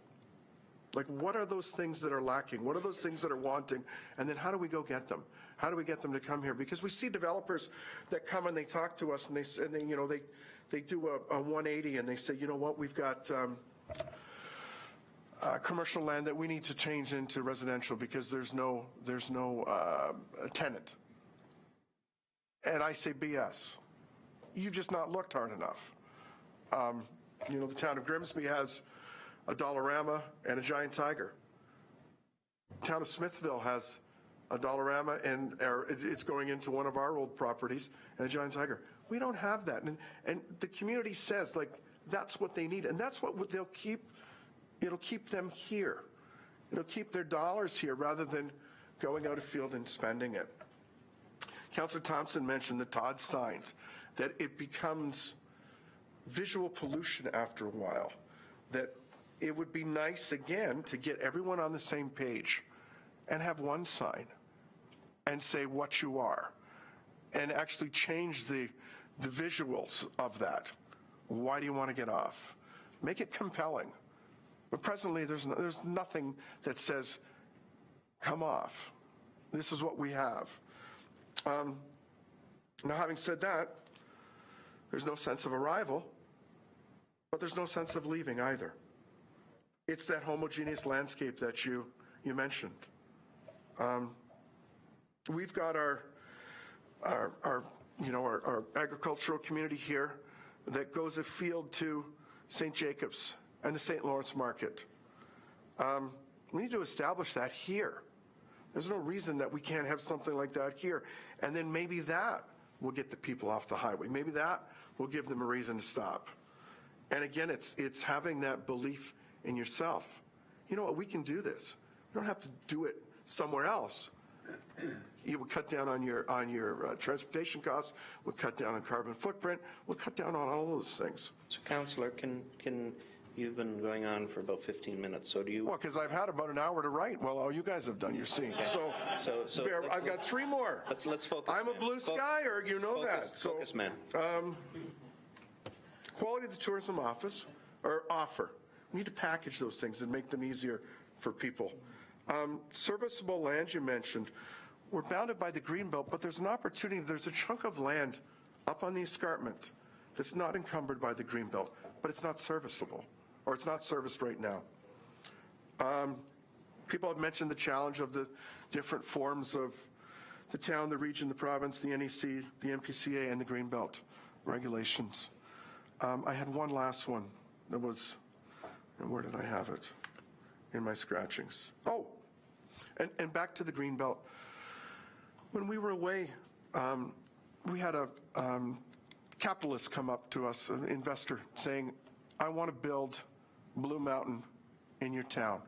Like, what are those things that are lacking? What are those things that are wanting? And then how do we go get them? How do we get them to come here? Because we see developers that come and they talk to us and they you know, they do a 180 and they say, you know what, we've got commercial land that we need to change into residential because there's no tenant. And I say BS. You've just not looked hard enough. The town of Grimsby has a Dollarama and a Giant Tiger. Town of Smithville has a Dollarama or it's going into one of our old properties and a Giant Tiger. We don't have that. And the community says, like, that's what they need. And that's what it'll keep them here. It'll keep their dollars here rather than going out afield and spending it. Councillor Thompson mentioned the Todd signs, that it becomes visual pollution after a while, that it would be nice, again, to get everyone on the same page and have one sign and say what you are and actually change the visuals of that. Why do you want to get off? Make it compelling. But presently, there's nothing that says, come off. This is what we have. Now, having said that, there's no sense of arrival, but there's no sense of leaving either. It's that homogeneous landscape that you mentioned. We've got our agricultural community here that goes afield to St. Jacobs and the St. Lawrence Market. We need to establish that here. There's no reason that we can't have something like that here. And then maybe that will get the people off the highway. Maybe that will give them a reason to stop. And again, it's having that belief in yourself. You know what, we can do this. You don't have to do it somewhere else. You will cut down on your transportation costs, we'll cut down on carbon footprint, we'll cut down on all those things.
So, Councillor, you've been going on for about 15 minutes, so do you?
Well, because I've had about an hour to write. Well, all you guys have done, you're seeing. So I've got three more.
Let's focus.
I'm a blue skyer, you know that. So,
focus, man.
Quality of the tourism offer. We need to package those things and make them easier for people. Serviceable land you mentioned. We're bounded by the Greenbelt, but there's an opportunity. There's a chunk of land up on the escarpment that's not encumbered by the Greenbelt, but it's not serviceable, or it's not serviced right now. People have mentioned the challenge of the different forms of the town, the region, the province, the NEC, the MPCA, and the Greenbelt regulations. I had one last one that was, and where did I have it? In my scratchings. Oh, and back to the Greenbelt. When we were away, we had a capitalist come up to us, an investor, saying, I want to build Blue Mountain in your town.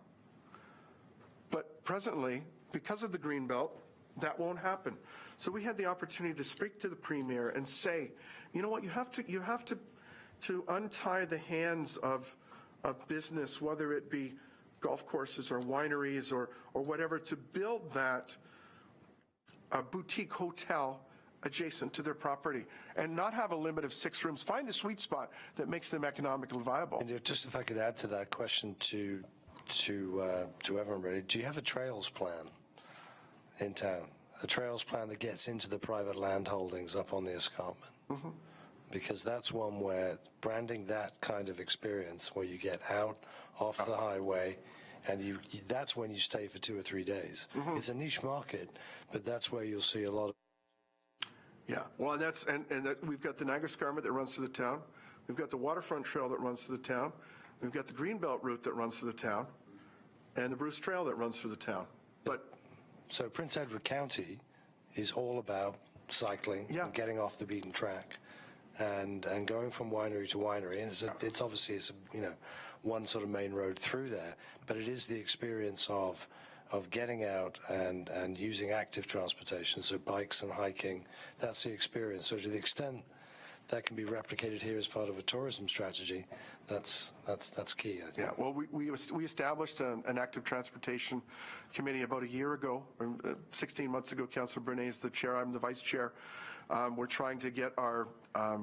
But presently, because of the Greenbelt, that won't happen. So we had the opportunity to speak to the Premier and say, you know what, you have to untie the hands of business, whether it be golf courses or wineries or whatever, to build that boutique hotel adjacent to their property and not have a limit of 6 rooms. Find the sweet spot that makes them economically viable.
And just if I could add to that question to everybody, do you have a trails plan in town? A trails plan that gets into the private land holdings up on the escarpment? Mm-hmm. Because that's one where branding that kind of experience where you get out off the highway and that's when you stay for 2 or 3 days. Mm-hmm. It's a niche market, but that's where you'll see a lot of.
Yeah, well, and we've got the Niagara Escarpment that runs through the town. We've got the waterfront trail that runs through the town. We've got the Greenbelt route that runs through the town, and the Bruce Trail that runs through the town. But
so Prince Edward County is all about cycling and getting off the beaten track, and going from winery to winery. And it's obviously one sort of main road through there, but it is the experience of getting out and using active transportation, so bikes and hiking. That's the experience. So to the extent that can be replicated here as part of a tourism strategy, that's key, I think.
Yeah, well, we established an active transportation committee about a year ago, 16 months ago. Councillor Bernays is the chair, I'm the vice chair. We're trying to get our,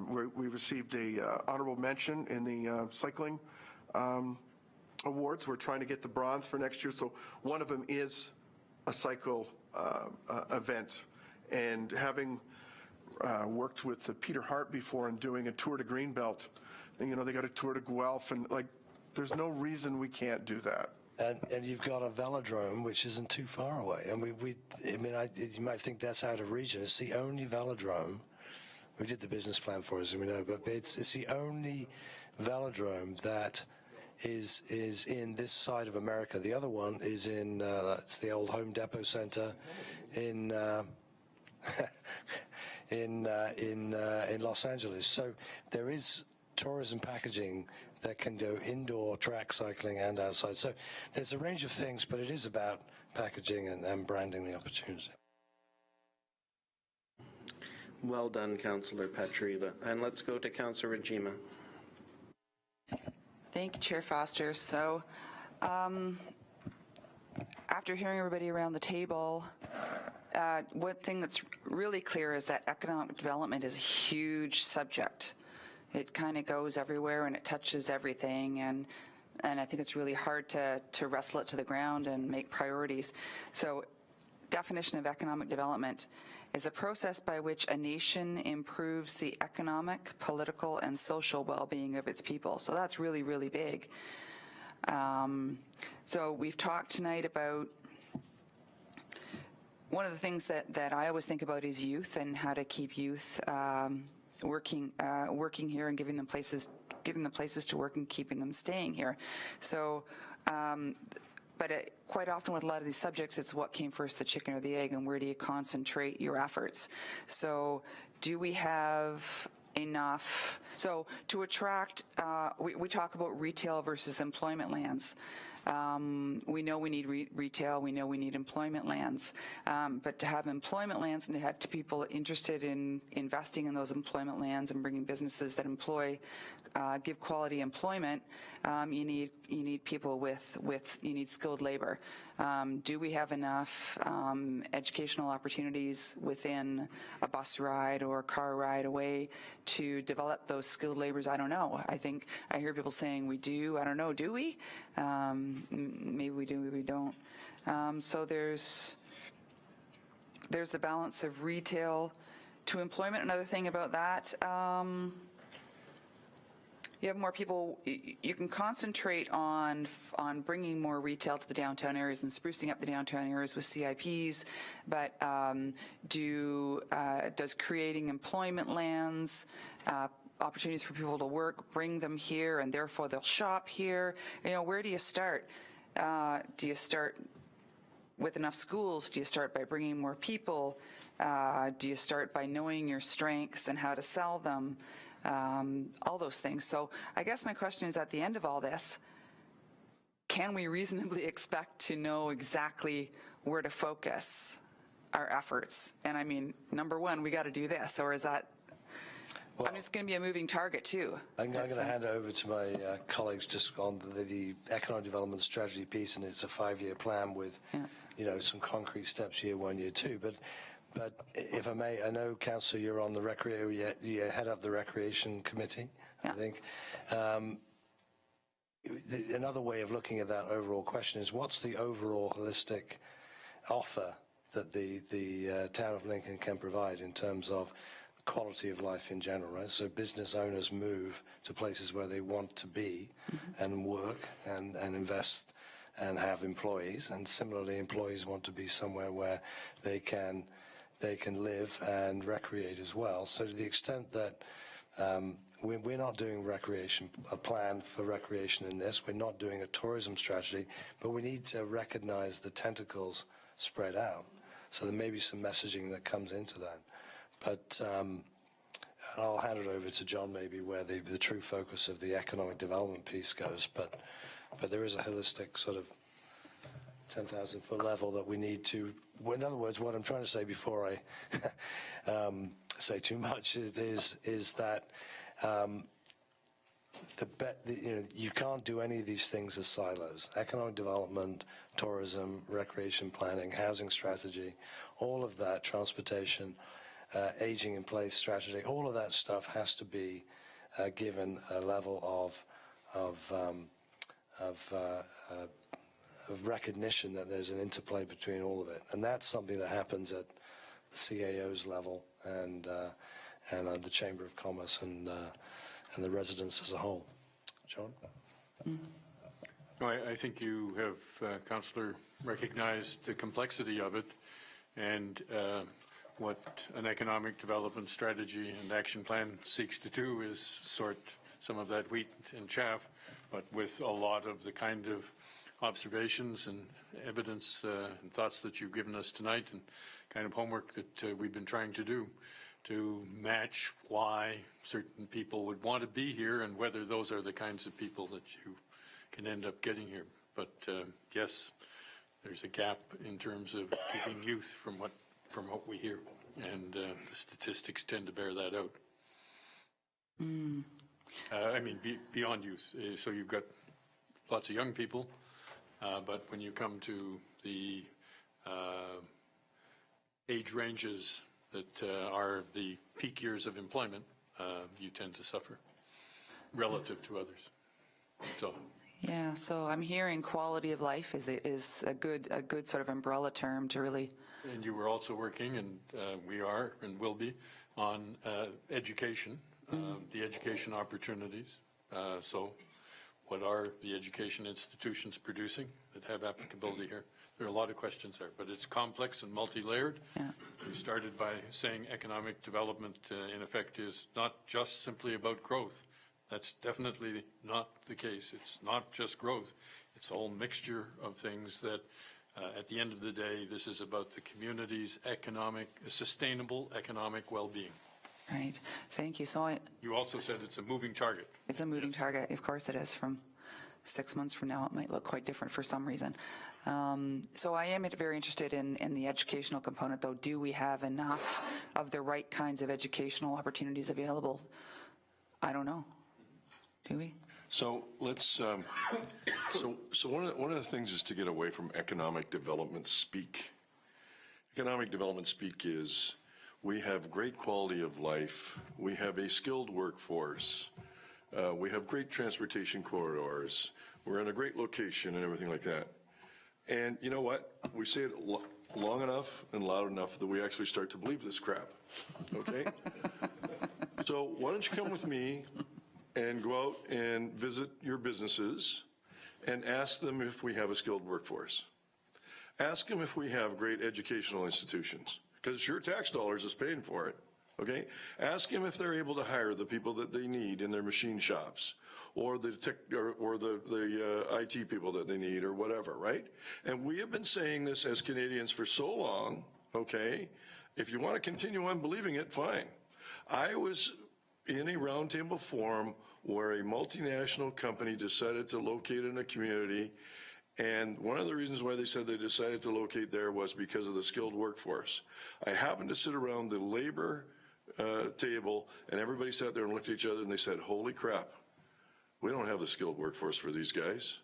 we received a honorable mention in the cycling awards. We're trying to get the bronze for next year. So one of them is a cycle event. And having worked with Peter Hart before and doing a tour to Greenbelt, and, they got a tour to Guelph, and there's no reason we can't do that.
And you've got a velodrome, which isn't too far away. And you might think that's out of region. It's the only velodrome. We did the business plan for us, but it's the only velodrome that is in this side of America. The other one is in, it's the old Home Depot Center in in Los Angeles. So there is tourism packaging that can go indoor track cycling and outside. So there's a range of things, but it is about packaging and branding the opportunity.
Well done, Councillor Patriva. And let's go to Councillor Rajima.
Thank you, Chair Foster. So after hearing everybody around the table, one thing that's really clear is that economic development is a huge subject. It kind of goes everywhere and it touches everything, and I think it's really hard to wrestle it to the ground and make priorities. So definition of economic development is a process by which a nation improves the economic, political, and social well-being of its people. So that's really, really big. So we've talked tonight about one of the things that I always think about is youth and how to keep youth working here and giving them places to work and keeping them staying here. So, but quite often with a lot of these subjects, it's what came first, the chicken or the egg, and where do you concentrate your efforts? So do we have enough? So to attract, we talk about retail versus employment lands. We know we need retail, we know we need employment lands, but to have employment lands and to have people interested in investing in those employment lands and bringing businesses that employ, give quality employment, you need people you need skilled labor. Do we have enough educational opportunities within a bus ride or a car ride away to develop those skilled laborers? I don't know. I hear people saying we do. I don't know. Do we? Maybe we do, maybe we don't. So there's the balance of retail to employment. Another thing about that, you have more people, you can concentrate on bringing more retail to the downtown areas and sprucing up the downtown areas with CIPs, but does creating employment lands, opportunities for people to work, bring them here, and therefore they'll shop here? Where do you start? Do you start with enough schools? Do you start by bringing more people? Do you start by knowing your strengths and how to sell them? All those things. So I guess my question is, at the end of all this, can we reasonably expect to know exactly where to focus our efforts? And I mean, number one, we got to do this, or is that, well, I mean, it's going to be a moving target too.
I'm going to hand it over to my colleagues just on the economic development strategy piece, and it's a 5-year plan with, some concrete steps year 1, year 2. But if I may, I know, Councillor, you're on the you head up the Recreation Committee, I think. Another way of looking at that overall question is, what's the overall holistic offer that the town of Lincoln can provide in terms of quality of life in general, right? So business owners move to places where they want to be and work and invest and have employees, and similarly employees want to be somewhere where they can live and recreate as well. So to the extent that we're not doing a plan for recreation in this, we're not doing a tourism strategy, but we need to recognize the tentacles spread out. So there may be some messaging that comes into that. But I'll hand it over to John maybe where the true focus of the economic development piece goes. But there is a holistic sort of 10,000-foot level that we need to. In other words, what I'm trying to say before I say too much is that you can't do any of these things as silos. Economic development, tourism, recreation planning, housing strategy, all of that, transportation, aging in place strategy, all of that stuff has to be given a level of recognition that there's an interplay between all of it. And that's something that happens at the CAO's level and the Chamber of Commerce and the residents as a whole. John?
I think you have, Councillor, recognized the complexity of it and what an economic development strategy and action plan seeks to do is sort some of that wheat and chaff, but with a lot of the kind of observations and evidence and thoughts that you've given us tonight, and kind of homework that we've been trying to do to match why certain people would want to be here and whether those are the kinds of people that you can end up getting here. But yes, there's a gap in terms of keeping youth from what we hear, and the statistics tend to bear that out. I mean, beyond youth. So you've got lots of young people, but when you come to the age ranges that are the peak years of employment, you tend to suffer relative to others. So.
Yeah, so I'm hearing quality of life is a good sort of umbrella term to really.
And you were also working, and we are and will be, on education, the education opportunities. So what are the education institutions producing that have applicability here? There are a lot of questions there, but it's complex and multi-layered.
Yeah.
We started by saying economic development, in effect, is not just simply about growth. That's definitely not the case. It's not just growth. It's a whole mixture of things that, at the end of the day, this is about the community's sustainable economic well-being.
Right. Thank you. So
You also said it's a moving target.
it's a moving target. Of course it is. From 6 months from now, it might look quite different for some reason. So I am very interested in the educational component, though. Do we have enough of the right kinds of educational opportunities available? I don't know. Do we?
So let's, so one of the things is to get away from economic development speak. Economic development speak is, we have great quality of life, we have a skilled workforce, we have great transportation corridors, we're in a great location and everything like that. And you know what? We say it long enough and loud enough that we actually start to believe this crap, okay? So why don't you come with me and go out and visit your businesses and ask them if we have a skilled workforce. Ask them if we have great educational institutions, because it's your tax dollars is paying for it, okay? Ask them if they're able to hire the people that they need in their machine shops, or the tech, or the IT people that they need, or whatever, right? And we have been saying this as Canadians for so long, okay? If you want to continue on believing it, fine. I was in a roundtable forum where a multinational company decided to locate in a community, and one of the reasons why they said they decided to locate there was because of the skilled workforce. I happened to sit around the labor table, and everybody sat there and looked at each other and they said, holy crap, we don't have the skilled workforce for these guys,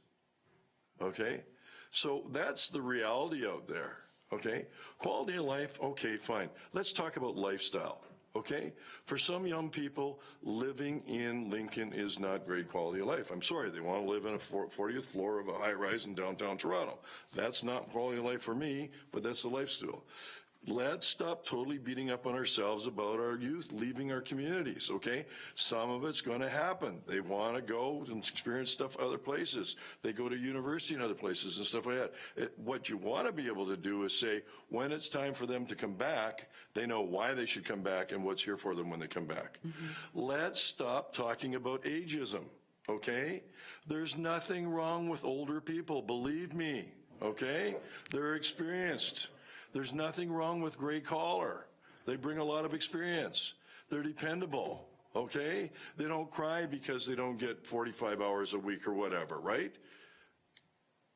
okay? So that's the reality out there, okay? Quality of life, okay, fine. Let's talk about lifestyle. Okay? For some young people, living in Lincoln is not great quality of life. I'm sorry, they want to live in a 40th floor of a high-rise in downtown Toronto. That's not quality of life for me, but that's the lifestyle. Let's stop totally beating up on ourselves about our youth leaving our communities, okay? Some of it's going to happen. They want to go and experience stuff other places. They go to university in other places and stuff like that. What you want to be able to do is say, when it's time for them to come back, they know why they should come back and what's here for them when they come back. Let's stop talking about ageism, okay? There's nothing wrong with older people, believe me, okay? They're experienced. There's nothing wrong with gray collar. They bring a lot of experience. They're dependable, okay? They don't cry because they don't get 45 hours a week or whatever, right?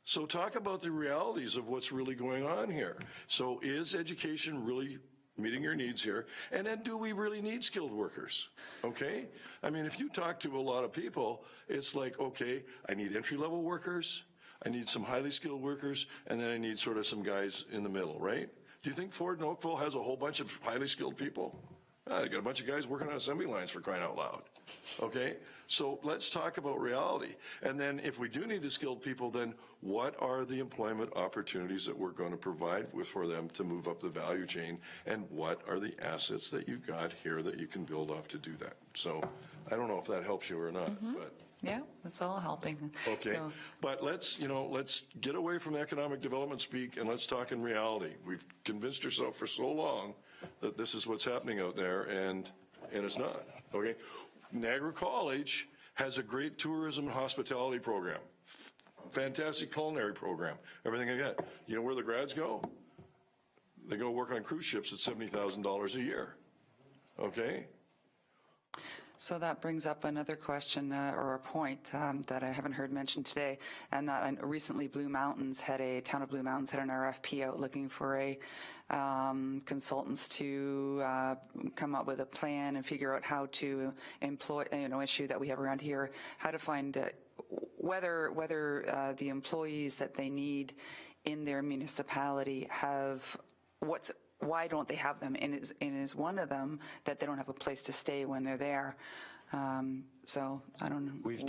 So talk about the realities of what's really going on here. So is education really meeting your needs here? And then do we really need skilled workers, okay? I mean, if you talk to a lot of people, it's like, okay, I need entry-level workers, I need some highly skilled workers, and then I need sort of some guys in the middle, right? Do you think Ford and Oakville has a whole bunch of highly skilled people? They got a bunch of guys working on assembly lines, for crying out loud, okay? So let's talk about reality. And then if we do need the skilled people, then what are the employment opportunities that we're going to provide for them to move up the value chain? And what are the assets that you've got here that you can build off to do that? So I don't know if that helps you or not, but.
Yeah, that's all helping.
Okay,
So,
but let's get away from economic development speak and let's talk in reality. We've convinced ourselves for so long that this is what's happening out there, and it's not, okay? Niagara College has a great tourism and hospitality program, fantastic culinary program, everything like that. You know where the grads go? They go work on cruise ships at $70,000 a year. Okay?
So that brings up another question or a point that I haven't heard mentioned today, and that recently Blue Mountains town of Blue Mountains had an RFP out looking for a consultants to come up with a plan and figure out how to employ, issue that we have around here, how to find whether the employees that they need in their municipality have why don't they have them? And is one of them that they don't have a place to stay when they're there? So I don't know.
We've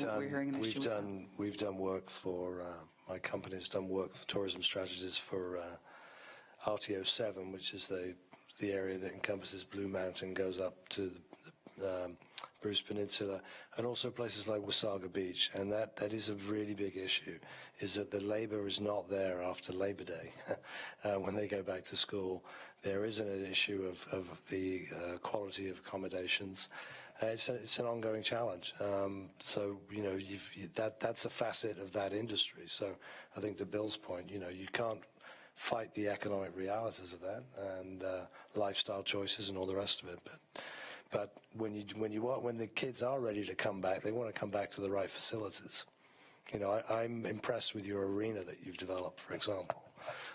done work for my company's done work for tourism strategies for RTO 7, which is the area that encompasses Blue Mountain, goes up to the Bruce Peninsula, and also places like Wasaga Beach. And that is a really big issue, is that the labor is not there after Labor Day when they go back to school. There isn't an issue of the quality of accommodations. It's an ongoing challenge. So, that's a facet of that industry. So I think to Bill's point, you can't fight the economic realities of that and lifestyle choices and all the rest of it. But when the kids are ready to come back, they want to come back to the right facilities. I'm impressed with your arena that you've developed, for example.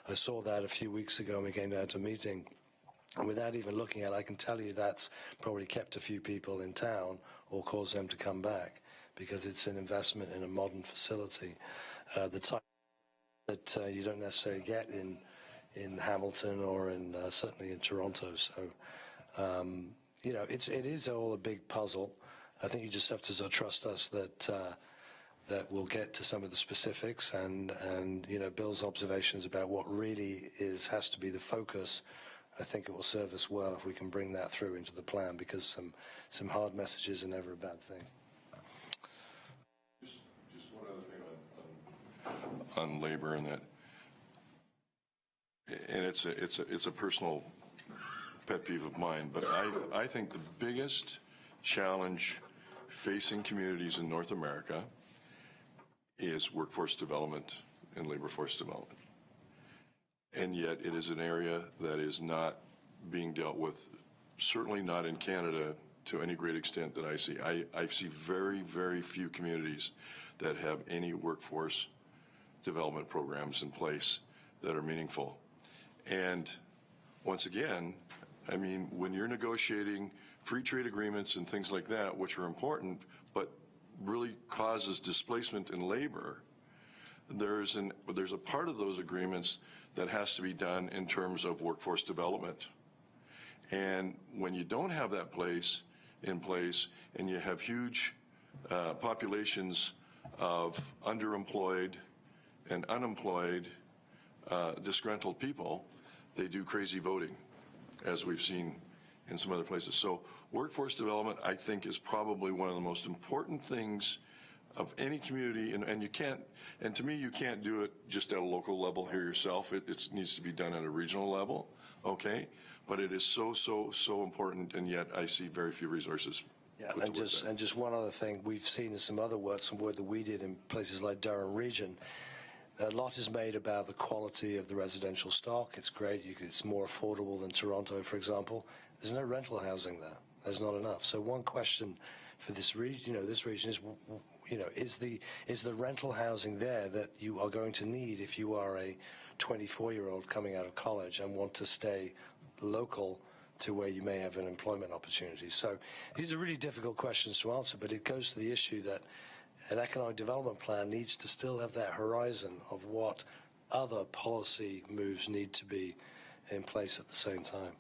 I saw that a few weeks ago when we came down to a meeting. And without even looking at it, I can tell you that's probably kept a few people in town or caused them to come back, because it's an investment in a modern facility. The type that you don't necessarily get in Hamilton or certainly in Toronto. So, it is all a big puzzle. I think you just have to sort of trust us that we'll get to some of the specifics and Bill's observations about what really has to be the focus. I think it will serve us well if we can bring that through into the plan, because some hard messages are never a bad thing.
Just one other thing on labor and that, and it's a personal pet peeve of mine, but I think the biggest challenge facing communities in North America is workforce development and labor force development. And yet it is an area that is not being dealt with, certainly not in Canada to any great extent that I see. I see very, very few communities that have any workforce development programs in place that are meaningful. And once again, I mean, when you're negotiating free trade agreements and things like that, which are important, but really causes displacement in labor, there's a part of those agreements that has to be done in terms of workforce development. And when you don't have that in place and you have huge populations of underemployed and unemployed disgruntled people, they do crazy voting, as we've seen in some other places. So workforce development, I think, is probably one of the most important things of any community, and you can't, and to me, you can't do it just at a local level here yourself. It needs to be done at a regional level, okay? But it is so important, and yet I see very few resources.
Yeah, and just one other thing, we've seen in some other work, some work that we did in places like Durham Region. A lot is made about the quality of the residential stock. It's great. It's more affordable than Toronto, for example. There's no rental housing there. There's not enough. So one question for this region, this region is, is the rental housing there that you are going to need if you are a 24-year-old coming out of college and want to stay local to where you may have an employment opportunity? So these are really difficult questions to answer, but it goes to the issue that an economic development plan needs to still have that horizon of what other policy moves need to be in place at the same time.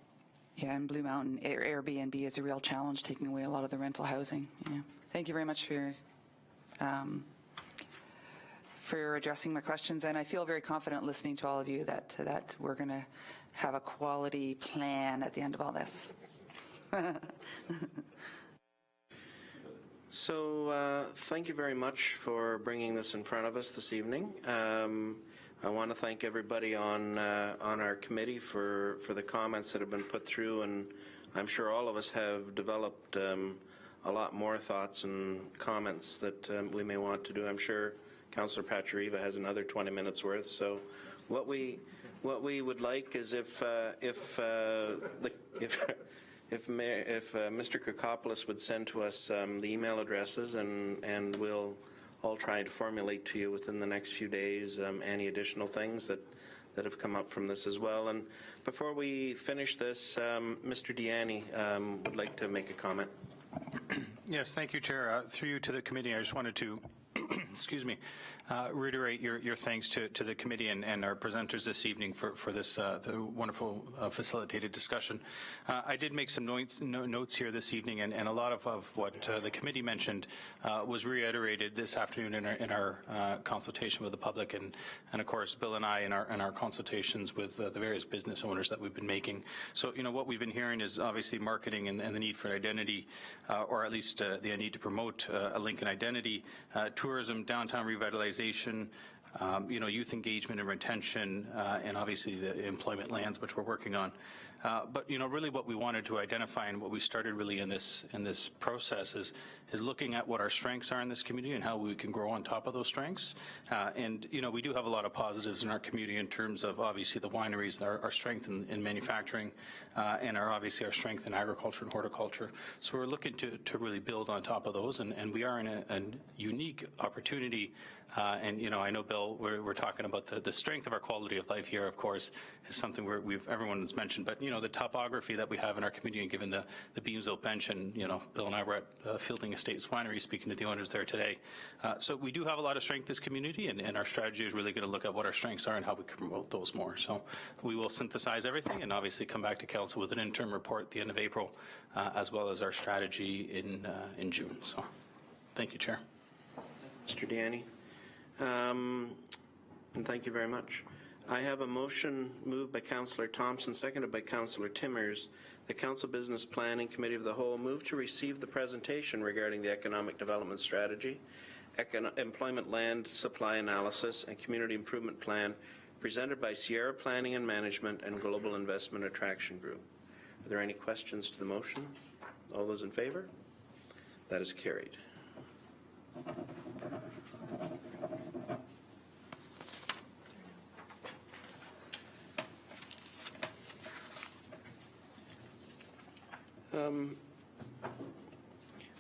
Yeah, in Blue Mountain, Airbnb is a real challenge, taking away a lot of the rental housing. Yeah. Thank you very much for addressing my questions, and I feel very confident listening to all of you that we're going to have a quality plan at the end of all this.
So thank you very much for bringing this in front of us this evening. I want to thank everybody on our committee for the comments that have been put through, and I'm sure all of us have developed a lot more thoughts and comments that we may want to do. I'm sure Councillor Pachariva has another 20 minutes worth. So what we would like is if Mr. Kokopoulos would send to us the email addresses, and we'll all try to formulate to you within the next few days any additional things that have come up from this as well. And before we finish this, Mr. Deanne would like to make a comment.
Yes, thank you, Chair. Through you to the committee, I just wanted to excuse me, reiterate your thanks to the committee and our presenters this evening for this the wonderful facilitated discussion. I did make some notes here this evening, and a lot of what the committee mentioned was reiterated this afternoon in our consultation with the public, and of course Bill and I in our consultations with the various business owners that we've been making. So what we've been hearing is obviously marketing and the need for identity, or at least the need to promote a Lincoln identity, tourism, downtown revitalization, youth engagement and retention, and obviously the employment lands, which we're working on. But really what we wanted to identify, and what we started really in this process is looking at what our strengths are in this community and how we can grow on top of those strengths. And we do have a lot of positives in our community in terms of obviously the wineries, our strength in manufacturing, and obviously our strength in agriculture and horticulture. So we're looking to really build on top of those, and we are in a unique opportunity. And I know, Bill, we're talking about the strength of our quality of life here, of course, is something everyone has mentioned. But the topography that we have in our community, given the Beams Oak Bench, and Bill and I were at Fielding Estates Winery speaking to the owners there today. So we do have a lot of strength in this community, and our strategy is really going to look at what our strengths are and how we can promote those more. So we will synthesize everything and obviously come back to council with an interim report at the end of April, as well as our strategy in June. So thank you, Chair.
Mr. Deanne. And thank you very much. I have a motion moved by Councillor Thompson, seconded by Councillor Timmers. The Council Business Planning Committee of the Whole move to receive the presentation regarding the Economic Development Strategy, Employment Land Supply Analysis, and Community Improvement Plan presented by Sierra Planning and Management and Global Investment Attraction Group. Are there any questions to the motion? All those in favor? That is carried.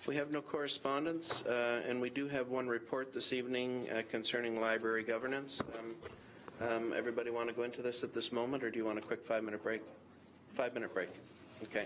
We have no correspondence, and we do have one report this evening concerning library governance. Everybody want to go into this at this moment, or do you want a quick 5-minute break? 5-minute break. Okay.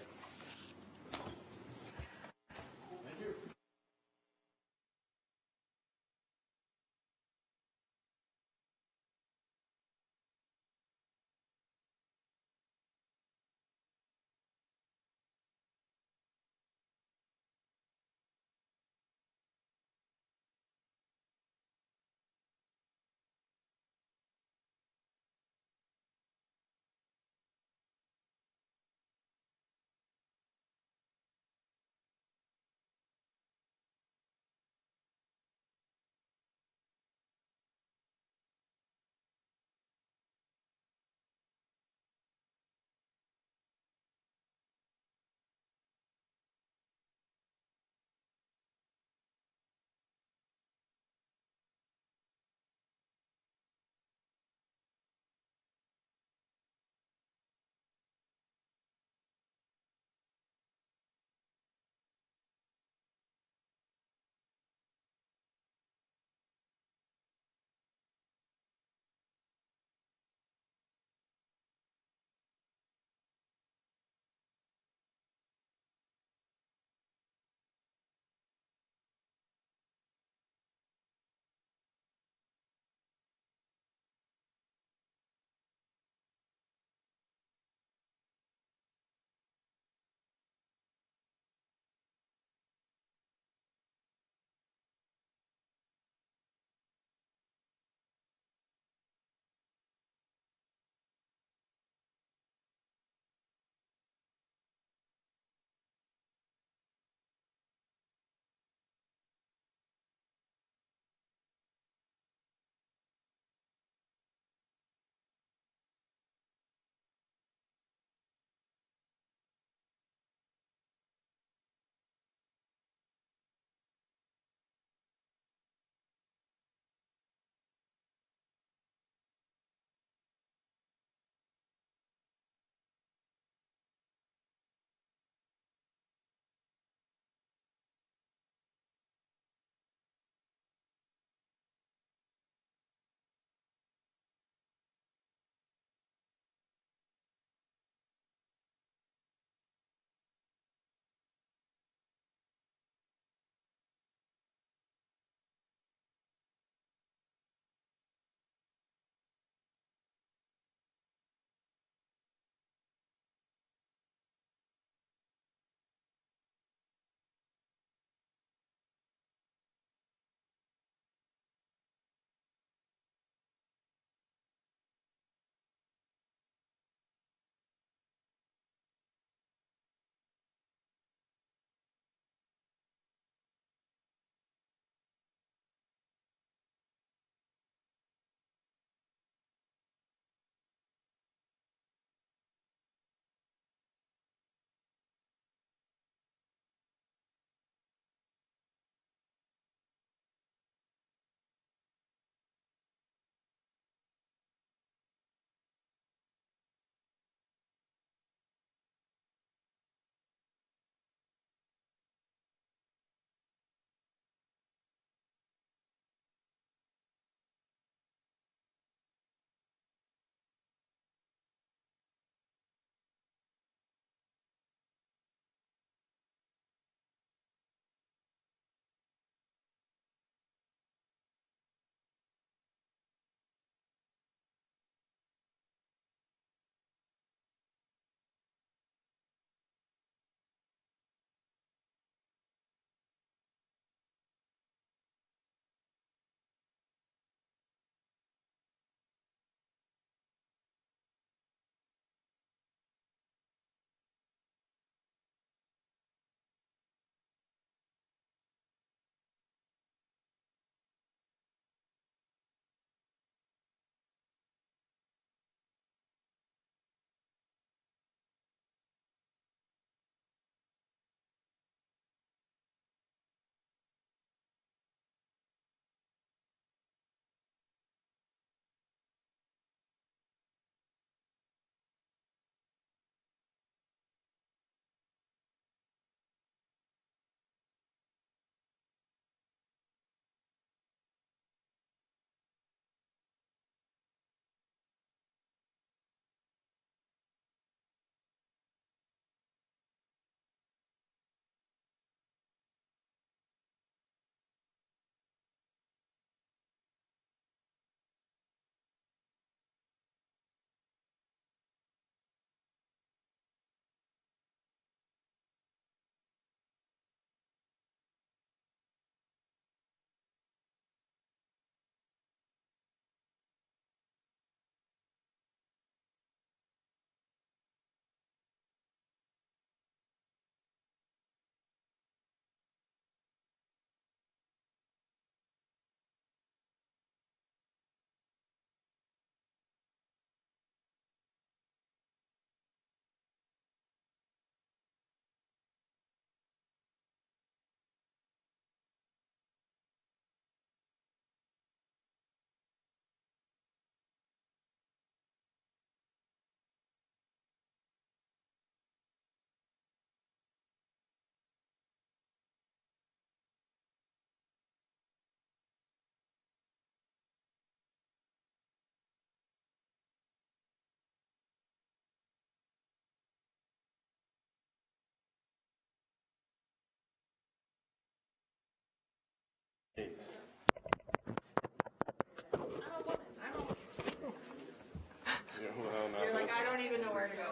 even know where to go.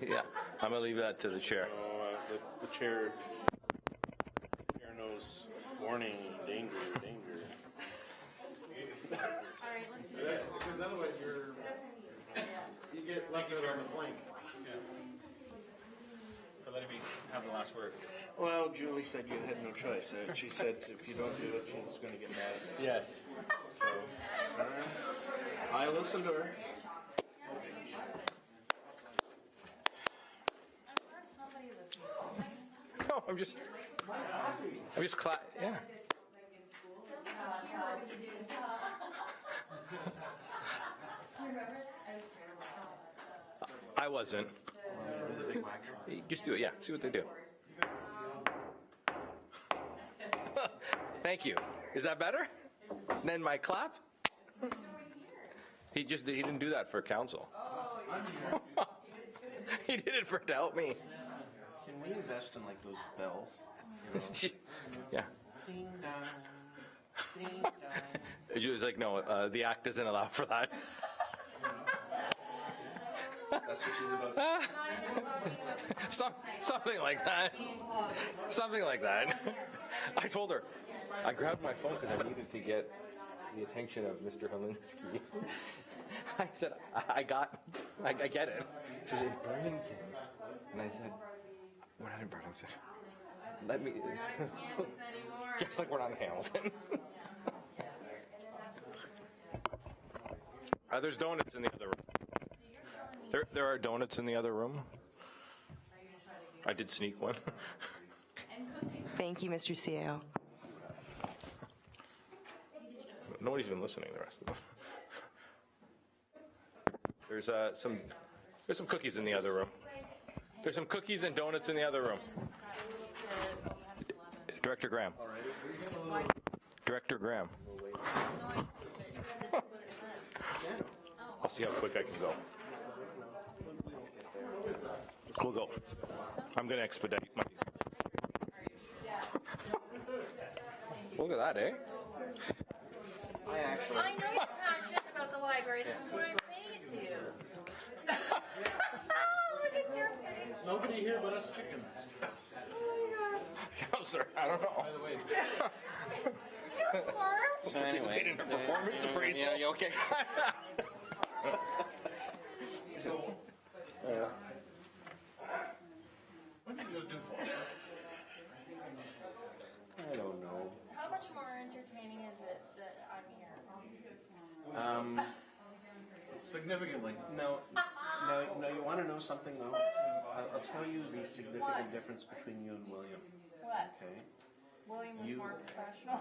Yeah, I'm going to leave that to the chair.
The chair knows warning, danger.
All right, let's move.
Because otherwise you get left out on the plane.
For letting me have the last word.
Well, Julie said you had no choice. She said if you don't do it, she was going to get mad at you.
Yes.
So, I listened to her.
Somebody listens to me.
No, I'm just yeah. I wasn't. Just do it, yeah. See what they do. Thank you. Is that better? Then my clap? He didn't do that for council. He did it to help me.
Can we invest in like those bells?
Yeah.
Ding dong, ding dong.
Julie's like, no, the act doesn't allow for that.
That's what she's about.
Something like that. Something like that. I told her. I grabbed my phone because I needed to get the attention of Mr. Holinsky. I said, I get it. She said, Burlington. And I said, we're not in Burlington. Let me. Just like we're not in Hamilton. There's donuts in the other room. There are donuts in the other room. I did sneak one.
Thank you, Mr. CAO.
Nobody's even listening, the rest of them. There's some cookies in the other room. There's some cookies and donuts in the other room. Director Graham. Director Graham. I'll see how quick I can go. We'll go. I'm going to expedite my... Look at that, eh?
I know you're passionate about the library. This is why I'm saying it to you. Oh, look at your face.
Nobody here but us chickens.
Counselor, I don't know.
By the way.
You're smart.
Participate in a performance appraisal.
Yeah, you okay?
What did you do for?
I don't know.
How much more entertaining is it that I'm here?
Significantly.
No, you want to know something though? I'll tell you the significant difference between you and William.
What?
Okay?
William was more professional.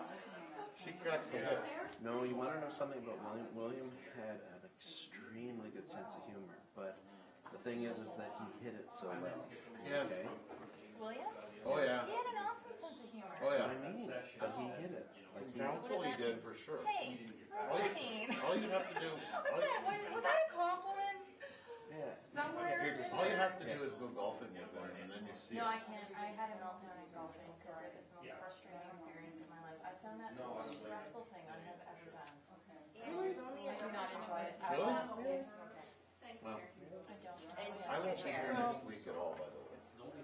She cracks the whip.
No, you want to know something about William? William had an extremely good sense of humor, but the thing is that he hit it so well.
Yes.
Okay?
William?
Oh, yeah.
He had an awesome sense of humor.
Oh, yeah.
I mean, but he hit it. Like
Council he did, for sure.
Hey, what does that mean?
All you have to do...
Was that a compliment?
Yeah.
Somewhere?
All you have to do is go golfing with one, and then you see
No,
it.
I can't. I had a meltdown at golfing because it was the most frustrating experience in my life. I've done that the most stressful thing I have ever done. I do not enjoy it.
Really?
Okay.
Well,
I don't.
I won't be here next week at all, by the way.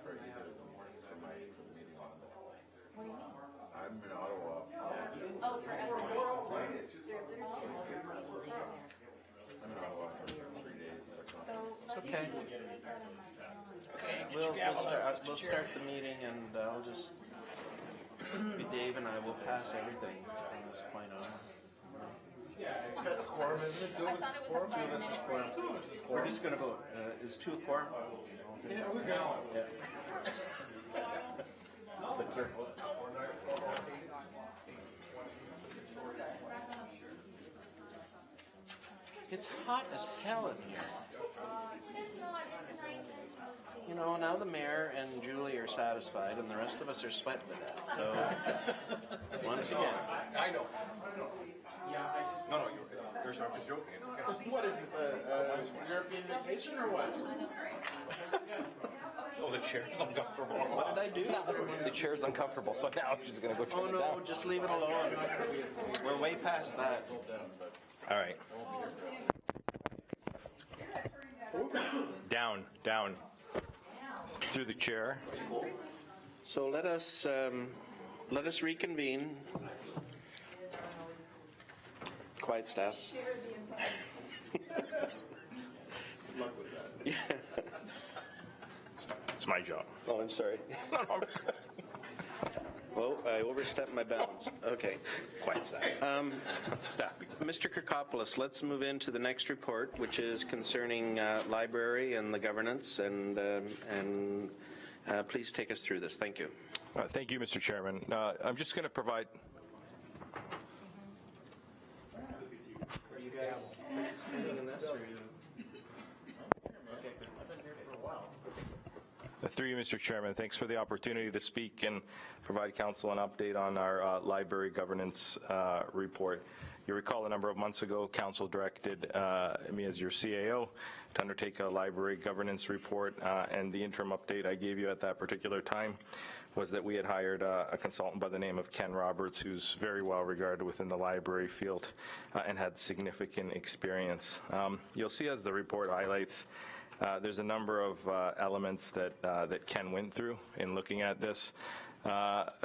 For you to- for the meeting on that.
What do you mean?
I'm in Ottawa.
Oh, for everyone.
I'm in Ottawa for 3 days.
So,
okay. We'll start the meeting, and I'll just be Dave, and I will pass everything from this point on.
That's quorum, isn't it? Two of us is quorum?
Two of us is quorum.
Two of us is
We're
quorum.
just going to vote. Is two a quorum?
Yeah, we're good.
Yeah. The clerk. It's hot as hell in here.
it's not. It's nice and toasty.
You know, now the mayor and Julie are satisfied, and the rest of us are sweating to death. So, once again.
I know. Yeah, I just... No, I'm just joking. It's okay.
What is this, a European vacation or what?
Oh, the chair's uncomfortable.
What did I do?
The chair's uncomfortable, so now she's going to go turn
Oh
it
no,
down.
just leave it alone. We're way past that.
All right. Down. Through the chair.
So let us reconvene. Quiet, staff.
It's my job.
Oh, I'm sorry. Oh, I overstepped my bounds. Okay.
Quiet, staff. Staff.
Mr. Kirkopoulos, let's move into the next report, which is concerning library and the governance, and please take us through this. Thank you.
Thank you, Mr. Chairman. I'm just going to provide...
Are you guys participating in this?
Through you, Mr. Chairman, thanks for the opportunity to speak and provide council an update on our library governance report. You recall a number of months ago, council directed me as your CAO to undertake a library governance report, and the interim update I gave you at that particular time was that we had hired a consultant by the name of Ken Roberts, who's very well regarded within the library field and had significant experience. You'll see, as the report highlights, there's a number of elements that Ken went through in looking at this.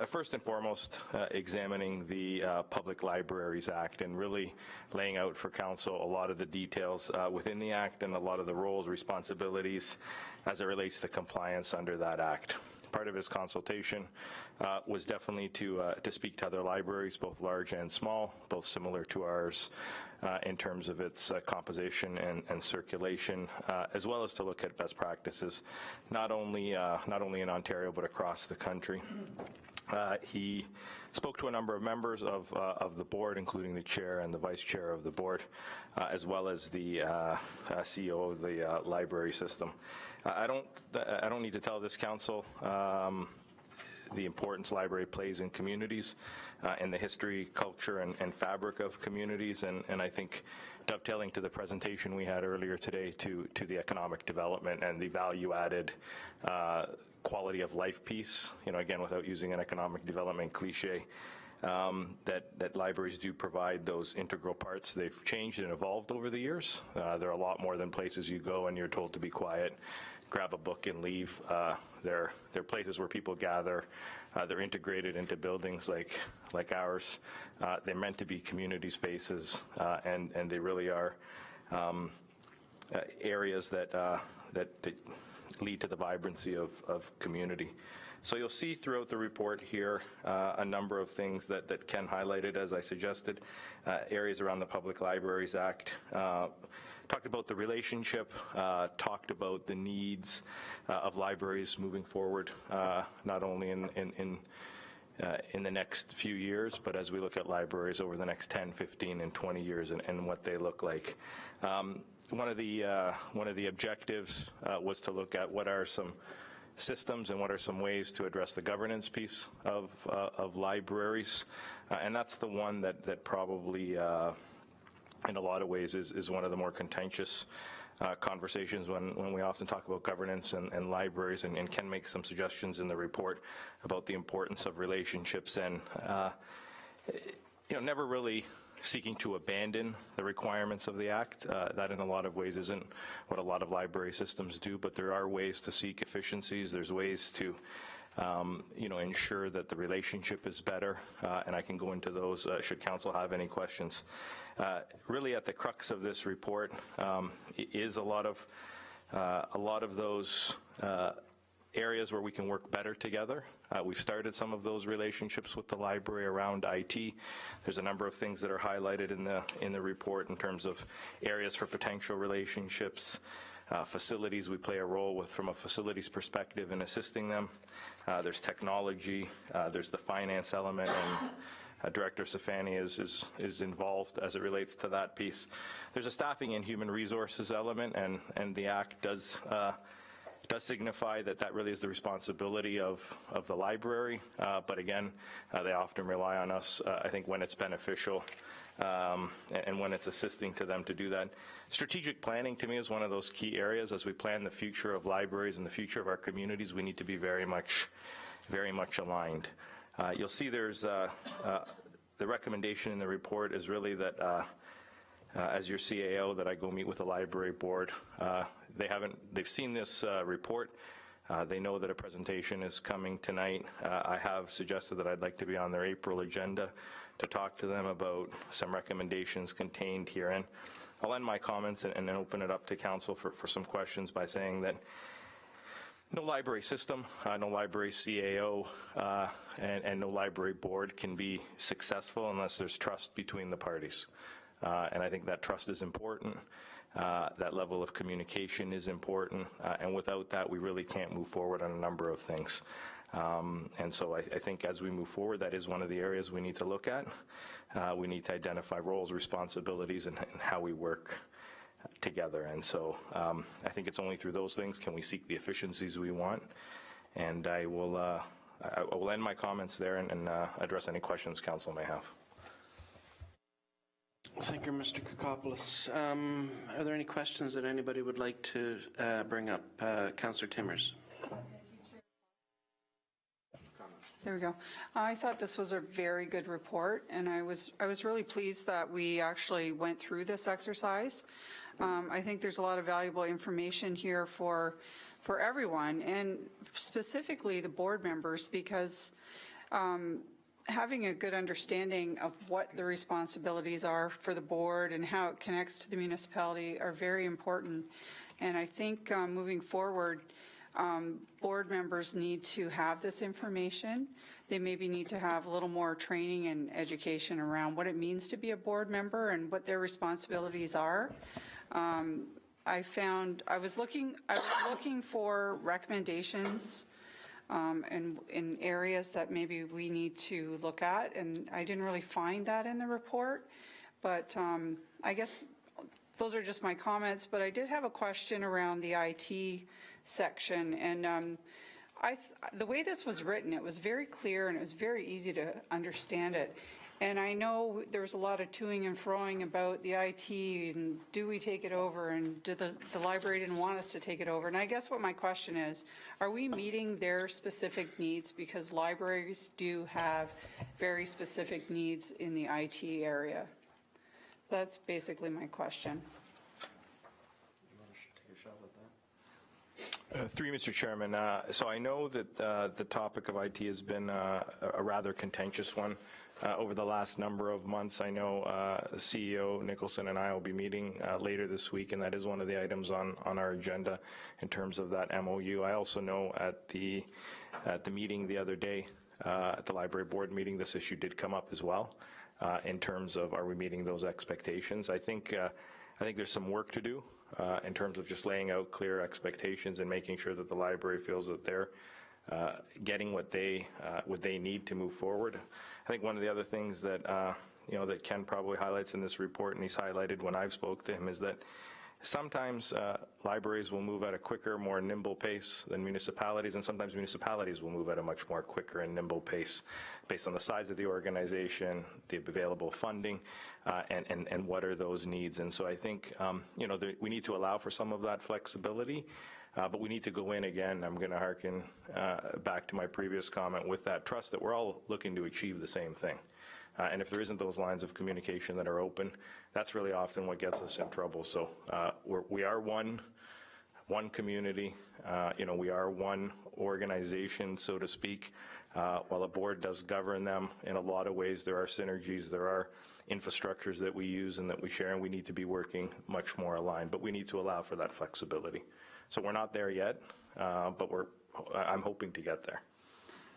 First and foremost, examining the Public Libraries Act and really laying out for council a lot of the details within the act and a lot of the roles, responsibilities as it relates to compliance under that act. Part of his consultation was definitely to speak to other libraries, both large and small, both similar to ours in terms of its composition and circulation, as well as to look at best practices, not only in Ontario but across the country. He spoke to a number of members of the board, including the chair and the vice chair of the board, as well as the CEO of the library system. I don't need to tell this council the importance library plays in communities, in the history, culture, and fabric of communities, and I think dovetailing to the presentation we had earlier today to the economic development and the value-added quality of life piece, again, without using an economic development cliche, that libraries do provide those integral parts. They've changed and evolved over the years. They're a lot more than places you go and you're told to be quiet, grab a book and leave. They're places where people gather. They're integrated into buildings like ours. They're meant to be community spaces, and they really are areas that lead to the vibrancy of community. So you'll see throughout the report here a number of things that Ken highlighted, as I suggested, areas around the Public Libraries Act. Talked about the relationship, talked about the needs of libraries moving forward, not only in the next few years, but as we look at libraries over the next 10, 15, and 20 years and what they look like. One of the objectives was to look at what are some systems and what are some ways to address the governance piece of libraries, and that's the one that probably in a lot of ways is one of the more contentious conversations when we often talk about governance and libraries, and can make some suggestions in the report about the importance of relationships and never really seeking to abandon the requirements of the Act. That in a lot of ways isn't what a lot of library systems do, but there are ways to seek efficiencies. There's ways to ensure that the relationship is better, and I can go into those should council have any questions. Really at the crux of this report is a lot of those areas where we can work better together. We've started some of those relationships with the library around IT. There's a number of things that are highlighted in the report in terms of areas for potential relationships. Facilities we play a role with from a facilities perspective in assisting them. There's technology, there's the finance element, and Director Safani is involved as it relates to that piece. There's a staffing and human resources element, and the Act does signify that really is the responsibility of the library, but again, they often rely on us, I think, when it's beneficial and when it's assisting to them to do that. Strategic planning to me is one of those key areas. As we plan the future of libraries and the future of our communities, we need to be very much aligned. You'll see there's the recommendation in the report is really that as your CAO that I go meet with the library board. They've seen this report. They know that a presentation is coming tonight. I have suggested that I'd like to be on their April agenda to talk to them about some recommendations contained herein. I'll end my comments and then open it up to council for some questions by saying that no library system, no library CAO, and no library board can be successful unless there's trust between the parties. And I think that trust is important. That level of communication is important. And without that, we really can't move forward on a number of things. And so I think as we move forward, that is one of the areas we need to look at. We need to identify roles, responsibilities, and how we work together. And so I think it's only through those things can we seek the efficiencies we want. And I will end my comments there and address any questions council may have.
Thank you, Mr. Kokopoulos. Are there any questions that anybody would like to bring up? Councillor Timmers.
There we go. I thought this was a very good report, and I was really pleased that we actually went through this exercise. I think there's a lot of valuable information here for everyone, and specifically the board members, because having a good understanding of what the responsibilities are for the board and how it connects to the municipality are very important. And I think moving forward, board members need to have this information. They maybe need to have a little more training and education around what it means to be a board member and what their responsibilities are. I was looking for recommendations in areas that maybe we need to look at, and I didn't really find that in the report. But I guess those are just my comments. But I did have a question around the IT section, and the way this was written, it was very clear and it was very easy to understand it. And I know there was a lot of toing and froing about the IT and do we take it over, and did the library didn't want us to take it over. And I guess what my question is, are we meeting their specific needs? Because libraries do have very specific needs in the IT area. That's basically my question.
Through you, Mr. Chairman. So I know that the topic of IT has been a rather contentious one over the last number of months. I know CEO Nicholson and I will be meeting later this week, and that is one of the items on our agenda in terms of that MOU. I also know at the meeting the other day, at the library board meeting, this issue did come up as well in terms of are we meeting those expectations. I think there's some work to do in terms of just laying out clear expectations and making sure that the library feels that they're getting what they need to move forward. I think one of the other things that that Ken probably highlights in this report, and he's highlighted when I've spoke to him, is that sometimes libraries will move at a quicker, more nimble pace than municipalities, and sometimes municipalities will move at a much more quicker and nimble pace based on the size of the organization, the available funding, and what are those needs. And so I think we need to allow for some of that flexibility, but we need to go in again. I'm going to hearken back to my previous comment with that trust that we're all looking to achieve the same thing. And if there isn't those lines of communication that are open, that's really often what gets us in trouble. So we are one community, we are one organization, so to speak. While the board does govern them in a lot of ways, there are synergies, there are infrastructures that we use and that we share, and we need to be working much more aligned, but we need to allow for that flexibility. So we're not there yet, but I'm hoping to get there.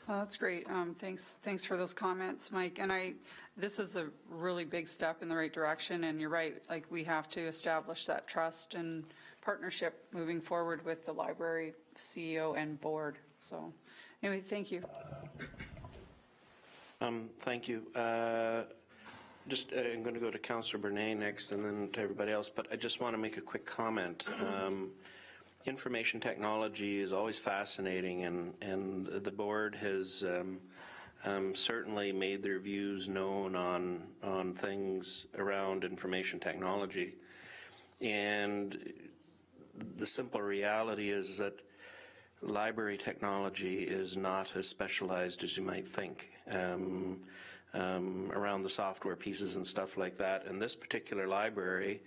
That's great. Thanks for those comments, Mike. And this is a really big step in the right direction. And you're right, like we have to establish that trust and partnership moving forward with the library CEO and board. So anyway, thank you.
Thank you. I'm going to go to Councillor Bernay next and then to everybody else, but I just want to make a quick comment. Information technology is always fascinating, and the board has certainly made their views known on things around information technology. And the simple reality is that library technology is not as specialized as you might think. around the software pieces and stuff like that. And this particular library,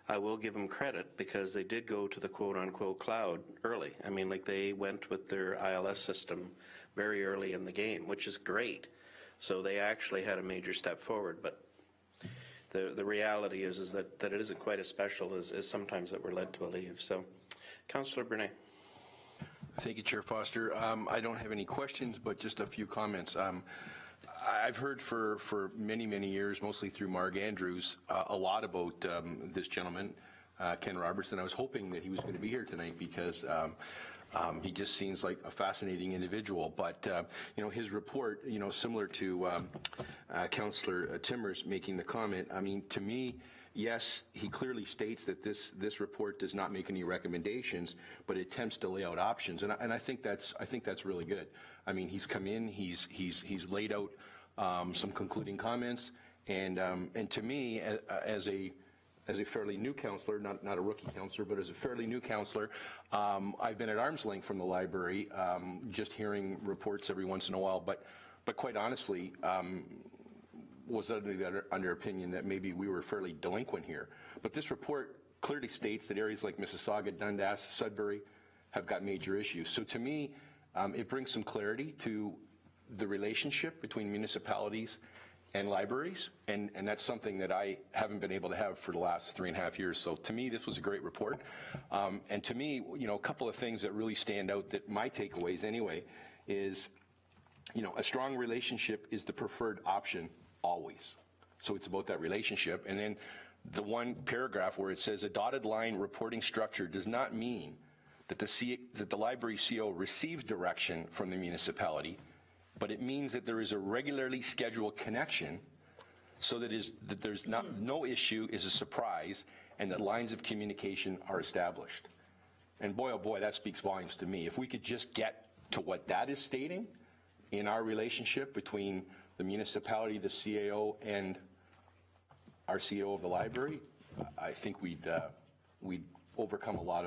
I will give them credit because they did go to the quote-unquote cloud early. I mean, like they went with their ILS system very early in the game, which is great. So they actually had a major step forward. But the reality is that it isn't quite as special as sometimes that we're led to believe. So, Councillor Brunet.
Thank you, Chair Foster. I don't have any questions, but just a few comments. I've heard for many, many years, mostly through Mark Andrews, a lot about this gentleman, Ken Robertson. I was hoping that he was going to be here tonight because he just seems like a fascinating individual. But, you know, his report, you know, similar to Councillor Timmers making the comment, I mean, to me, yes, he clearly states that this report does not make any recommendations, but it attempts to lay out options, and I think that's really good. I mean, he's come in, he's laid out some concluding comments, and to me, as a fairly new councillor, not a rookie councillor, but as a fairly new councillor, I've been at arm's length from the library, just hearing reports every once in a while, but quite honestly. Was under opinion that maybe we were fairly delinquent here. But this report clearly states that areas like Mississauga, Dundas, Sudbury have got major issues. So to me, it brings some clarity to the relationship between municipalities and libraries, and that's something that I haven't been able to have for the last 3.5 years. So to me, this was a great report. And to me, you know, a couple of things that really stand out that my takeaways anyway is, you know, a strong relationship is the preferred option always. So it's about that relationship. And then the one paragraph where it says a dotted line reporting structure does not mean that the library CO receives direction from the municipality, but it means that there is a regularly scheduled connection so that there's no issue is a surprise and that lines of communication are established. And boy, oh boy, that speaks volumes to me. If we could just get to what that is stating in our relationship between the municipality, the CAO, and our CEO of the library, I think we'd overcome a lot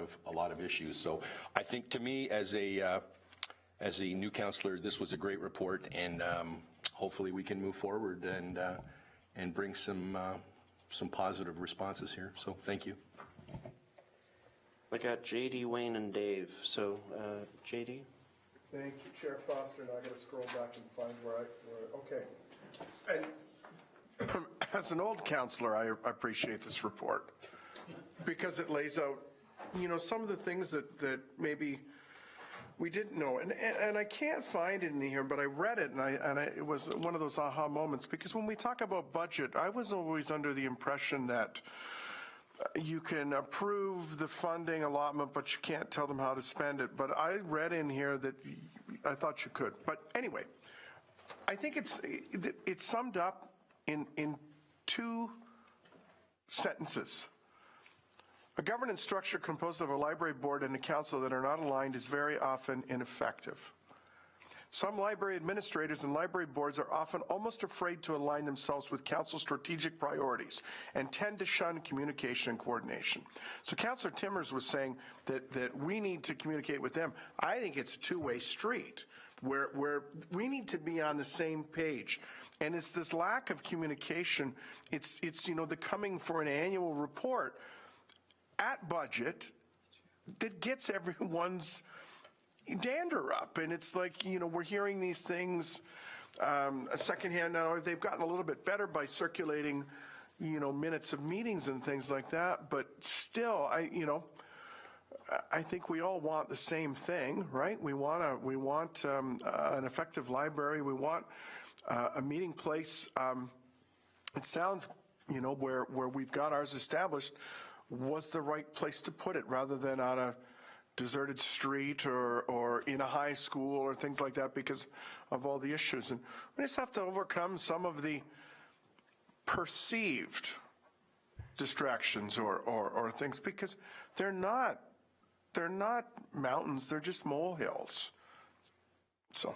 of issues. So I think, to me, as a new councillor, this was a great report, and hopefully we can move forward and bring some positive responses here. So thank you.
I got JD, Wayne, and Dave. So JD.
Thank you, Chair Foster, and I got to scroll back and find okay. And as an old councillor, I appreciate this report because it lays out, you know, some of the things that maybe we didn't know, and I can't find it in here, but I read it, and it was one of those aha moments, because when we talk about budget, I was always under the impression that you can approve the funding allotment, but you can't tell them how to spend it. But I read in here that I thought you could. But anyway, I think it's summed up in 2 sentences. A governance structure composed of a library board and a council that are not aligned is very often ineffective. Some library administrators and library boards are often almost afraid to align themselves with council's strategic priorities and tend to shun communication and coordination. So Councillor Timmers was saying that we need to communicate with them. I think it's a two-way street where we need to be on the same page. And it's this lack of communication. It's you know, the coming for an annual report at budget that gets everyone's dander up, and it's like, you know, we're hearing these things secondhand now. They've gotten a little bit better by circulating, you know, minutes of meetings and things like that, but still, I think we all want the same thing, right? We want an effective library. We want a meeting place. It sounds, you know, where we've got ours established was the right place to put it, rather than on a deserted street or in a high school or things like that, because of all the issues. And we just have to overcome some of the perceived distractions or things, because they're not mountains, they're just molehills. So.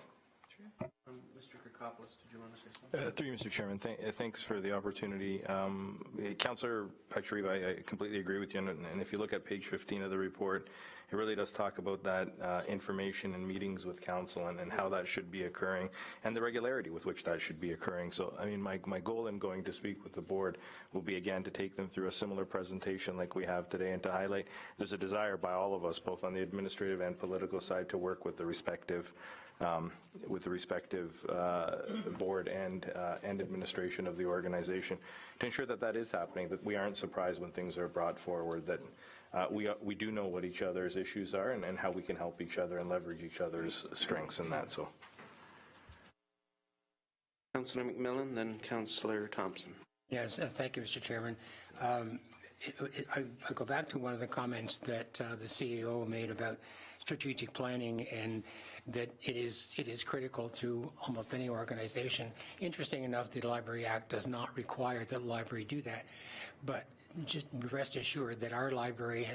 Mr. Koppoulos, did you want to say something?
Through you, Mr. Chairman, thanks for the opportunity. Councillor Patrick, I completely agree with you, and if you look at page 15 of the report, it really does talk about that information and meetings with council and how that should be occurring and the regularity with which that should be occurring. So, I mean, my goal in going to speak with the board will be, again, to take them through a similar presentation like we have today and to highlight there's a desire by all of us, both on the administrative and political side, to work with the respective board and administration of the organization to ensure that that is happening, that we aren't surprised when things are brought forward, that we do know what each other's issues are and how we can help each other and leverage each other's strengths in that. So,
Councillor McMillan, then Councillor Thompson.
Yes, thank you, Mr. Chairman. I go back to one of the comments that the CEO made about strategic planning and that it is critical to almost any organization. Interesting enough, the Library Act does not require that the library do that, but just rest assured that our library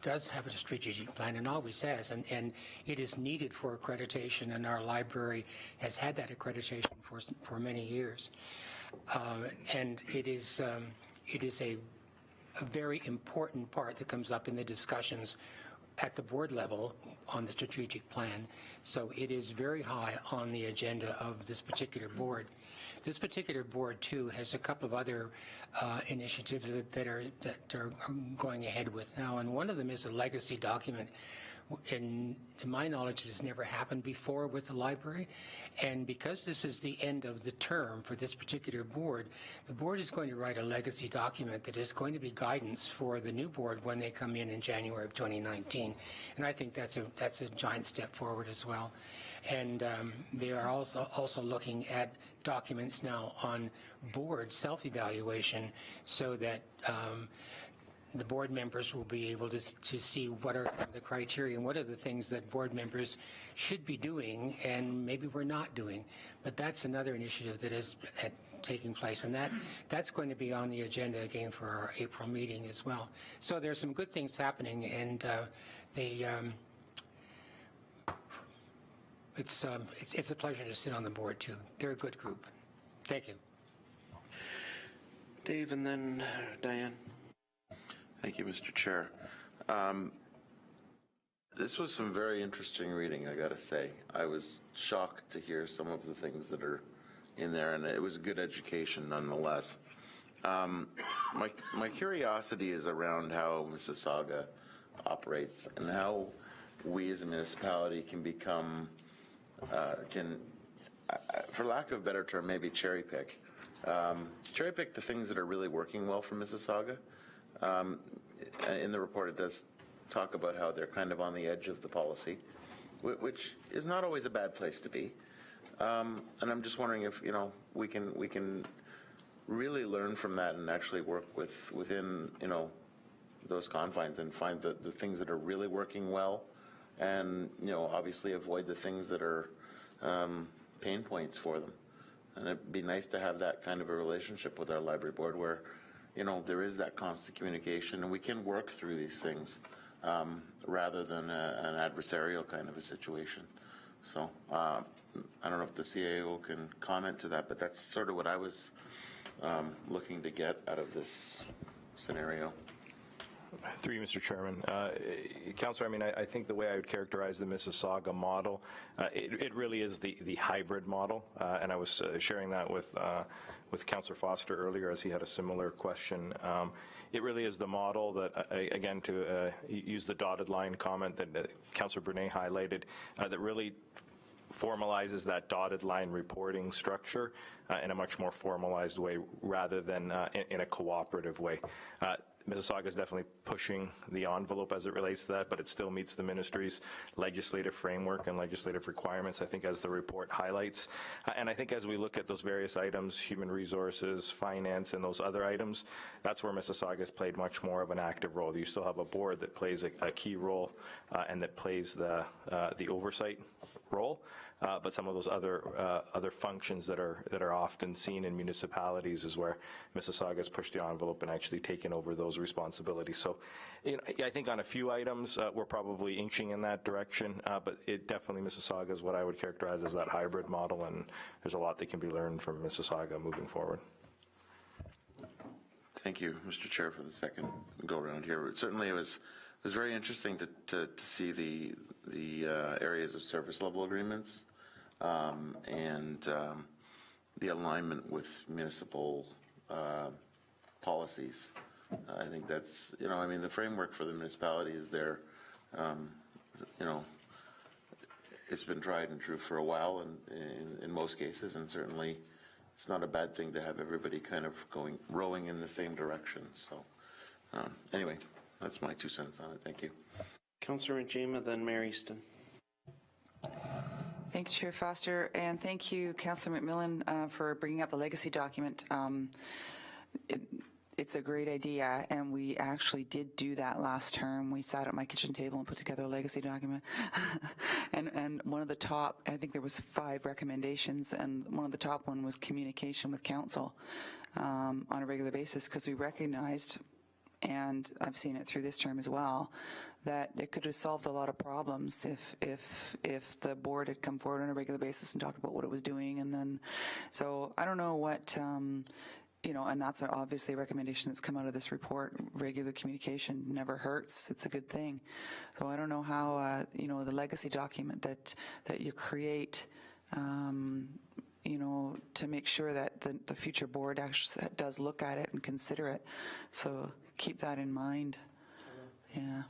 does have a strategic plan and always has, and it is needed for accreditation, and our library has had that accreditation for many years. And it is a very important part that comes up in the discussions at the board level on the strategic plan. So it is very high on the agenda of this particular board. This particular board, too, has a couple of other initiatives that are going ahead with now, and one of them is a legacy document. And to my knowledge, this has never happened before with the library. And because this is the end of the term for this particular board, the board is going to write a legacy document that is going to be guidance for the new board when they come in January of 2019. And I think that's a giant step forward as well. And they are also looking at documents now on board self-evaluation so that the board members will be able to see what are the criteria and what are the things that board members should be doing and maybe we're not doing. But that's another initiative that is taking place, and that's going to be on the agenda again for our April meeting as well. So there's some good things happening, and it's a pleasure to sit on the board too. They're a good group. Thank you.
Dave, and then Diane.
Thank you, Mr. Chair. This was some very interesting reading, I got to say. I was shocked to hear some of the things that are in there, and it was a good education nonetheless. My curiosity is around how Mississauga operates and how we as a municipality can become, for lack of a better term, maybe cherry pick the things that are really working well for Mississauga. In the report, it does talk about how they're kind of on the edge of the policy, which is not always a bad place to be. And I'm just wondering if we can really learn from that and actually work within those confines and find the things that are really working well, and obviously avoid the things that are pain points for them. And it'd be nice to have that kind of a relationship with our library board where there is that constant communication and we can work through these things rather than an adversarial kind of a situation. So I don't know if the CAO can comment to that, but that's sort of what I was looking to get out of this scenario.
Through you, Mr. Chairman. Councillor, I think the way I would characterize the Mississauga model, it really is the hybrid model, and I was sharing that with Councillor Foster earlier as he had a similar question. It really is the model that, again, to use the dotted line comment that Councillor Brunet highlighted, that really formalizes that dotted line reporting structure in a much more formalized way rather than in a cooperative way. Mississauga is definitely pushing the envelope as it relates to that, but it still meets the ministry's legislative framework and legislative requirements, I think, as the report highlights. And I think as we look at those various items, human resources, finance, and those other items, that's where Mississauga has played much more of an active role. You still have a board that plays a key role and that plays the oversight role, but some of those other functions that are often seen in municipalities is where Mississauga has pushed the envelope and actually taken over those responsibilities. So, I think on a few items we're probably inching in that direction, but it definitely Mississauga is what I would characterize as that hybrid model, and there's a lot that can be learned from Mississauga moving forward.
Thank you, Mr. Chair, for the second go around here. Certainly, it was very interesting to see the areas of service level agreements and the alignment with municipal policies. I think that's, I mean, the framework for the municipality is there. It's been tried and true for a while in most cases, and certainly it's not a bad thing to have everybody kind of rowing in the same direction. So anyway, that's my 2 cents on it. Thank you.
Councillor Njima, then Mayor Easton.
Thank you, Chair Foster, and thank you, Councillor McMillan, for bringing up the legacy document. It's a great idea, and we actually did do that last term. We sat at my kitchen table and put together a legacy document. and one of the top, I think there was 5 recommendations, and one of the top one was communication with council on a regular basis, because we recognized, and I've seen it through this term as well, that it could have solved a lot of problems if the board had come forward on a regular basis and talked about what it was doing. And then, so I don't know what, and that's obviously a recommendation that's come out of this report. Regular communication never hurts. It's a good thing. So I don't know how, the legacy document that you create, to make sure that the future board actually does look at it and consider it. So keep that in mind. Yeah.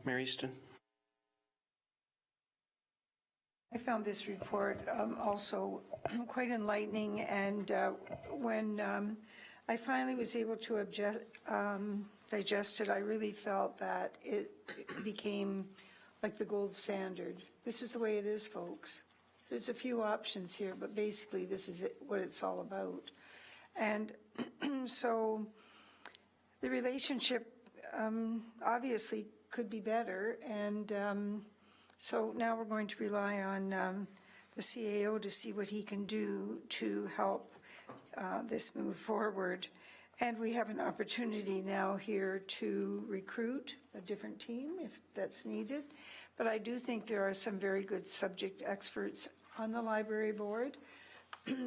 Mayor Easton.
I found this report also quite enlightening, and when I finally was able to digest it, I really felt that it became like the gold standard. This is the way it is, folks. There's a few options here, but basically this is what it's all about. And so the relationship obviously could be better, and so now we're going to rely on the CAO to see what he can do to help this move forward. And we have an opportunity now here to recruit a different team if that's needed. But I do think there are some very good subject experts on the library board.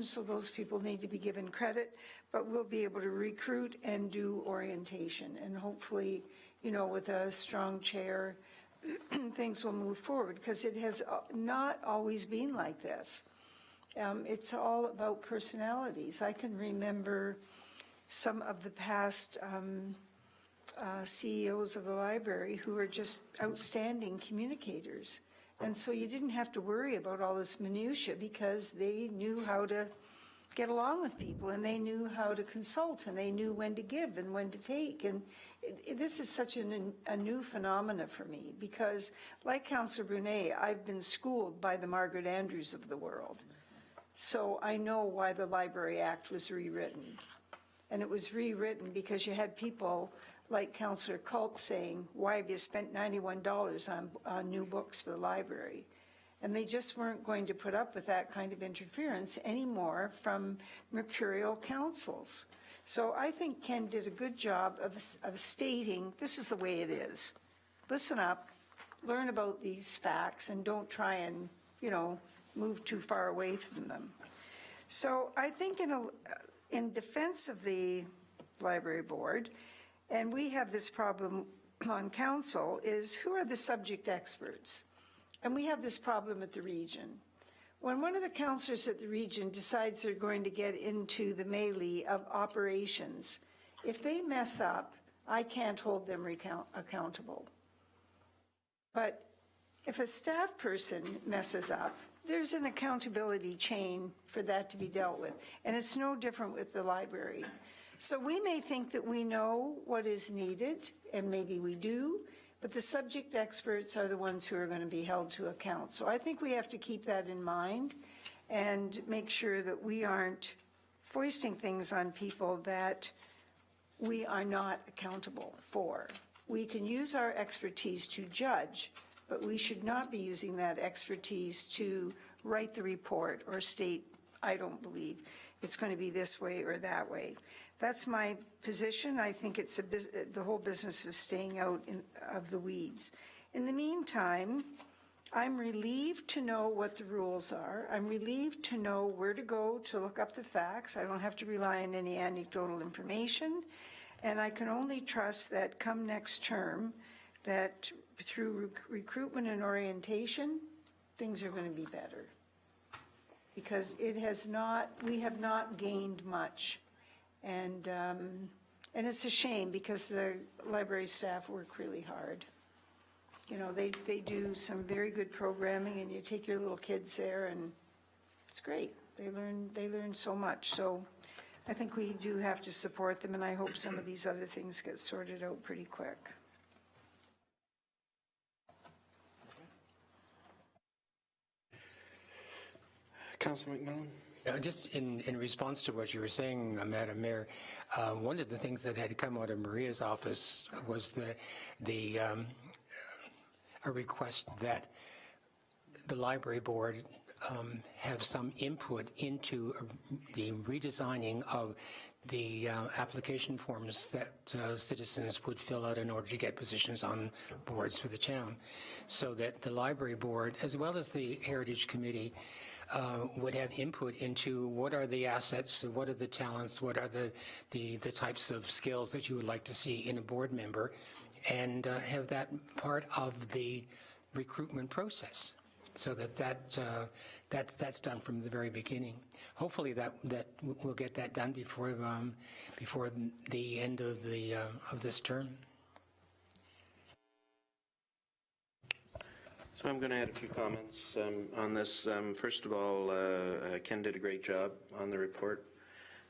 So those people need to be given credit, but we'll be able to recruit and do orientation. And hopefully, with a strong chair, things will move forward, because it has not always been like this. It's all about personalities. I can remember some of the past CEOs of the library who are just outstanding communicators. And so you didn't have to worry about all this minutia, because they knew how to get along with people, and they knew how to consult, and they knew when to give and when to take. And this is such a new phenomena for me, because like Councillor Brunet, I've been schooled by the Margaret Andrews of the world. So I know why the Library Act was rewritten. And it was rewritten because you had people like Councillor Culp saying, why have you spent $91 on new books for the library? And they just weren't going to put up with that kind of interference anymore from mercurial councils. So I think Ken did a good job of stating, this is the way it is. Listen up, learn about these facts, and don't try and, move too far away from them. So I think in defense of the library board, and we have this problem on council, is who are the subject experts? And we have this problem at the region. When one of the councillors at the region decides they're going to get into the melee of operations, if they mess up, I can't hold them accountable. But if a staff person messes up, there's an accountability chain for that to be dealt with. And it's no different with the library. So we may think that we know what is needed, and maybe we do, but the subject experts are the ones who are going to be held to account. So I think we have to keep that in mind and make sure that we aren't foisting things on people that we are not accountable for. We can use our expertise to judge, but we should not be using that expertise to write the report or state, I don't believe it's going to be this way or that way. That's my position. I think it's the whole business of staying out of the weeds. In the meantime, I'm relieved to know what the rules are. I'm relieved to know where to go to look up the facts. I don't have to rely on any anecdotal information. And I can only trust that come next term, that through recruitment and orientation, things are going to be better. Because we have not gained much. And it's a shame because the library staff work really hard. You know, they do some very good programming, and you take your little kids there, and it's great. They learn so much. So I think we do have to support them, and I hope some of these other things get sorted out pretty quick.
Councillor McMillan?
Just in response to what you were saying, Madam Mayor, one of the things that had come out of Maria's office was a request that the library board have some input into the redesigning of the application forms that citizens would fill out in order to get positions on boards for the town, so that the library board, as well as the Heritage Committee, would have input into what are the assets, what are the talents, what are the types of skills that you would like to see in a board member, and have that part of the recruitment process, so that's done from the very beginning. Hopefully that we'll get that done before the end of this term.
So I'm going to add a few comments on this. First of all, Ken did a great job on the report.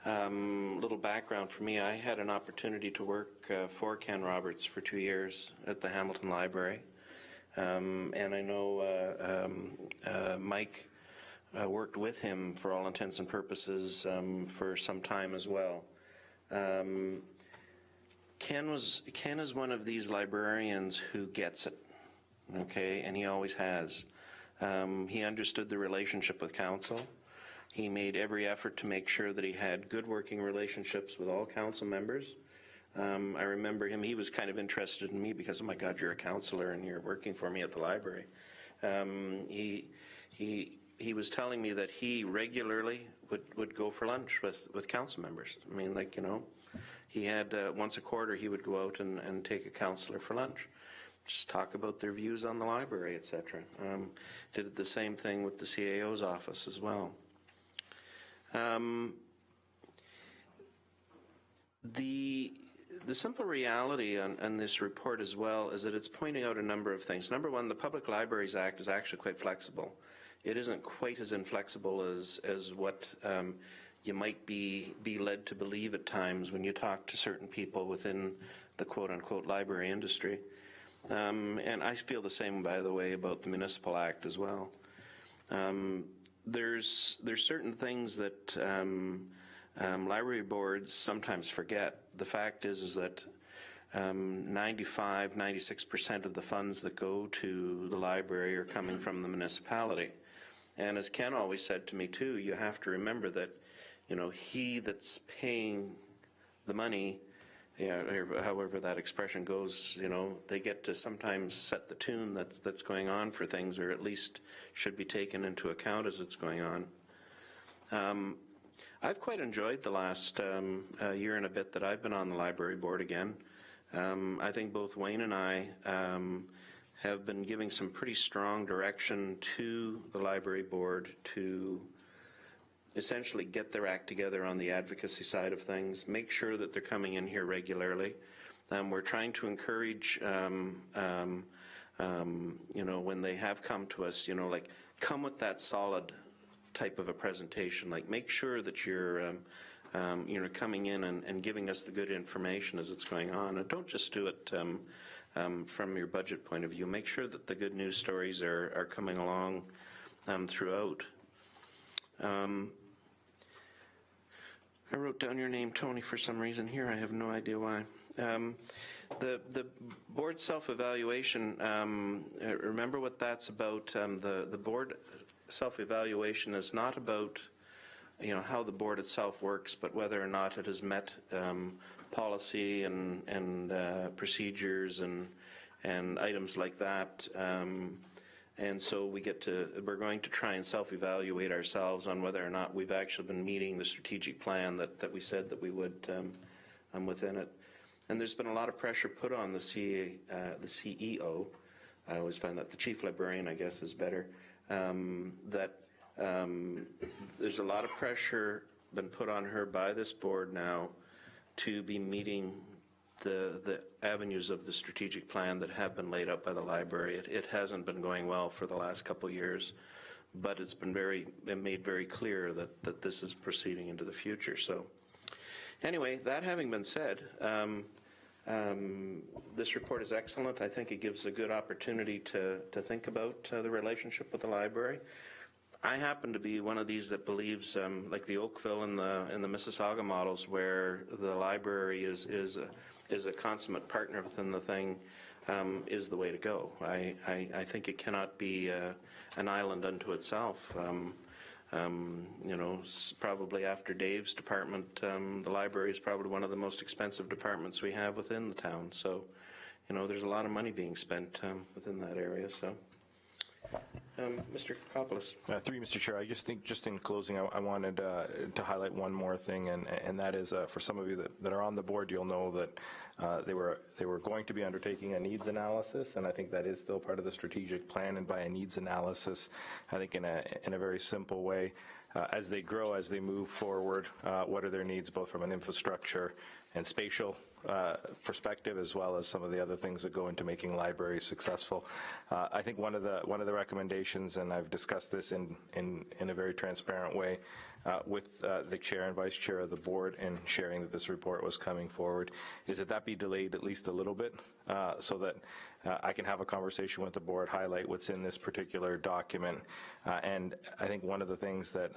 Little background for me, I had an opportunity to work for Ken Roberts for 2 years at the Hamilton Library. And I know Mike worked with him for all intents and purposes for some time as well. Ken is one of these librarians who gets it, okay, and he always has. He understood the relationship with council. He made every effort to make sure that he had good working relationships with all council members. I remember him, he was kind of interested in me because, oh my God, you're a councillor and you're working for me at the library. He was telling me that he regularly would go for lunch with council members. I mean, like, you know, he had once a quarter he would go out and take a councillor for lunch. Just talk about their views on the library, etc. Did the same thing with the CAO's office as well. The simple reality on this report as well is that it's pointing out a number of things. Number one, the Public Libraries Act is actually quite flexible. It isn't quite as inflexible as what you might be led to believe at times when you talk to certain people within the quote-unquote library industry. And I feel the same, by the way, about the Municipal Act as well. There's certain things that library boards sometimes forget. The fact is that 96% of the funds that go to the library are coming from the municipality. And as Ken always said to me too, you have to remember that, you know, he that's paying the money, however that expression goes, you know, they get to sometimes set the tune that's going on for things, or at least should be taken into account as it's going on. I've quite enjoyed the last year and a bit that I've been on the library board again. I think both Wayne and I have been giving some pretty strong direction to the library board to essentially get their act together on the advocacy side of things, make sure that they're coming in here regularly. We're trying to encourage, you know, when they have come to us, you know, like, come with that solid type of a presentation. Like, make sure that you're, you know, coming in and giving us the good information as it's going on. And don't just do it from your budget point of view. Make sure that the good news stories are coming along throughout. I wrote down your name, Tony, for some reason here. I have no idea why. The board self-evaluation, remember what that's about. The board self-evaluation is not about, how the board itself works, but whether or not it has met policy and procedures and items like that. And so we're going to try and self-evaluate ourselves on whether or not we've actually been meeting the strategic plan that we said that we would within it. And there's been a lot of pressure put on the CEO. I always find that the chief librarian, I guess, is better. There's a lot of pressure been put on her by this board now to be meeting the avenues of the strategic plan that have been laid out by the library. It hasn't been going well for the last couple of years, but it's been made very clear that this is proceeding into the future. So anyway, that having been said, this report is excellent. I think it gives a good opportunity to think about the relationship with the library. I happen to be one of these that believes, like the Oakville and the Mississauga models, where the library is a consummate partner within the thing, is the way to go. I think it cannot be an island unto itself. Probably after Dave's department, the library is probably one of the most expensive departments we have within the town. So, there's a lot of money being spent within that area. So, Mr. Koppoulos.
Through you, Mr. Chair, I just think, just in closing, I wanted to highlight one more thing, and that is for some of you that are on the board, you'll know that they were going to be undertaking a needs analysis, and I think that is still part of the strategic plan. And by a needs analysis, I think in a very simple way, as they grow, as they move forward, what are their needs, both from an infrastructure and spatial perspective, as well as some of the other things that go into making libraries successful. I think one of the recommendations, and I've discussed this in a very transparent way with the chair and vice chair of the board in sharing that this report was coming forward, is that be delayed at least a little bit so that I can have a conversation with the board, highlight what's in this particular document. And I think one of the things that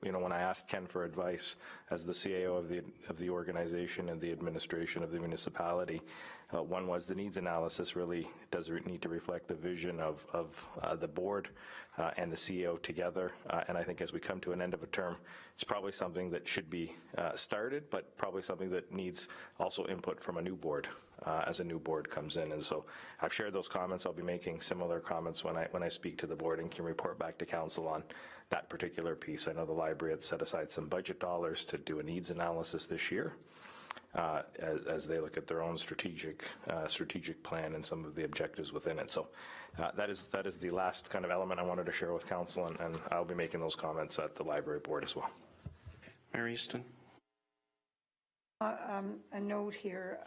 when I asked Ken for advice as the CAO of the organization and the administration of the municipality, one was the needs analysis really does need to reflect the vision of the board and the CEO together. And I think as we come to an end of a term, it's probably something that should be started, but probably something that needs also input from a new board as a new board comes in. And so I've shared those comments. I'll be making similar comments when I speak to the board and can report back to council on that particular piece. I know the library had set aside some budget dollars to do a needs analysis this year as they look at their own strategic plan and some of the objectives within it. So that is the last kind of element I wanted to share with council, and I'll be making those comments at the library board as well.
Mayor Easton.
A note here.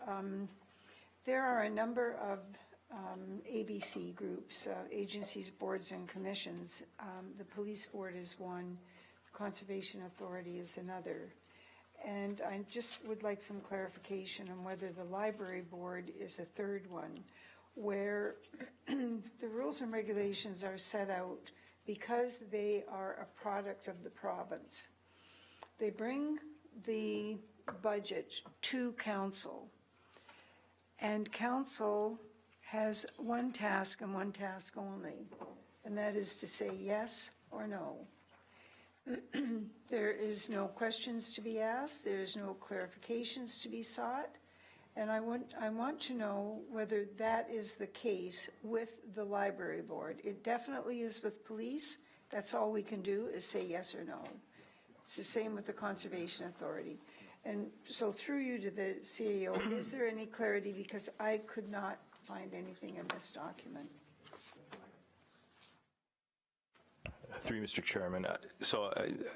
There are a number of ABC groups, agencies, boards, and commissions. The police board is one. The Conservation Authority is another. And I just would like some clarification on whether the library board is a third one, where the rules and regulations are set out because they are a product of the province. They bring the budget to council, and council has one task and one task only, and that is to say yes or no. There is no questions to be asked, there is no clarifications to be sought, and I want to know whether that is the case with the library board. It definitely is with police. That's all we can do is say yes or no. It's the same with the Conservation Authority. And so through you to the CAO, is there any clarity? Because I could not find anything in this document.
Through you, Mr. Chairman. So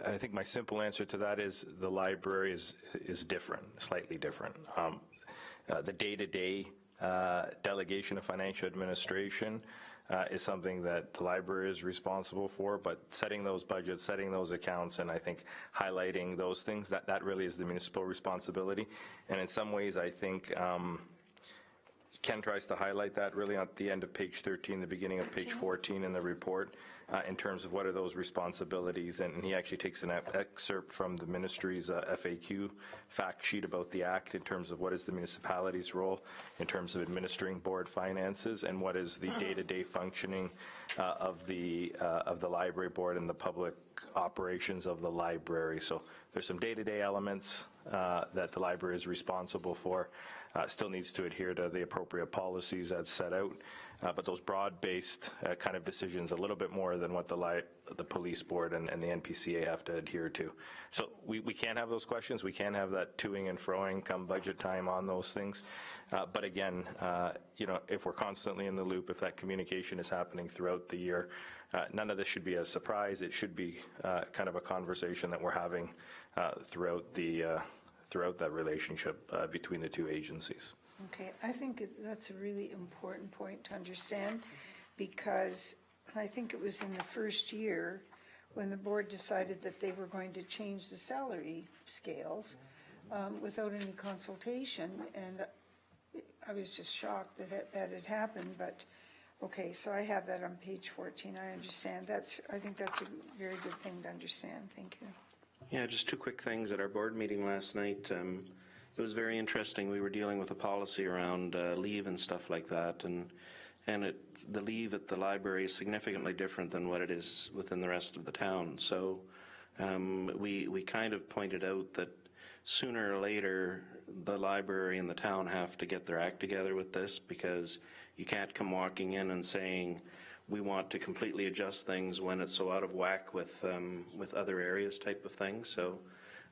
I think my simple answer to that is the library is different, slightly different. The day-to-day delegation of financial administration is something that the library is responsible for, but setting those budgets, setting those accounts, and I think highlighting those things, that really is the municipal responsibility. And in some ways, I think Ken tries to highlight that really at the end of page 13, the beginning of page 14 in the report, in terms of what are those responsibilities, and he actually takes an excerpt from the ministry's FAQ fact sheet about the Act in terms of what is the municipality's role in terms of administering board finances and what is the day-to-day functioning of the library board and the public operations of the library. So there's some day-to-day elements that the library is responsible for. Still needs to adhere to the appropriate policies as set out, but those broad-based kind of decisions a little bit more than what the police board and the NPCA have to adhere to. So we can have those questions. We can have that toing and froing come budget time on those things. But again, you know, if we're constantly in the loop, if that communication is happening throughout the year, none of this should be a surprise. It should be kind of a conversation that we're having throughout that relationship between the two agencies.
Okay, I think that's a really important point to understand, because I think it was in the first year when the board decided that they were going to change the salary scales without any consultation, and I was just shocked that that had happened. But okay, so I have that on page 14. I understand. I think that's a very good thing to understand. Thank you.
Yeah, just two quick things. At our board meeting last night, it was very interesting. We were dealing with a policy around leave and stuff like that, and the leave at the library is significantly different than what it is within the rest of the town. So we kind of pointed out that sooner or later the library and the town have to get their act together with this, because you can't come walking in and saying we want to completely adjust things when it's so out of whack with other areas type of thing. So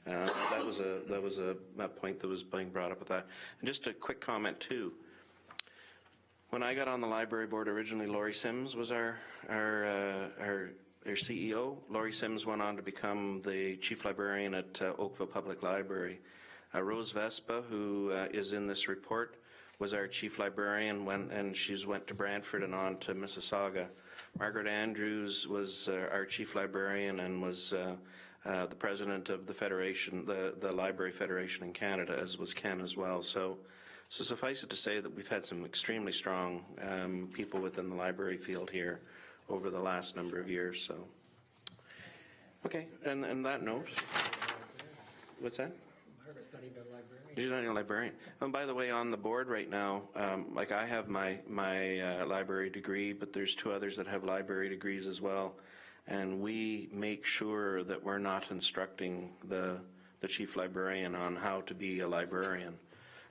that was a point that was being brought up with that. And just a quick comment too. When I got on the library board originally, Laurie Sims was our CEO. Laurie Sims went on to become the chief librarian at Oakville Public Library. Rose Vespa, who is in this report, was our chief librarian and she's went to Brantford and on to Mississauga. Margaret Andrews was our chief librarian and was the president of the Federation, the Library Federation in Canada, as was Ken as well. So suffice it to say that we've had some extremely strong people within the library field here over the last number of years. So, okay, and that note, what's that? She's not a librarian. And by the way, on the board right now, like I have my library degree, but there's two others that have library degrees as well. And we make sure that we're not instructing the chief librarian on how to be a librarian.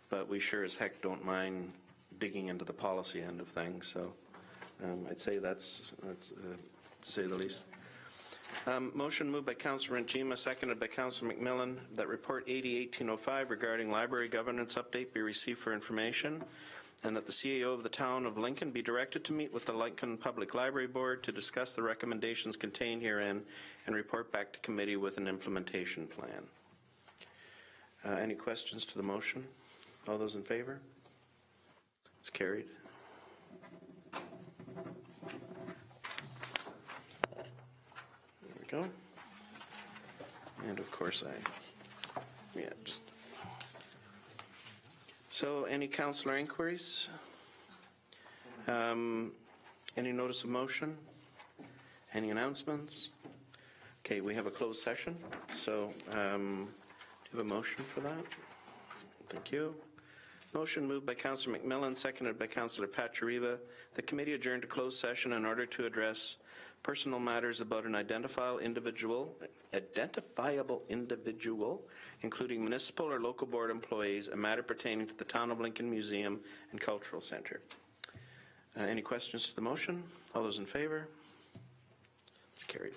But we sure as heck don't mind digging into the policy end of things. So I'd say that's to say the least. Motion moved by Councillor Renchima, seconded by Councillor McMillan, that Report 80-1805 regarding library governance update be received for information, and that the CAO of the Town of Lincoln be directed to meet with the Lincoln Public Library Board to discuss the recommendations contained herein and report back to committee with an implementation plan. Any questions to the motion? All those in favor? It's carried. Go. And of course so any councillor inquiries? Any notice of motion? Any announcements? Okay, we have a closed session, so do you have a motion for that? Thank you. Motion moved by Councillor McMillan, seconded by Councillor Pachariva. The committee adjourned to closed session in order to address personal matters about an identifiable individual, including municipal or local board employees, a matter pertaining to the Town of Lincoln Museum and Cultural Centre. Any questions to the motion? All those in favor? It's carried.